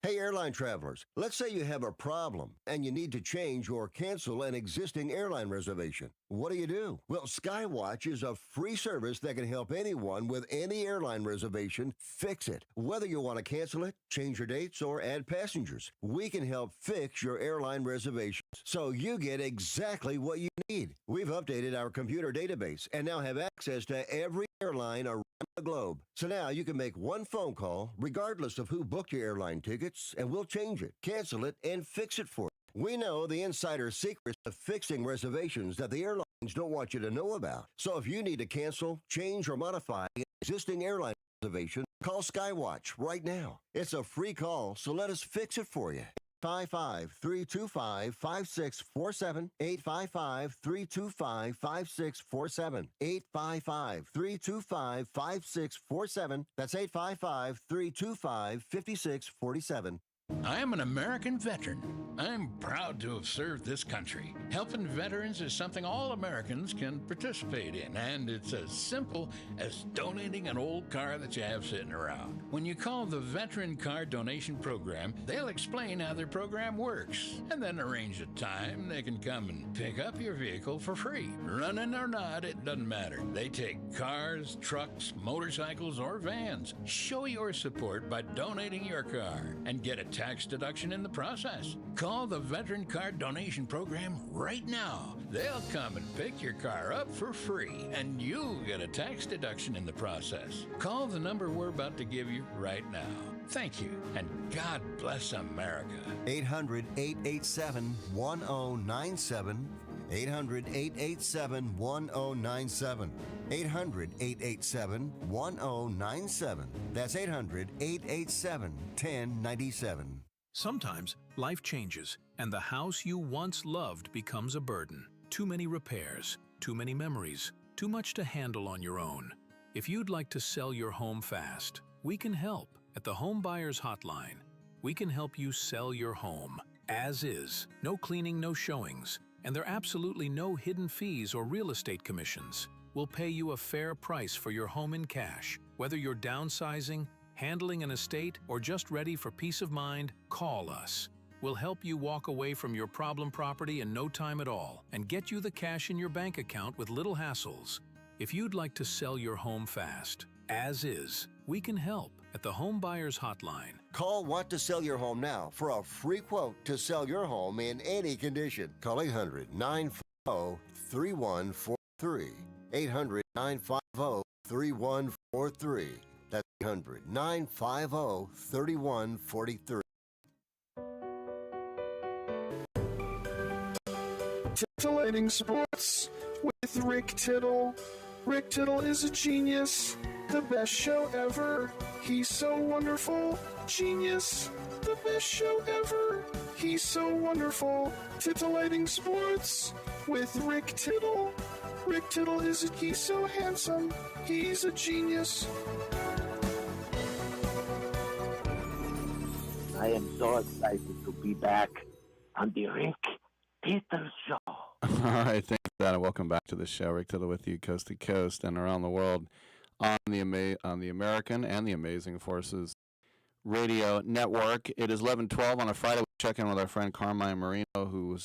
Hey, airline travelers, let's say you have a problem and you need to change or cancel an existing airline reservation. What do? Well, Skywatch is a free service that can help anyone with any airline reservation fix it. Whether you want to cancel it, change your dates, or add passengers, we can help fix your airline reservations so you get exactly what you need. We've updated our computer database and now have access to every airline around the globe. So now you can make one phone call regardless of who booked your airline tickets, and we'll change it, cancel it, and fix it for you. We know the insider secrets of fixing reservations that the airlines don't want you to know about. So if you need to cancel, change, or modify an existing airline reservation, call Skywatch right now. It's a free call, so let us fix it for you. 855-325-5647. 855-325-5647. 855-325-5647. That's 855-325-5647. I am an American veteran. I'm proud to have served this country. Helping veterans is something all Americans can participate in, and it's as simple as donating an old car that you have sitting around. When you call the Veteran Car Donation Program, they'll explain how their program works, and then arrange a time they can come and pick up your vehicle for free. Running or not, it doesn't matter. They take cars, trucks, motorcycles, or vans. Show your support by donating your car and get a tax deduction in the process. Call the Veteran Car Donation Program right now. They'll come and pick your car up for free, and you'll get a tax deduction in the process. Call the number we're about to give you right now. Thank you, and God bless America. 800-887-1097. 800-887-1097. 800-887-1097. That's 800-887-1097. Sometimes life changes, and the house you once loved becomes a burden. Too many repairs, too many memories, too much to handle on your own. If you'd like to sell your home fast, we can help at the Home Buyers Hotline. We can help you sell your home as is. No cleaning, no showings, and there are absolutely no hidden fees or real estate commissions. We'll pay you a fair price for your home in cash. Whether you're downsizing, handling an estate, or just ready for peace of mind, call us. We'll help you walk away from your problem property in no time at all and get you the cash in your bank account with little hassles. If you'd like to sell your home fast, as is, we can help at the Home Buyers Hotline. Call Want to Sell Your Home now for a free quote to sell your home in any condition. Call 800-950-3143. 800-950-3143. That's 800-950-3143. Titillating Sports with Rick Tittle. Rick Tittle is a genius, the best show ever. He's so wonderful, genius, the best show ever. He's so wonderful. Titillating Sports with Rick Tittle. Rick Tittle he's so handsome, he's a genius. I am so excited to be back on the Rick Tittle Show. All right, thanks for that, and welcome back to the show. Rick Tittle with you, coast to coast and around the world on the American and the Amazing Forces Radio Network. It is 11:12 on a Friday. We check in with our friend Carmine Marino, who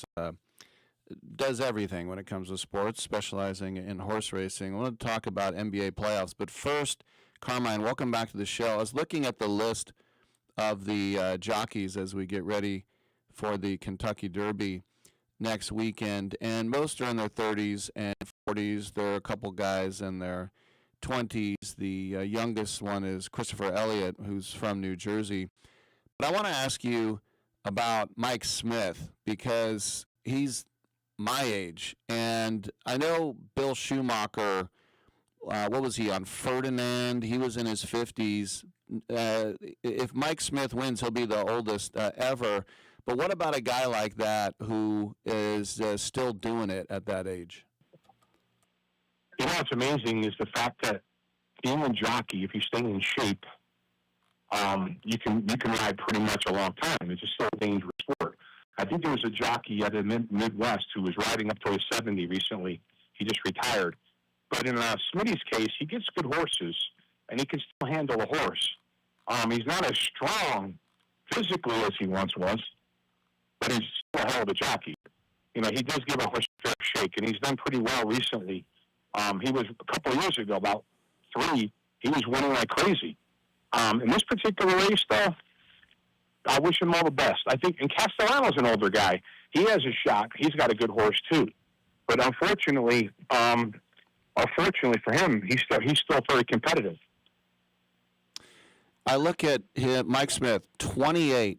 does everything when it comes to sports, specializing in horse racing. I want to talk about NBA playoffs, but first, Carmine, welcome back to the show. I was looking at the list of the jockeys as we get ready for the Kentucky Derby next weekend, and most are in their 30s and 40s. There are a couple guys in their 20s. The youngest one is Christopher Elliott, who's from New Jersey. But I want to ask you about Mike Smith, because he's my age, and I know Bill Schumacher, what was he on, Ferdinand? He was in his 50s. If Mike Smith wins, he'll be the oldest ever. But what about a guy like that who is still doing it at that age? You know what's amazing is the fact that being a jockey, if you stay in shape, you can ride pretty much a long time. It's just still a dangerous sport. I think there was a jockey out of the Midwest who was riding up to his 70 recently. He just retired. But in Smitty's case, he gets good horses, and he can still handle a horse. He's not as strong physically as he once was, but he's still a hell of a jockey. You know, he does give a horse a fair shake, and he's done pretty well recently. He was, a couple of years ago, about 3, he was winning like crazy. In this particular race, though, I wish him all the best. I think, and Castellano's an older guy. He has a shot. He's got a good horse, too. But unfortunately for him, he's still very competitive. I look at Mike Smith, 28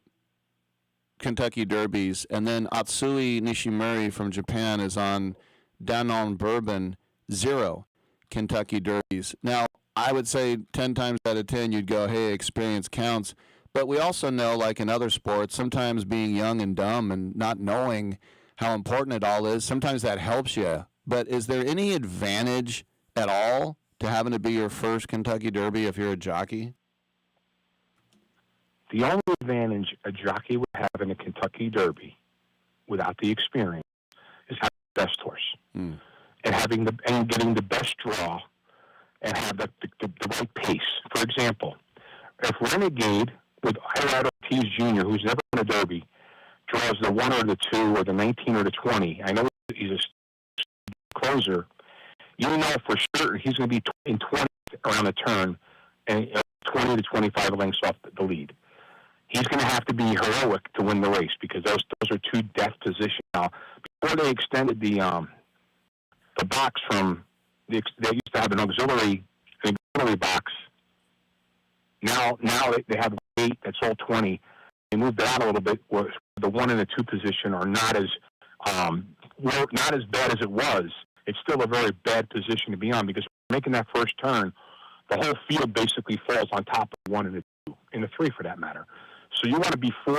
Kentucky Derbies, and then Atsui Nishimori from Japan is on Danon Bourbon, 0 Kentucky Derbies. Now, I would say 10 times out of 10 you'd go, hey, experience counts. But we also know, like in other sports, sometimes being young and dumb and not knowing how important it all is, sometimes that helps you. But is there any advantage at all to having to be your first Kentucky Derby if you're a jockey? The only advantage a jockey would have in a Kentucky Derby without the experience is having the best horse and getting the best draw and have the right pace. For example, if Renegade with Hilario Ortiz Jr., who's never won a Derby, draws the 1 or the 2 or the 19 or the 20, I know he's a closer, you know for sure he's going to be in 20 around the turn and 20 to 25 lengths off the lead. He's going to have to be heroic to win the race because those are two death positions. Now, before they extended the box from, they used to have an auxiliary box. Now they have 8 that's all 20. They moved it out a little bit where the 1 and the 2 position are not as bad as it was. It's still a very bad position to be on because making that first turn, the whole field basically falls on top of 1 and the 2, and the 3 for that matter. So you want to be 4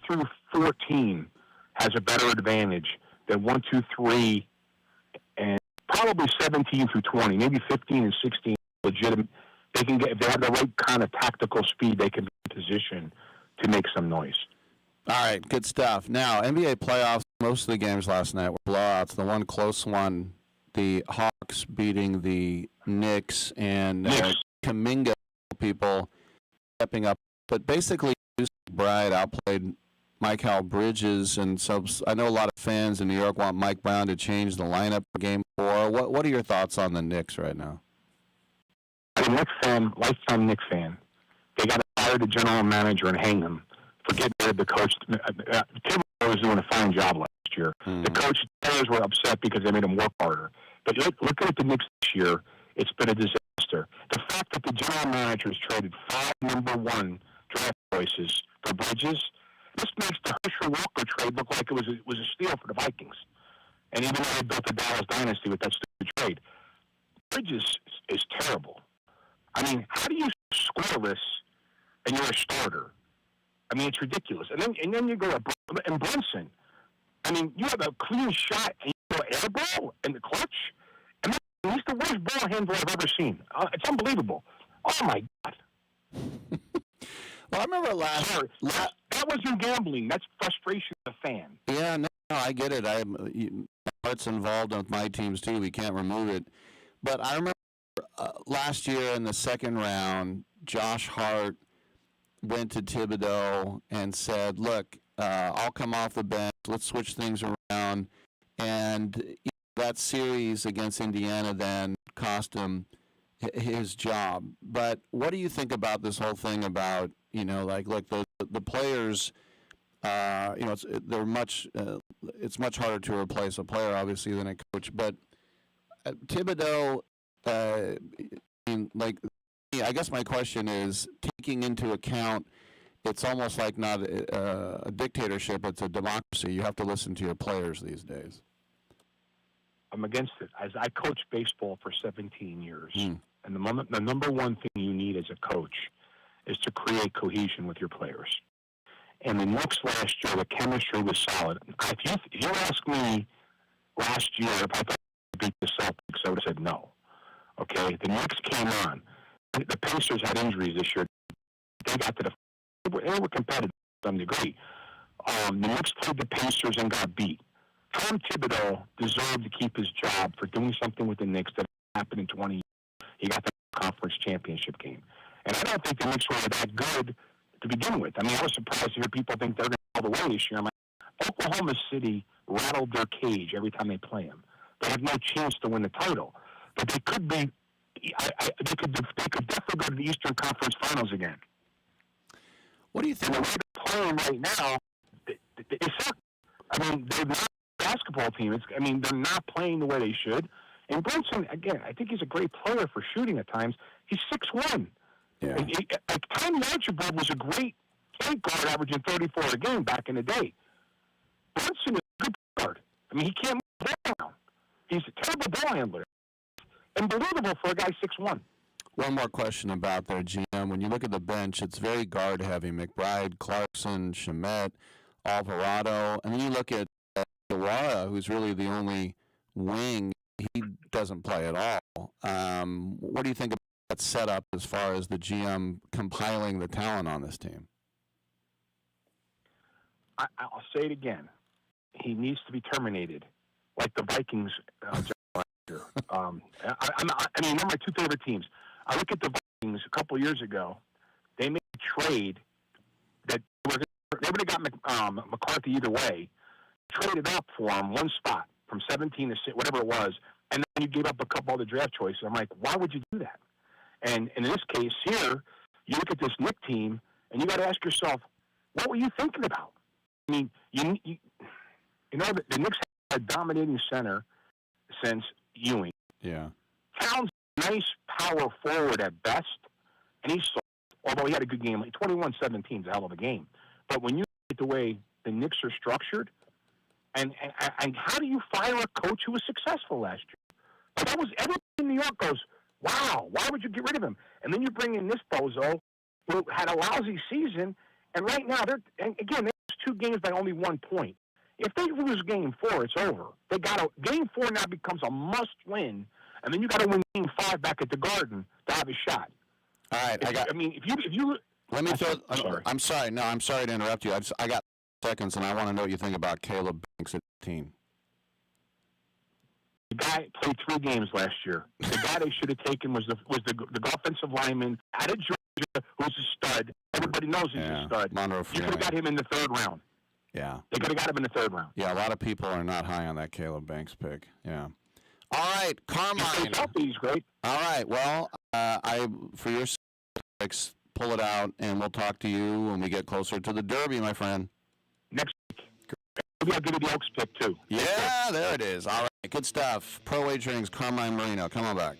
through 14 has a better advantage than 1, 2, 3, and probably 17 through 20, maybe 15 and 16 legitimate. They can get, if they have the right kind of tactical speed, they can be in position to make some noise. All right, good stuff. Now, NBA playoffs, most of the games last night were blowouts. The one close one, the Hawks beating the Knicks, and Kuminga people stepping up. But basically, Bride outplayed Mikal Bridges, and so I know a lot of fans in New York want Mike Brown to change the lineup for Game 4. What are your thoughts on the Knicks right now? I'm a Knicks fan, lifetime Knicks fan. They got to fire the general manager and hang him for getting rid of the coach. Tittle was doing a fine job last year. The coach, players were upset because they made him work harder. But look at the Knicks this year. It's been a disaster. The fact that the general manager has traded 5 number 1 draft choices for Bridges, this makes the Herschel Walker trade look like it was a steal for the Vikings. And even though they built the Dallas dynasty with that stupid trade, Bridges is terrible. I mean, how do you scoreless and you're a starter? I mean, it's ridiculous. And then you go and Brunson. I mean, you have a clean shot and you go air ball in the clutch. And he's the worst ball handler I've ever seen. It's unbelievable. Oh my God. Well, I remember that wasn't gambling. That's frustration of a fan. Yeah, no, I get it. Heart's involved with my teams too. We can't remove it. But I remember last year in the second round, Josh Hart went to Thibodeau and said, "Look, I'll come off the bench. Let's switch things around." And that series against Indiana then cost him his job. But what do you think about this whole thing about, look, the players, it's much harder to replace a player, obviously, than a coach. But Thibodeau, I guess my question is, taking into account, it's almost like not a dictatorship, it's a democracy. You have to listen to your players these days. I'm against it. As I coached baseball for 17 years, and the number one thing you need as a coach is to create cohesion with your players. And the Knicks last year, the chemistry was solid. If you ask me last year if I thought they beat the Celtics, I would have said no. Okay, the Knicks came on. The Pacers had injuries this year. They got to they were competitive to some degree. The Knicks played the Pacers and got beat. Tom Thibodeau deserved to keep his job for doing something with the Knicks that happened in 20 years. He got the conference championship game. And I don't think the Knicks were that good to begin with. I mean, I was surprised to hear people think they're going to all the way this year. I'm like, Oklahoma City rattled their cage every time they play them. They have no chance to win the title. But they could be, they could definitely go to the Eastern Conference Finals again. What do you think? And the way they're playing right now, they're not a basketball team. They're not playing the way they should. And Brunson, again, I think he's a great player for shooting at times. He's 6'1". Yeah. Tommy Archibald was a great point guard, averaging 34 a game back in the day. Brunson is a good guard. He can't move the ball. He's a terrible ball handler. Unbelievable for a guy 6'1". One more question about their GM. When you look at the bench, it's very guard-heavy. McBride, Clarkson, Shamet, Alvarado. And then you look at Iwara, who's really the only wing. He doesn't play at all. What do you think about that set up as far as the GM compiling the talent on this team? I'll say it again. He needs to be terminated, like the Vikings. I mean, they're my two favorite teams. I look at the Vikings a couple of years ago. They made a trade that they would have got McCarthy either way. Traded up for him one spot from 17 to 6, whatever it was, and then you gave up a couple other draft choices. I'm like, why would you do that? And in this case here, you look at this Knick team, and you got to ask yourself, what were you thinking about? I mean, you know, the Knicks had a dominating center since Ewing. Yeah. Towns, nice power forward at best, and he's soft, although he had a good game. Like 21-17 is a hell of a game. But when you look at the way the Knicks are structured, and how do you fire a coach who was successful last year? Like that was everyone in New York goes, wow, why would you get rid of him? And then you bring in this bozo who had a lousy season, and right now they lose 2 games by only 1 point. If they lose game 4, it's over. Game 4 now becomes a must-win, and then you got to win game 5 back at the Garden to have a shot. All right, if you let me throw. I'm sorry. No, I'm sorry to interrupt you. I got seconds, and I want to know what you think about Caleb Banks at 18. The guy played 3 games last year. The guy they should have taken was the offensive lineman out of Georgia, who's a stud. Everybody knows he's a stud. You could have got him in the 3rd round. Yeah. They could have got him in the 3rd round. Yeah, a lot of people are not high on that Caleb Banks pick. Yeah. All right, Carmine. He's great. All right, well, for your picks, pull it out, and we'll talk to you when we get closer to the Derby, my friend. Next week. Maybe I'll give you the Oaks pick, too. Yeah, there it is. All right, good stuff. Pro Wagering's Carmine Marino. Come on back.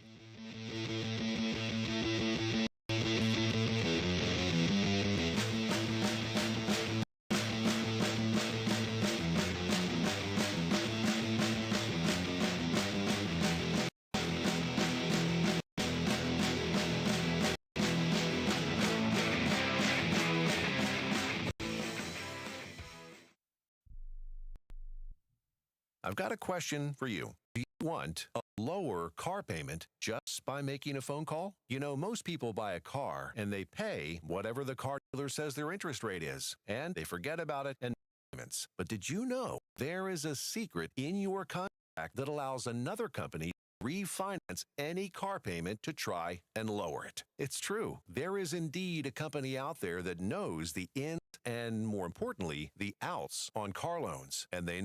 I've got a question for you. Do you want a lower car payment just by making a phone call? You know, most people buy a car and they pay whatever the car dealer says their interest rate is, and they forget about it and payments. But did you know there is a secret in your contract that allows another company to refinance any car payment to try and lower it? It's true. There is indeed a company out there that knows the ins and, more importantly, the outs on car loans, and they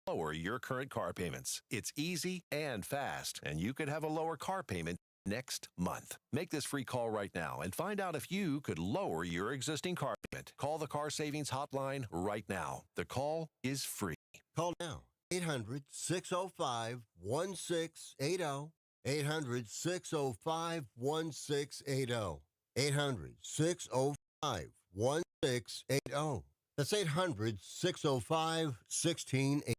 lower your current car payments. It's easy and fast, and you could have a lower car payment next month. Make this free call right now and find out if you could lower your existing car payment. Call the Car Savings Hotline right now. The call is free. Call now. 800-605-1680. 800-605-1680. 800-605-1680. That's 800-605-1680.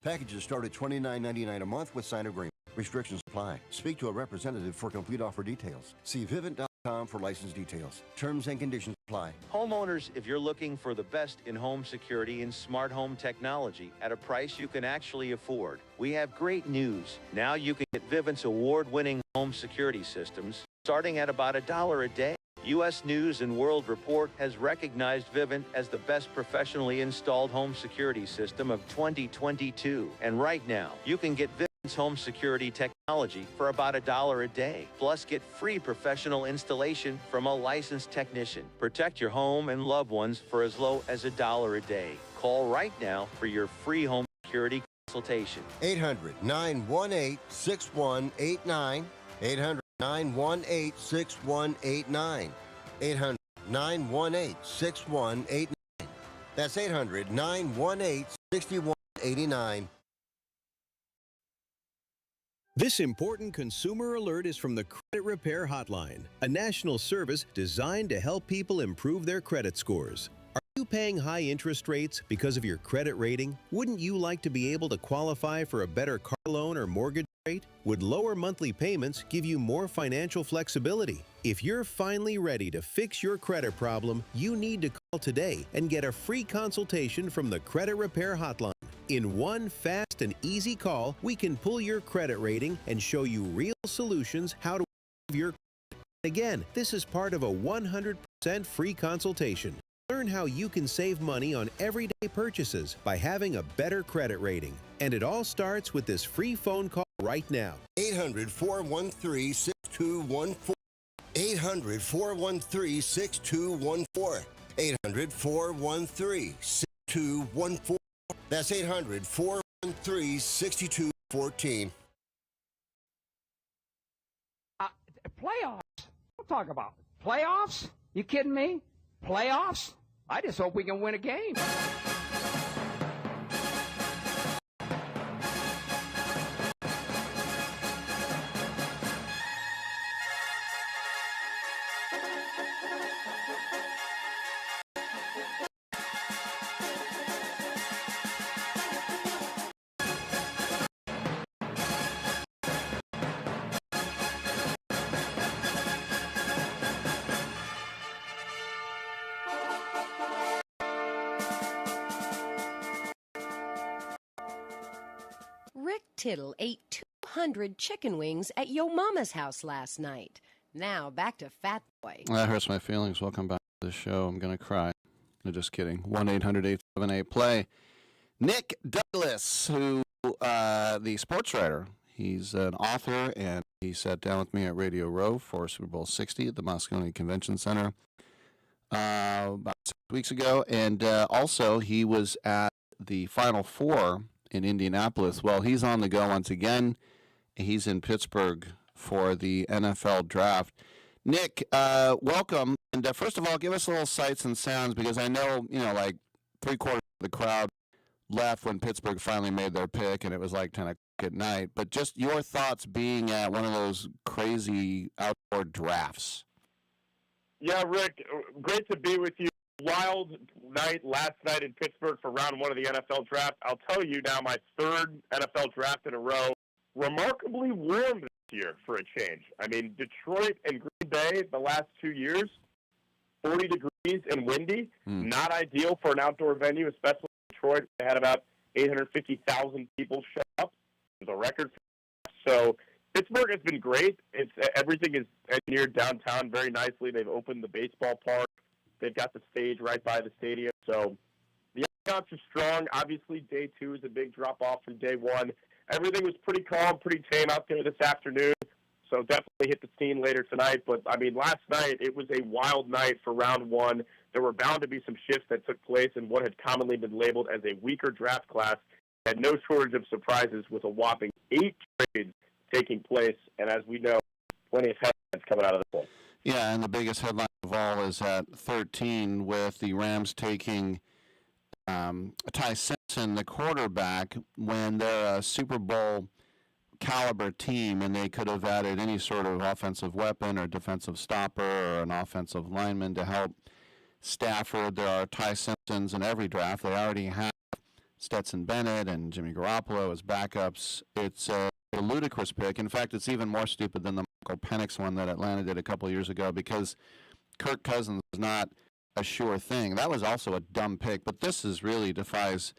Packages start at $29.99 a month with signed agreement. Restrictions apply. Speak to a representative for complete offer details. See Vivint.com for license details. Terms and conditions apply. Homeowners, if you're looking for the best in home security and smart home technology at a price you can actually afford, we have great news. Now you can get Vivint's award-winning home security systems starting at about $1 a day. U.S. News & World Report has recognized Vivint as the best professionally installed home security system of 2022. And right now, you can get Vivint's home security technology for about $1 a day. Plus, get free professional installation from a licensed technician. Protect your home and loved ones for as low as $1 a day. Call right now for your free home security consultation. 800-918-6189. 800-918-6189. 800-918-6189. That's 800-918-6189. This important consumer alert is from the Credit Repair Hotline, a national service designed to help people improve their credit scores. Are you paying high interest rates because of your credit rating? Wouldn't you like to be able to qualify for a better car loan or mortgage rate? Would lower monthly payments give you more financial flexibility? If you're finally ready to fix your credit problem, you need to call today and get a free consultation from the Credit Repair Hotline. In one fast and easy call, we can pull your credit rating and show you real solutions how to improve your credit. Again, this is part of a 100% free consultation. Learn how you can save money on everyday purchases by having a better credit rating. And it all starts with this free phone call right now. 800-413-6214. 800-413-6214. 800-413-6214. That's 800-413-6214. Playoffs? We'll talk about playoffs? You kidding me? Playoffs? I just hope we can win a game. Rick Tittle ate 200 chicken wings at Yo Mama's house last night. Now back to Fat Boy. That hurts my feelings. Welcome back to the show. I'm going to cry. No, just kidding. 1-800-878-PLAY. Nick Douglas, who, the sports writer, he's an author, and he sat down with me at Radio Row for Super Bowl 60 at the Moscone Convention Center about 6 weeks ago. And also, he was at the Final Four in Indianapolis. Well, he's on the go once again. He's in Pittsburgh for the NFL draft. Nick, welcome. And first of all, give us a little sights and sounds, because I know, like 3/4 of the crowd left when Pittsburgh finally made their pick, and it was like 10 o'clock at night. But just your thoughts being at one of those crazy outdoor drafts. Yeah, Rick, great to be with you. Wild night last night in Pittsburgh for round one of the NFL draft. I'll tell you now, my third NFL draft in a row. Remarkably warm this year for a change. I mean, Detroit and Green Bay the last 2 years, 40 degrees and windy. Not ideal for an outdoor venue, especially in Detroit. They had about 850,000 people show up. It was a record. So Pittsburgh has been great. Everything is engineered downtown very nicely. They've opened the baseball park. They've got the stage right by the stadium. So the odds are strong. Obviously, day two is a big drop-off from day one. Everything was pretty calm, pretty tame out there this afternoon. So definitely hit the scene later tonight. But, I mean, last night, it was a wild night for round one. There were bound to be some shifts that took place in what had commonly been labeled as a weaker draft class. Had no shortage of surprises with a whopping 8 trades taking place. And as we know, plenty of headlines coming out of this one. Yeah, and the biggest headline of all is at 13 with the Rams taking Ty Simpson, the quarterback, when they're a Super Bowl caliber team and they could have added any sort of offensive weapon or defensive stopper or an offensive lineman to help Stafford. There are Ty Simpsons in every draft. They already have Stetson Bennett and Jimmy Garoppolo as backups. It's a ludicrous pick. In fact, it's even more stupid than the Michael Penix one that Atlanta did a couple years ago, because Kirk Cousins is not a sure thing. That was also a dumb pick, but this is really defies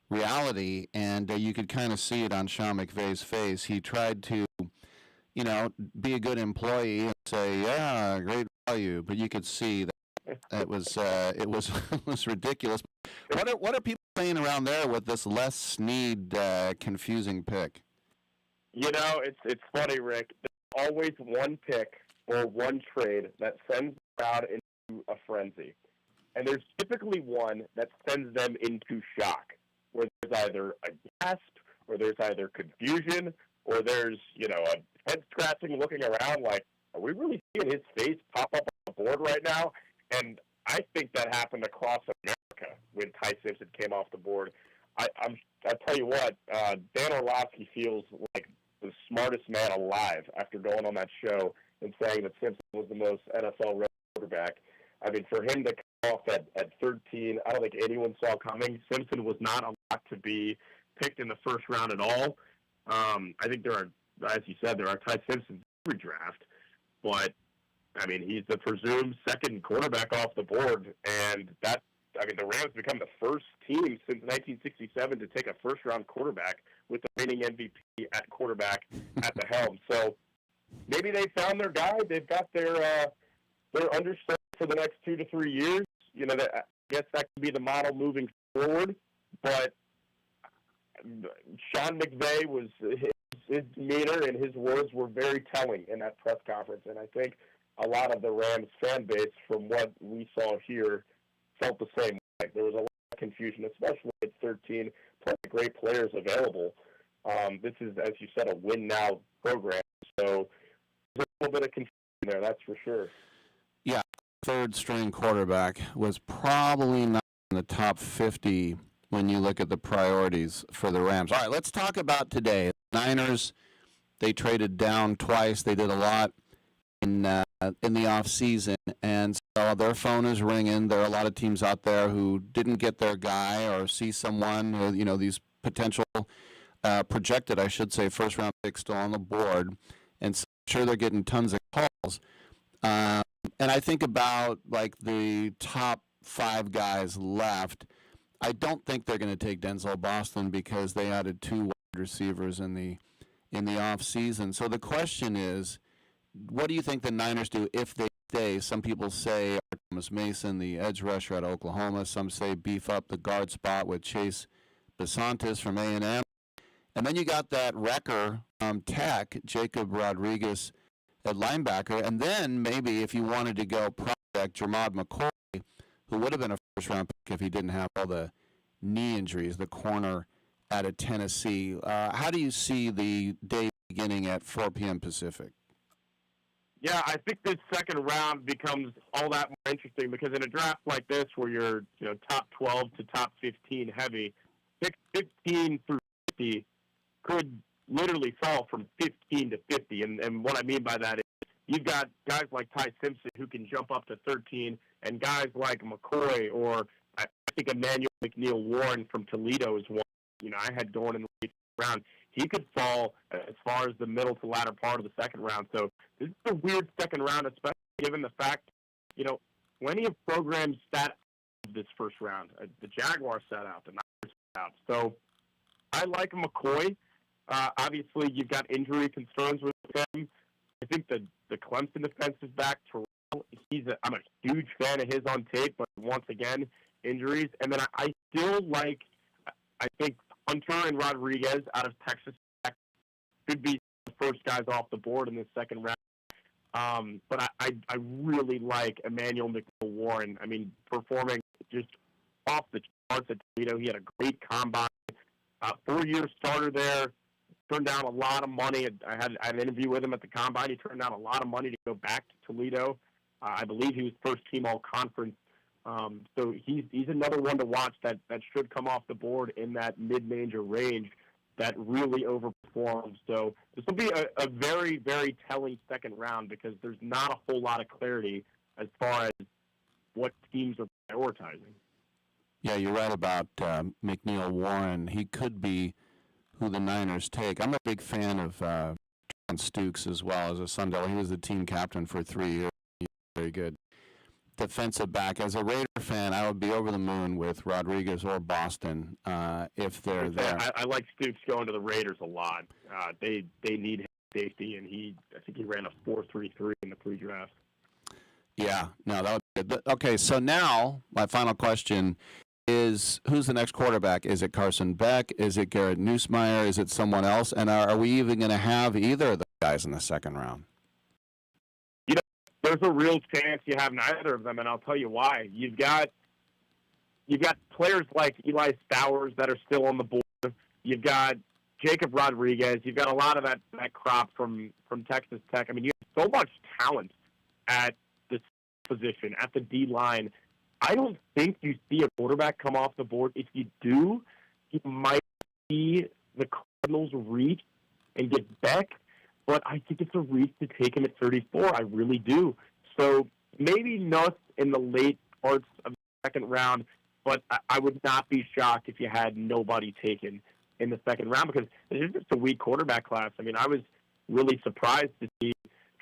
reality, and you could kind of see it on Sean McVay's face. He tried to, be a good employee and say, yeah, great value, but you could see that it was it was ridiculous. What are people saying around there with this Les Snead confusing pick? It's funny, Rick. There's always one pick or one trade that sends the crowd into a frenzy. And there's typically one that sends them into shock, where there's either a gasp, or there's either confusion, or there's, a head-scratching looking around like, are we really seeing his face pop up on the board right now? And I think that happened across America when Ty Simpson came off the board. I tell you what, Dan Orlovsky feels like the smartest man alive after going on that show and saying that Simpson was the most NFL quarterback. I mean, for him to come off at 13, I don't think anyone saw coming. Simpson was not a lock to be picked in the first round at all. I think there are, as you said, there are Ty Simpsons in every draft. But, I mean, he's the presumed second quarterback off the board. And the Rams become the first team since 1967 to take a first-round quarterback with the reigning MVP at quarterback at the helm. So maybe they found their guy. They've got their understudy for the next 2 to 3 years. I guess that could be the model moving forward. But Sean McVay his demeanor and his words were very telling in that press conference, and I think a lot of the Rams fan base, from what we saw here, felt the same way. There was a lot of confusion, especially at 13, plenty of great players available. This is, as you said, a win-now program, so there's a little bit of confusion there, that's for sure. Yeah, third-string quarterback was probably not in the top 50 when you look at the priorities for the Rams. All right, let's talk about today. The Niners, they traded down twice. They did a lot in the offseason, and so their phone is ringing. There are a lot of teams out there who didn't get their guy or see someone, or, these potential projected, I should say, first-round picks still on the board, and so I'm sure they're getting tons of calls. And I think about, like, the top 5 guys left. I don't think they're going to take Denzel Boston because they added 2 wide receivers in the offseason. So the question is, what do you think the Niners do if they stay? Some people say Thomas Mason, the edge rusher at Oklahoma. Some say beef up the guard spot with Chase Besantis from A&M. And then you got that wrecker Tech, Jacob Rodriguez at linebacker. And then maybe if you wanted to go project, Jermod McCoy, who would have been a first-round pick if he didn't have all the knee injuries, the corner out of Tennessee. How do you see the day beginning at 4 p.m. Pacific? Yeah, I think this second round becomes all that more interesting because in a draft like this where you're top 12 to top 15 heavy, pick 15 through 50 could literally fall from 15 to 50. And what I mean by that is you've got guys like Ty Simpson who can jump up to 13, and guys like McCoy, or I think Emmanuel McNeil-Warren from Toledo is one. I had going in the late round. He could fall as far as the middle to latter part of the second round. So this is a weird second round, especially given the fact, plenty of programs sat out this first round. The Jaguars sat out, the Niners sat out. So I like McCoy. Obviously, you've got injury concerns with him. I think the Clemson defensive back, Terrell, I'm a huge fan of his on tape, but once again, injuries. And then I still like, I think Hunter and Rodriguez out of Texas Tech could be the first guys off the board in this second round. But I really like Emmanuel McNeil-Warren. I mean, performing just off the charts at Toledo. He had a great combine. 4-year starter there. Turned down a lot of money. I had an interview with him at the combine. He turned down a lot of money to go back to Toledo. I believe he was first team all conference. So he's another one to watch that should come off the board in that mid-major range that really overperforms. So this will be a very, very telling second round because there's not a whole lot of clarity as far as what teams are prioritizing. Yeah, you're right about McNeil-Warren. He could be who the Niners take. I'm a big fan of John Stukes as well as a Sun Devil. He was the team captain for 3 years. He's very good defensive back. As a Raider fan, I would be over the moon with Rodriguez or Boston if they're there. I like Stukes going to the Raiders a lot. They need safety, and I think he ran a 4.33 in the pre-draft. Yeah, no, that would be good. Okay, so now my final question is, who's the next quarterback? Is it Carson Beck? Is it Garrett Nussmeier? Is it someone else? And are we even going to have either of the guys in the second round? There's a real chance you have neither of them, and I'll tell you why. You've got players like Eli Stowers that are still on the board. You've got Jacob Rodriguez. You've got a lot of that crop from Texas Tech. I mean, you have so much talent at this position, at the D-line. I don't think you see a quarterback come off the board. If you do, you might see the Cardinals reach and get Beck, but I think it's a reach to take him at 34. I really do. So maybe Nuss in the late parts of the second round, but I would not be shocked if you had nobody taken in the second round because it's just a weak quarterback class. I mean, I was really surprised to see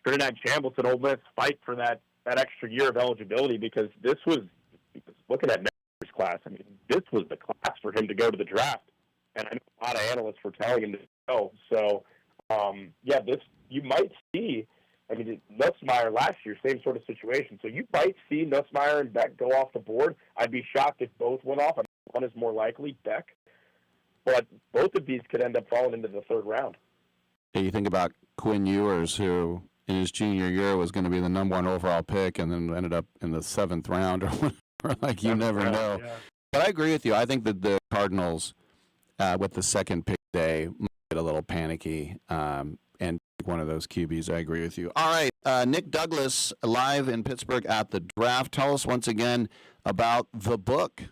Trinidad Chambliss at Ole Miss fight for that extra year of eligibility because this was, looking at next year's class, I mean, this was the class for him to go to the draft. And I know a lot of analysts were telling him to go. So, you might see, I mean, Nussmeier last year, same sort of situation. So you might see Nussmeier and Beck go off the board. I'd be shocked if both went off. I mean, one is more likely, Beck. But both of these could end up falling into the third round. Yeah, you think about Quinn Ewers, who in his junior year was going to be the number 1 overall pick and then ended up in the 7th round or whatever. Like, you never know. Yeah. But I agree with you. I think that the Cardinals, with the second pick day, might get a little panicky and one of those QBs. I agree with you. All right, Nick Douglas, live in Pittsburgh at the draft. Tell us once again about the book.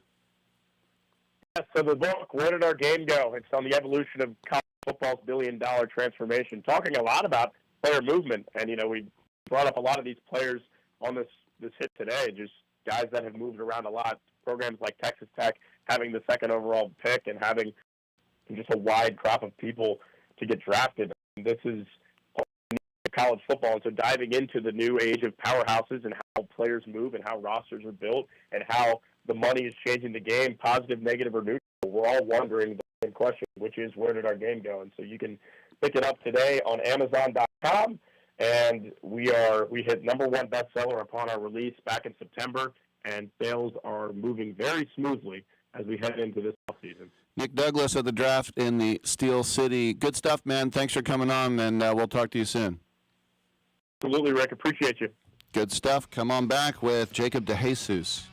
Yeah, so the book, Where Did Our Game Go? It's on the evolution of college football's billion-dollar transformation, talking a lot about player movement. And, you know, we brought up a lot of these players on this hit today, just guys that have moved around a lot. Programs like Texas Tech having the 2nd overall pick and having just a wide crop of people to get drafted. This is college football, and so diving into the new age of powerhouses and how players move and how rosters are built and how the money is changing the game, positive, negative, or neutral. We're all wondering the same question, which is, where did our game go? And so you can pick it up today on Amazon.com, and we hit #1 bestseller upon our release back in September, and sales are moving very smoothly as we head into this offseason. Nick Douglas at the draft in the Steel City. Good stuff, man. Thanks for coming on, and we'll talk to you soon. Absolutely, Rick. Appreciate you. Good stuff. Come on back with Jacob DeJesus.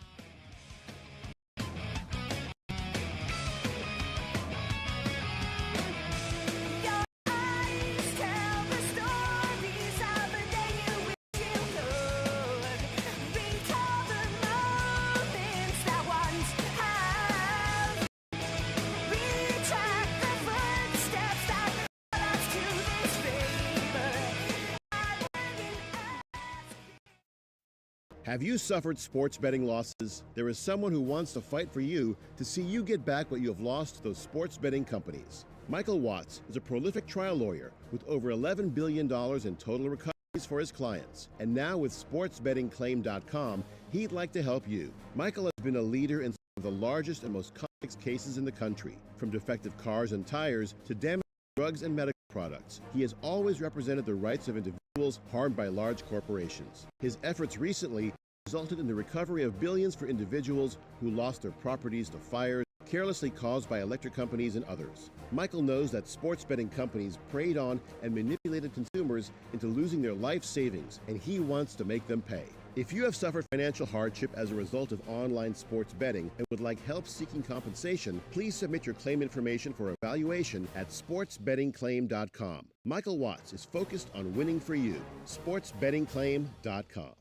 Have you suffered sports betting losses? There is someone who wants to fight for you to see you get back what you have lost to those sports betting companies. Michael Watts is a prolific trial lawyer with over $11 billion in total recoveries for his clients. And now with sportsbettingclaim.com, he'd like to help you. Michael has been a leader in some of the largest and most complex cases in the country, from defective cars and tires to damaged drugs and medical products. He has always represented the rights of individuals harmed by large corporations. His efforts recently resulted in the recovery of billions for individuals who lost their properties to fires carelessly caused by electric companies and others. Michael knows that sports betting companies preyed on and manipulated consumers into losing their life savings, and he wants to make them pay. If you have suffered financial hardship as a result of online sports betting and would like help seeking compensation, please submit your claim information for evaluation at sportsbettingclaim.com. Michael Watts is focused on winning for you. sportsbettingclaim.com.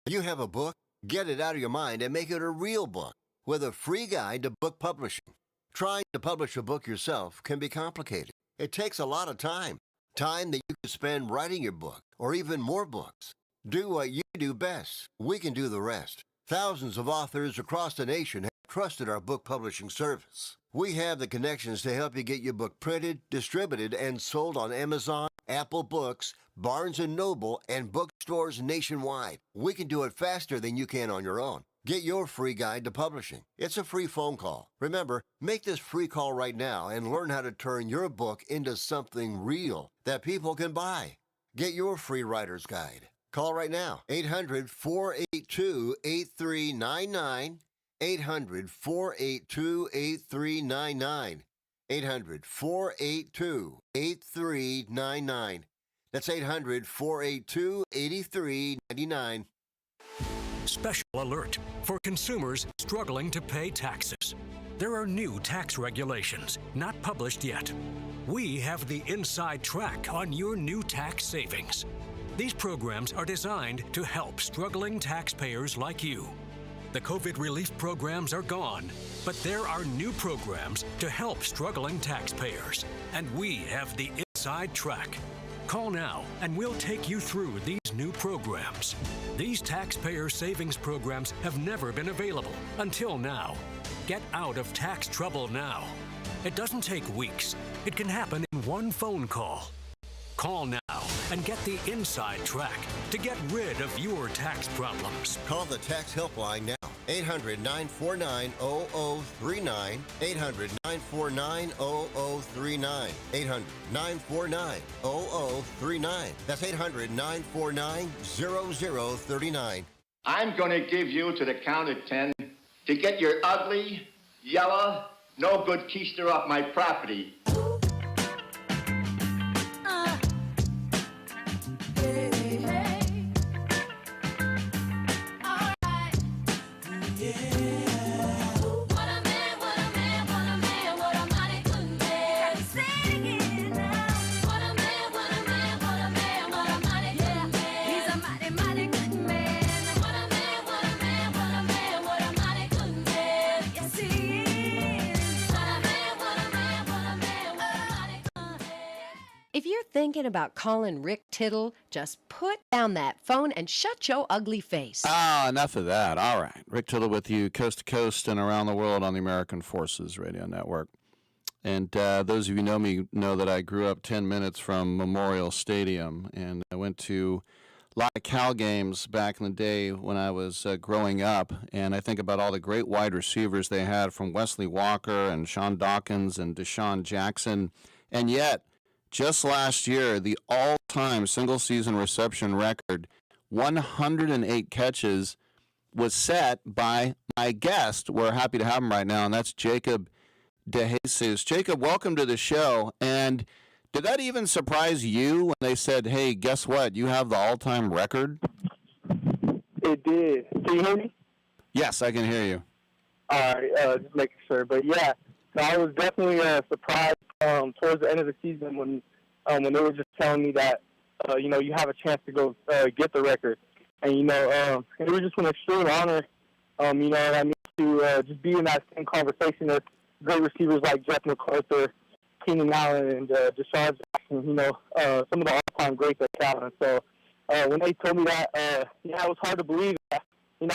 You have a book? Get it out of your mind and make it a real book with a free guide to book publishing. Trying to publish a book yourself can be complicated. It takes a lot of time that you could spend writing your book or even more books. Do what you do best. We can do the rest. Thousands of authors across the nation have trusted our book publishing service. We have the connections to help you get your book printed, distributed, and sold on Amazon, Apple Books, Barnes & Noble, and bookstores nationwide. We can do it faster than you can on your own. Get your free guide to publishing. It's a free phone call. Remember, make this free call right now and learn how to turn your book into something real that people can buy. Get your free writer's guide. Call right now, 800-482-8399, 800-482-8399, 800-482-8399. That's 800-482-8399. Special alert for consumers struggling to pay taxes. There are new tax regulations, not published yet. We have the inside track on your new tax savings. These programs are designed to help struggling taxpayers like you. The COVID relief programs are gone, but there are new programs to help struggling taxpayers, and we have the inside track. Call now and we'll take you through these new programs. These taxpayer savings programs have never been available until now. Get out of tax trouble now. It doesn't take weeks. It can happen in one phone call. Call now and get the inside track to get rid of your tax problems. Call the tax helpline now. 800-949-0039. 800-949-0039. 800-949-0039. That's 800-949-0039. I'm going to give you to the count of 10 to get your ugly, yellow, no good keister off my property. If you're thinking about calling Rick Tittle, just put down that phone and shut your ugly face. Enough of that. All right. Rick Tittle with you coast to coast and around the world on the American Forces Radio Network. And those of you who know me know that I grew up 10 minutes from Memorial Stadium, and I went to a lot of Cal games back in the day when I was growing up, and I think about all the great wide receivers they had, from Wesley Walker and Sean Dawkins and Deshaun Jackson. And yet, just last year, the all-time single-season reception record, 108 catches, was set by my guest. We're happy to have him right now, and that's Jacob DeJesus. Jacob, welcome to the show. And did that even surprise you when they said, hey, guess what? You have the all-time record? It did. Can you hear me? Yes, I can hear you. All right, just making sure. But, yeah, so I was definitely surprised towards the end of the season when they were just telling me that, you have a chance to go get the record. And, it was just an extreme honor, and I mean, to just be in that same conversation with great receivers like Jeff McArthur, Keenan Allen, and Deshaun Jackson, some of the all-time greats at Cal. And so when they told me that, it was hard to believe that.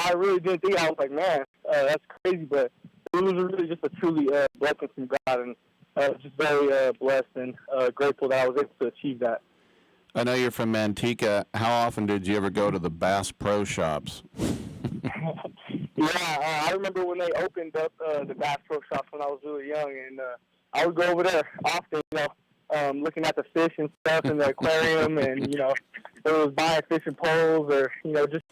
I really didn't think. I was like, man, that's crazy. But it was really just a truly blessing from God, and just very blessed and grateful that I was able to achieve that. I know you're from Manteca. How often did you ever go to the Bass Pro Shops? I remember when they opened up the Bass Pro Shops when I was really young, and I would go over there often, looking at the fish and stuff in the aquarium, and, it was buying fishing poles, or, just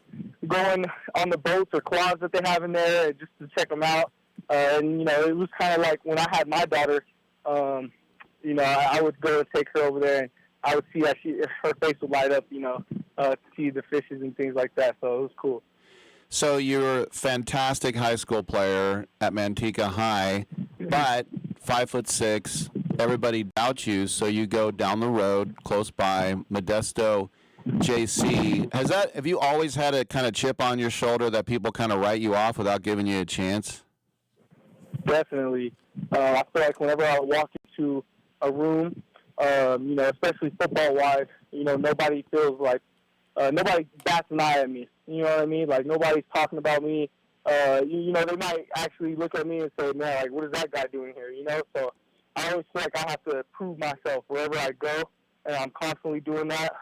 going on the boats or quads that they have in there just to check them out. And, it was kind of like when I had my daughter, I would go and take her over there, and I would see that her face would light up, to see the fishes and things like that. So it was cool. So you're a fantastic high school player at Manteca High, but 5'6", everybody doubts you, so you go down the road close by Modesto JC. Have you always had a kind of chip on your shoulder that people kind of write you off without giving you a chance? Definitely. I feel like whenever I walk into a room, especially football-wise, nobody feels like nobody bats an eye at me. You know what I mean? Like, nobody's talking about me. They might actually look at me and say, man, like, what is that guy doing here? So I always feel like I have to prove myself wherever I go, and I'm constantly doing that.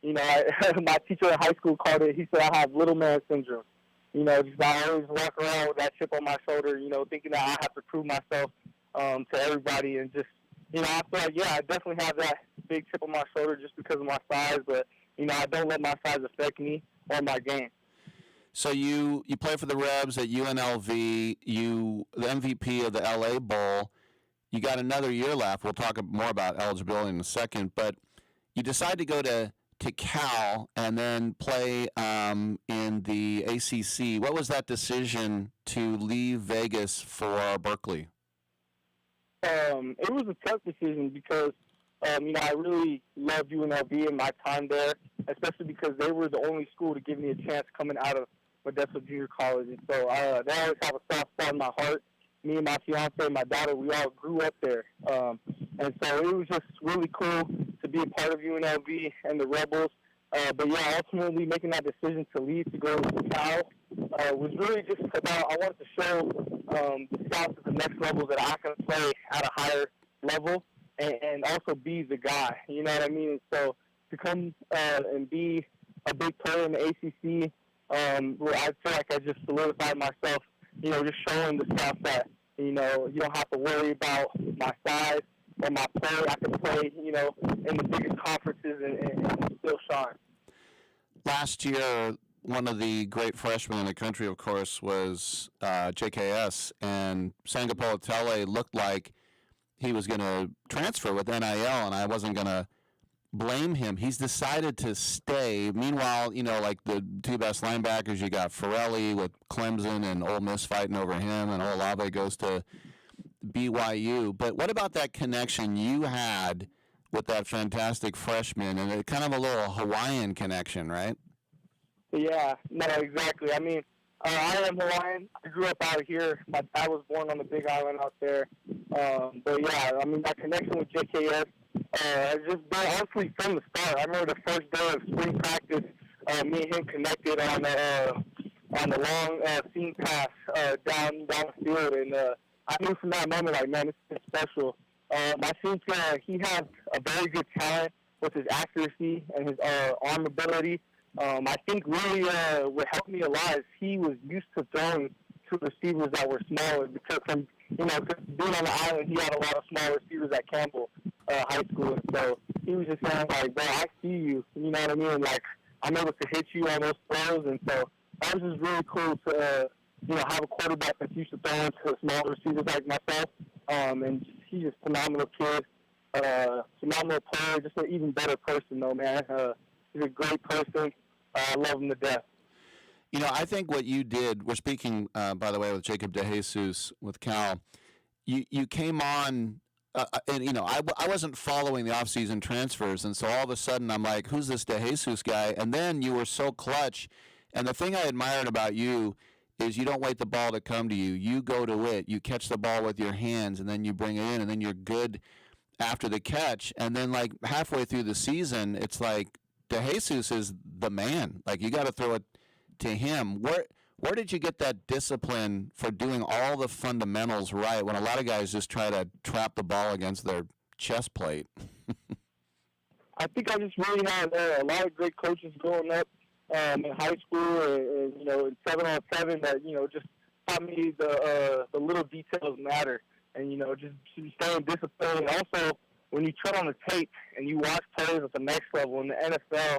My teacher in high school called it, he said I have little man syndrome. Just I always walk around with that chip on my shoulder, thinking that I have to prove myself to everybody, and just, I feel like, I definitely have that big chip on my shoulder just because of my size, but, I don't let my size affect me or my game. So you play for the Rebs at UNLV, the MVP of the LA Bowl. You got another year left. We'll talk more about eligibility in a second, but you decide to go to Cal and then play in the ACC. What was that decision to leave Vegas for Berkeley? It was a tough decision because, I really loved UNLV and my time there, especially because they were the only school to give me a chance coming out of Modesto Junior College. And so they always have a soft spot in my heart. Me and my fiance and my daughter, we all grew up there. And so it was just really cool to be a part of UNLV and the Rebels. Ultimately making that decision to leave to go to Cal was really just about, I wanted to show the scouts at the next level that I can play at a higher level and also be the guy. You know what I mean? So to come and be a big player in the ACC, where I feel like I just solidified myself, you know, just showing the stuff that, you know, you don't have to worry about my size or my play. I can play, you know, in the biggest conferences and still shine. Last year, one of the great freshmen in the country, of course, was JKS, and Sangapola Tele looked like he was going to transfer with NIL, and I wasn't going to blame him. He's decided to stay. Meanwhile, you know, like the two best linebackers, you got Farrelly with Clemson and Ole Miss fighting over him, and Olave goes to BYU. But what about that connection you had with that fantastic freshman, and a kind of a little Hawaiian connection, right? Yeah, no, exactly. I mean, I am Hawaiian. I grew up out here. My dad was born on the Big Island out there. But yeah, I mean, my connection with JKS has just been honestly from the start. I remember the first day of spring practice, me and him connected on the long seam pass down the field, and I knew from that moment, like, man, this is special. I think he has a very good talent with his accuracy and his arm ability. I think really what helped me a lot is he was used to throwing to receivers that were smaller, because from, you know, being on the island, he had a lot of small receivers at Campbell High School. And so he was just saying, like, bro, I see you. You know what I mean? Like, I'm able to hit you on those throws. And so that was just really cool to, you know, have a quarterback that's used to throwing to small receivers like myself. And he's just a phenomenal kid, phenomenal player, just an even better person, though, man. He's a great person. I love him to death. You know, I think what you did, we're speaking, by the way, with Jacob DeJesus with Cal, you came on, and, you know, I wasn't following the offseason transfers, and so all of a sudden I'm like, who's this DeJesus guy? And then you were so clutch, and the thing I admired about you is you don't wait the ball to come to you. You go to it. You catch the ball with your hands, and then you bring it in, and then you're good after the catch. And then, like, halfway through the season, it's like DeJesus is the man. Like, you got to throw it to him. Where did you get that discipline for doing all the fundamentals right when a lot of guys just try to trap the ball against their chest plate? I think I just really had a lot of great coaches growing up in high school and, you know, in 7-on-7 that, you know, just taught me the little details matter, and, you know, just staying disciplined. And also, when you turn on the tape and you watch players at the next level in the NFL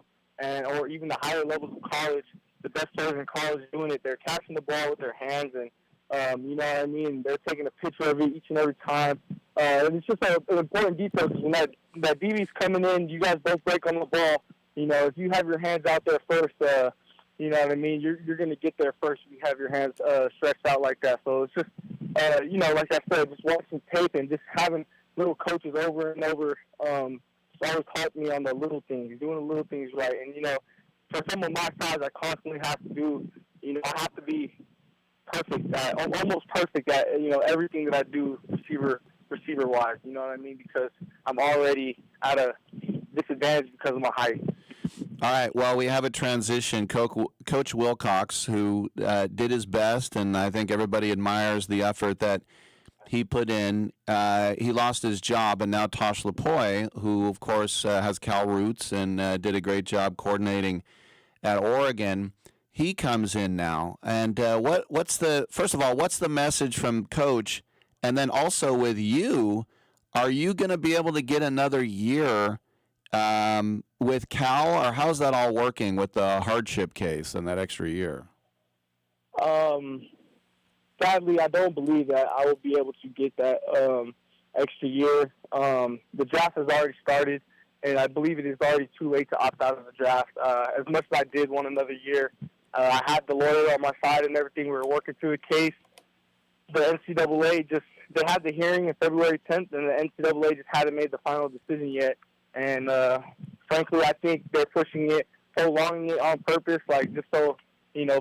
or even the higher levels of college, the best players in college doing it, they're catching the ball with their hands, and you know what I mean, they're taking a picture of it each and every time. And it's just an important detail, because when that DB's coming in, you guys both break on the ball. You know, if you have your hands out there first, you know what I mean, you're going to get there first if you have your hands stretched out like that. So it's just, you know, like I said, just watching tape and just having little coaches over and over always taught me on the little things, doing the little things right. And, you know, for someone my size, I constantly have to do, you know, I have to be perfect almost perfect at, you know, everything that I do receiver-wise, you know what I mean, because I'm already at a disadvantage because of my height. All right, well, we have a transition. Coach Wilcox, who did his best, and I think everybody admires the effort that he put in. He lost his job, and now Tosh Lupoi, who, of course, has Cal roots and did a great job coordinating at Oregon, he comes in now. And first of all, what's the message from Coach? And then also with you, are you going to be able to get another year with Cal, or how's that all working with the hardship case and that extra year? Sadly, I don't believe that I will be able to get that extra year. The draft has already started, and I believe it is already too late to opt out of the draft. As much as I did want another year, I had the lawyer on my side and everything. We were working through the case. The NCAA they had the hearing on February 10th, and the NCAA just hadn't made the final decision yet. And frankly, I think they're pushing it, prolonging it on purpose, like just so, you know,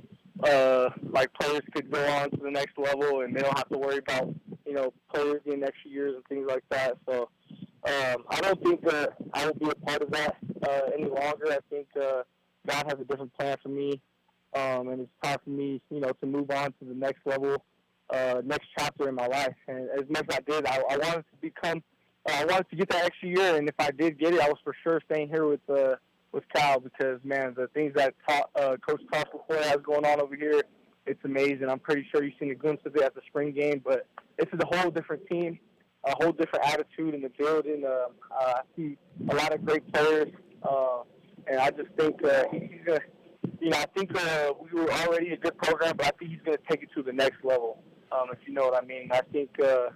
like players could go on to the next level and they don't have to worry about, you know, players getting extra years and things like that. So I don't think that I will be a part of that any longer. I think God has a different plan for me, and it's time for me, you know, to move on to the next level, next chapter in my life. And as much as I did, I wanted to become I wanted to get that extra year, and if I did get it, I was for sure staying here with Cal because, man, the things that Coach Toss LaFleur has going on over here, it's amazing. I'm pretty sure you've seen a glimpse of it at the spring game, but this is a whole different team, a whole different attitude in the building. I see a lot of great players, and I just think he's going to, I think we were already a good program, but I think he's going to take it to the next level, if you know what I mean. I think the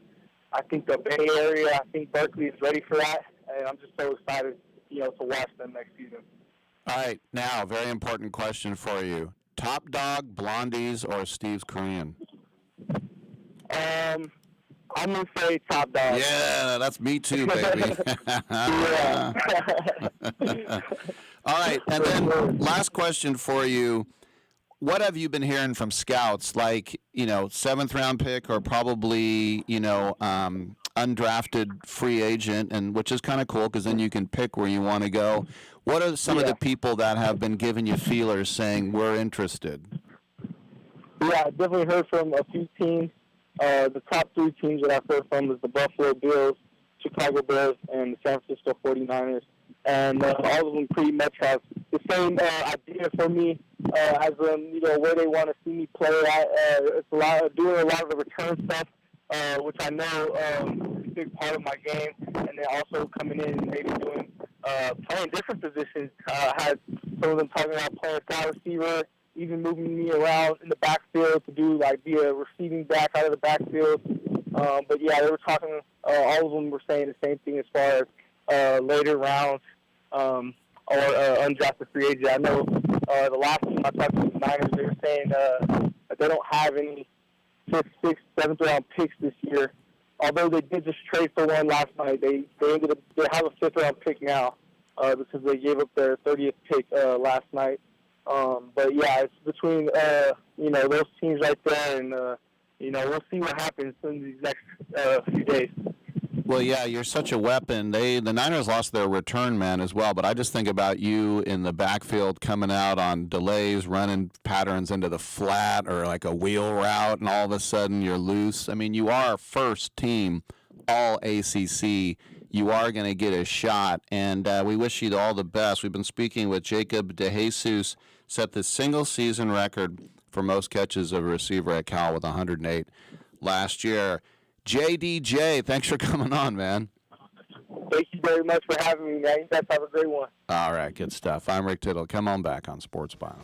Bay Area, I think Berkeley is ready for that, and I'm just so excited, to watch them next season. All right, now, very important question for you. Top Dog, Blondies, or Steve's Korean? I'm going to say Top Dog. Yeah, that's me too, baby. All right, and then last question for you. What have you been hearing from scouts, like, 7th-round pick or probably, undrafted free agent, and which is kind of cool because then you can pick where you want to go. What are some of the people that have been giving you feelers saying we're interested? Yeah, I definitely heard from a few teams. The top 3 teams that I've heard from is the Buffalo Bills, Chicago Bears, and the San Francisco 49ers. And all of them pretty much have the same idea for me as where they want to see me play at. It's doing a lot of the return stuff, which I know is a big part of my game, and then also coming in and maybe doing playing different positions. I had some of them talking about playing slot receiver, even moving me around in the backfield to be a receiving back out of the backfield. But yeah, they were talking. All of them were saying the same thing as far as later rounds or undrafted free agent. I know the last time I talked to the Niners, they were saying that they don't have any 5th, 6th, 7th round picks this year. Although they did just trade for one last night, they have a 5th round pick now because they gave up their 30th pick last night. But yeah, it's between those teams right there, and we'll see what happens in these next few days. Well, yeah, you're such a weapon. The Niners lost their return man as well, but I just think about you in the backfield coming out on delays, running patterns into the flat or like a wheel route, and all of a sudden you're loose. I mean, you are first team all ACC. You are going to get a shot, and we wish you all the best. We've been speaking with Jacob DeJesus, set the single-season record for most catches of a receiver at Cal with 108 last year. JDJ, thanks for coming on, man. Thank you very much for having me, man. You guys have a great one. All right, good stuff. I'm Rick Tittle. Come on back on Sports Bio.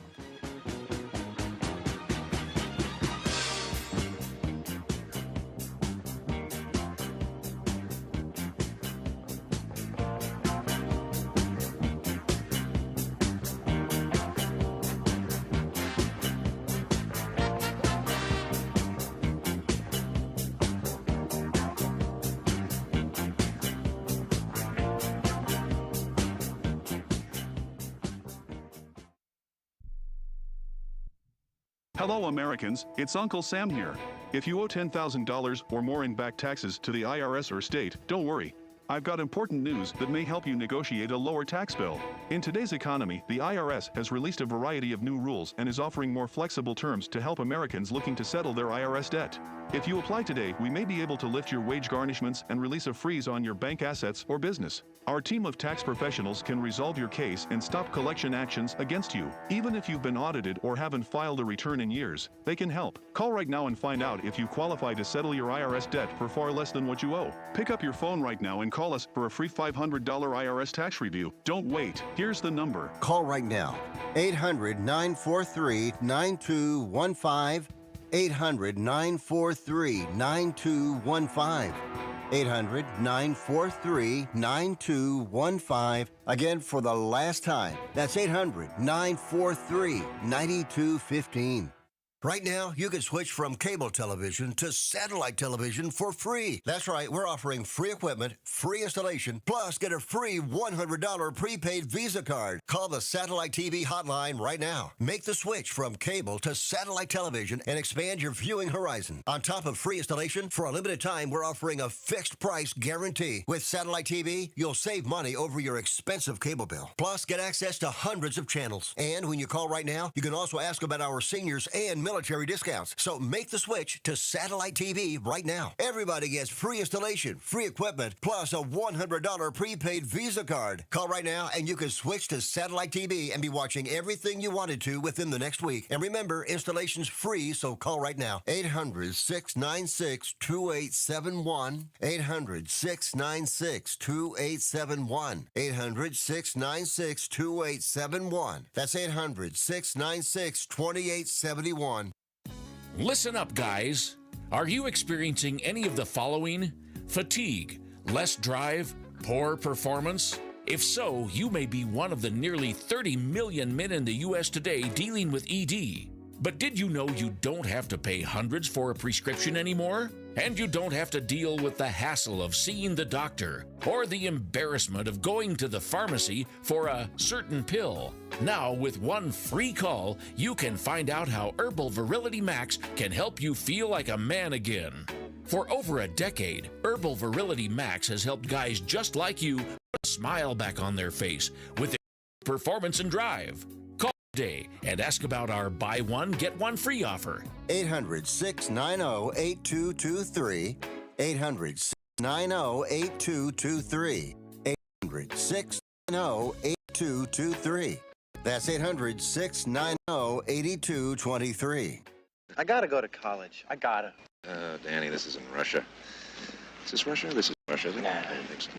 Hello Americans, it's Uncle Sam here. If you owe $10,000 or more in back taxes to the IRS or state, don't worry. I've got important news that may help you negotiate a lower tax bill. In today's economy, the IRS has released a variety of new rules and is offering more flexible terms to help Americans looking to settle their IRS debt. If you apply today, we may be able to lift your wage garnishments and release a freeze on your bank assets or business. Our team of tax professionals can resolve your case and stop collection actions against you. Even if you've been audited or haven't filed a return in years, they can help. Call right now and find out if you qualify to settle your IRS debt for far less than what you owe. Pick up your phone right now and call us for a free $500 IRS tax review. Don't wait. Here's the number. Call right now. 800-943-9215. 800-943-9215. 800-943-9215. Again, for the last time, that's 800-943-9215. Right now, you can switch from cable television to satellite television for free. That's right, we're offering free equipment, free installation, plus get a free $100 prepaid Visa card. Call the Satellite TV hotline right now. Make the switch from cable to satellite television and expand your viewing horizon. On top of free installation, for a limited time, we're offering a fixed price guarantee. With Satellite TV, you'll save money over your expensive cable bill. Plus, get access to hundreds of channels. And when you call right now, you can also ask about our seniors and military discounts. So make the switch to satellite TV right now. Everybody gets free installation, free equipment, plus a $100 prepaid Visa card. Call right now and you can switch to satellite TV and be watching everything you wanted to within the next week. And remember, installation's free, so call right now. 800-696-2871. 800-696-2871. 800-696-2871. That's 800-696-2871. Listen up, guys. Are you experiencing any of the following? Fatigue, less drive, poor performance? If so, you may be one of the nearly 30 million men in the U.S. today dealing with ED. But did you know you don't have to pay hundreds for a prescription anymore? And you don't have to deal with the hassle of seeing the doctor or the embarrassment of going to the pharmacy for a certain pill. Now, with one free call, you can find out how Herbal Virility Max can help you feel like a man again. For over a decade, Herbal Virility Max has helped guys just like you put a smile back on their face with their performance and drive. Call today and ask about our buy one, get one free offer. 800-690-8223. 800-690-8223. 800-690-8223. That's 800-690-8223. I gotta go to college. I gotta. Danny, this isn't Russia. Is this Russia? This is Russia, isn't it? Nah. I don't think so.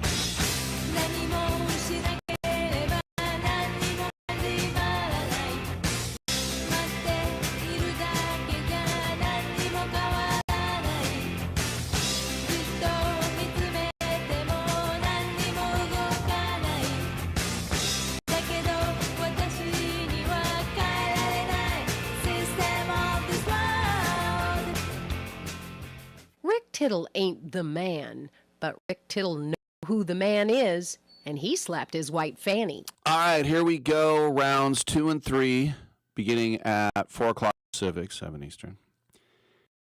Rick Tittle ain't the man, but Rick Tittle knows who the man is, and he slapped his white fanny. All right, here we go. Rounds 2 and 3, beginning at 4 o'clock Pacific, 7 Eastern.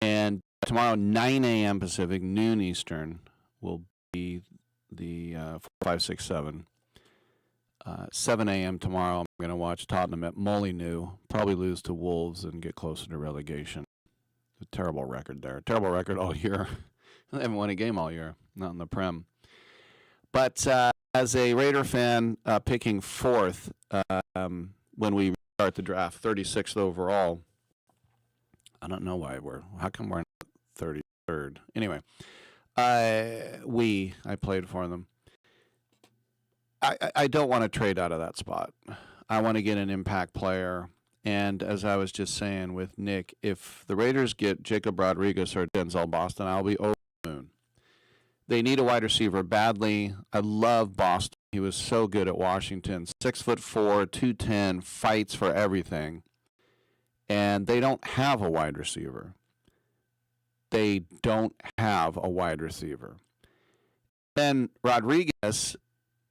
And tomorrow, 9 a.m. Pacific, noon Eastern, will be the 4, 5, 6, 7. 7 a.m. tomorrow, I'm going to watch Tottenham at Molineux, probably lose to Wolves and get closer to relegation. A terrible record there. Terrible record all year. They haven't won a game all year, not in the Prem. But as a Raider fan, picking 4th when we start the draft, 36th overall. I don't know why how come we're not 33rd? Anyway, I played for them. I don't want to trade out of that spot. I want to get an impact player. And as I was just saying with Nick, if the Raiders get Jacob Rodriguez or Denzel Boston, I'll be over the moon. They need a wide receiver badly. I love Boston. He was so good at Washington. 6'4", 210, fights for everything. And they don't have a wide receiver. They don't have a wide receiver. Then Rodriguez,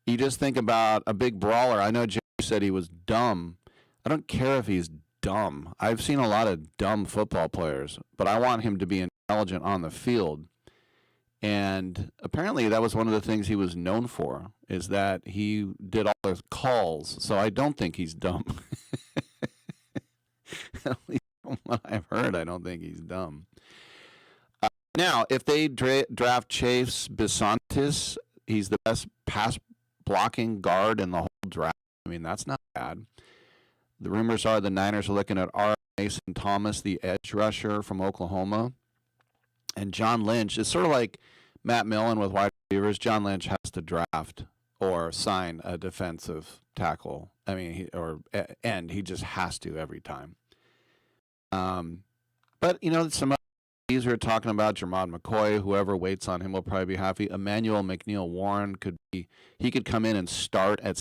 you just think about a big brawler. I know Jay said he was dumb. I don't care if he's dumb. I've seen a lot of dumb football players, but I want him to be intelligent on the field. And apparently that was one of the things he was known for, is that he did all the calls. So I don't think he's dumb. At least from what I've heard, I don't think he's dumb. Now, if they draft Chase Bisontis, he's the best pass blocking guard in the whole draft. I mean, that's not bad. The rumors are the Niners are looking at R. Mason Thomas, the edge rusher from Oklahoma. And John Lynch is sort of like Matt Millen with wide receivers. John Lynch has to draft or sign a defensive tackle. I mean, he just has to every time. But, some other these we were talking about, Jermod McCoy, whoever waits on him will probably be happy. Emmanuel McNeil Warren could come in and start at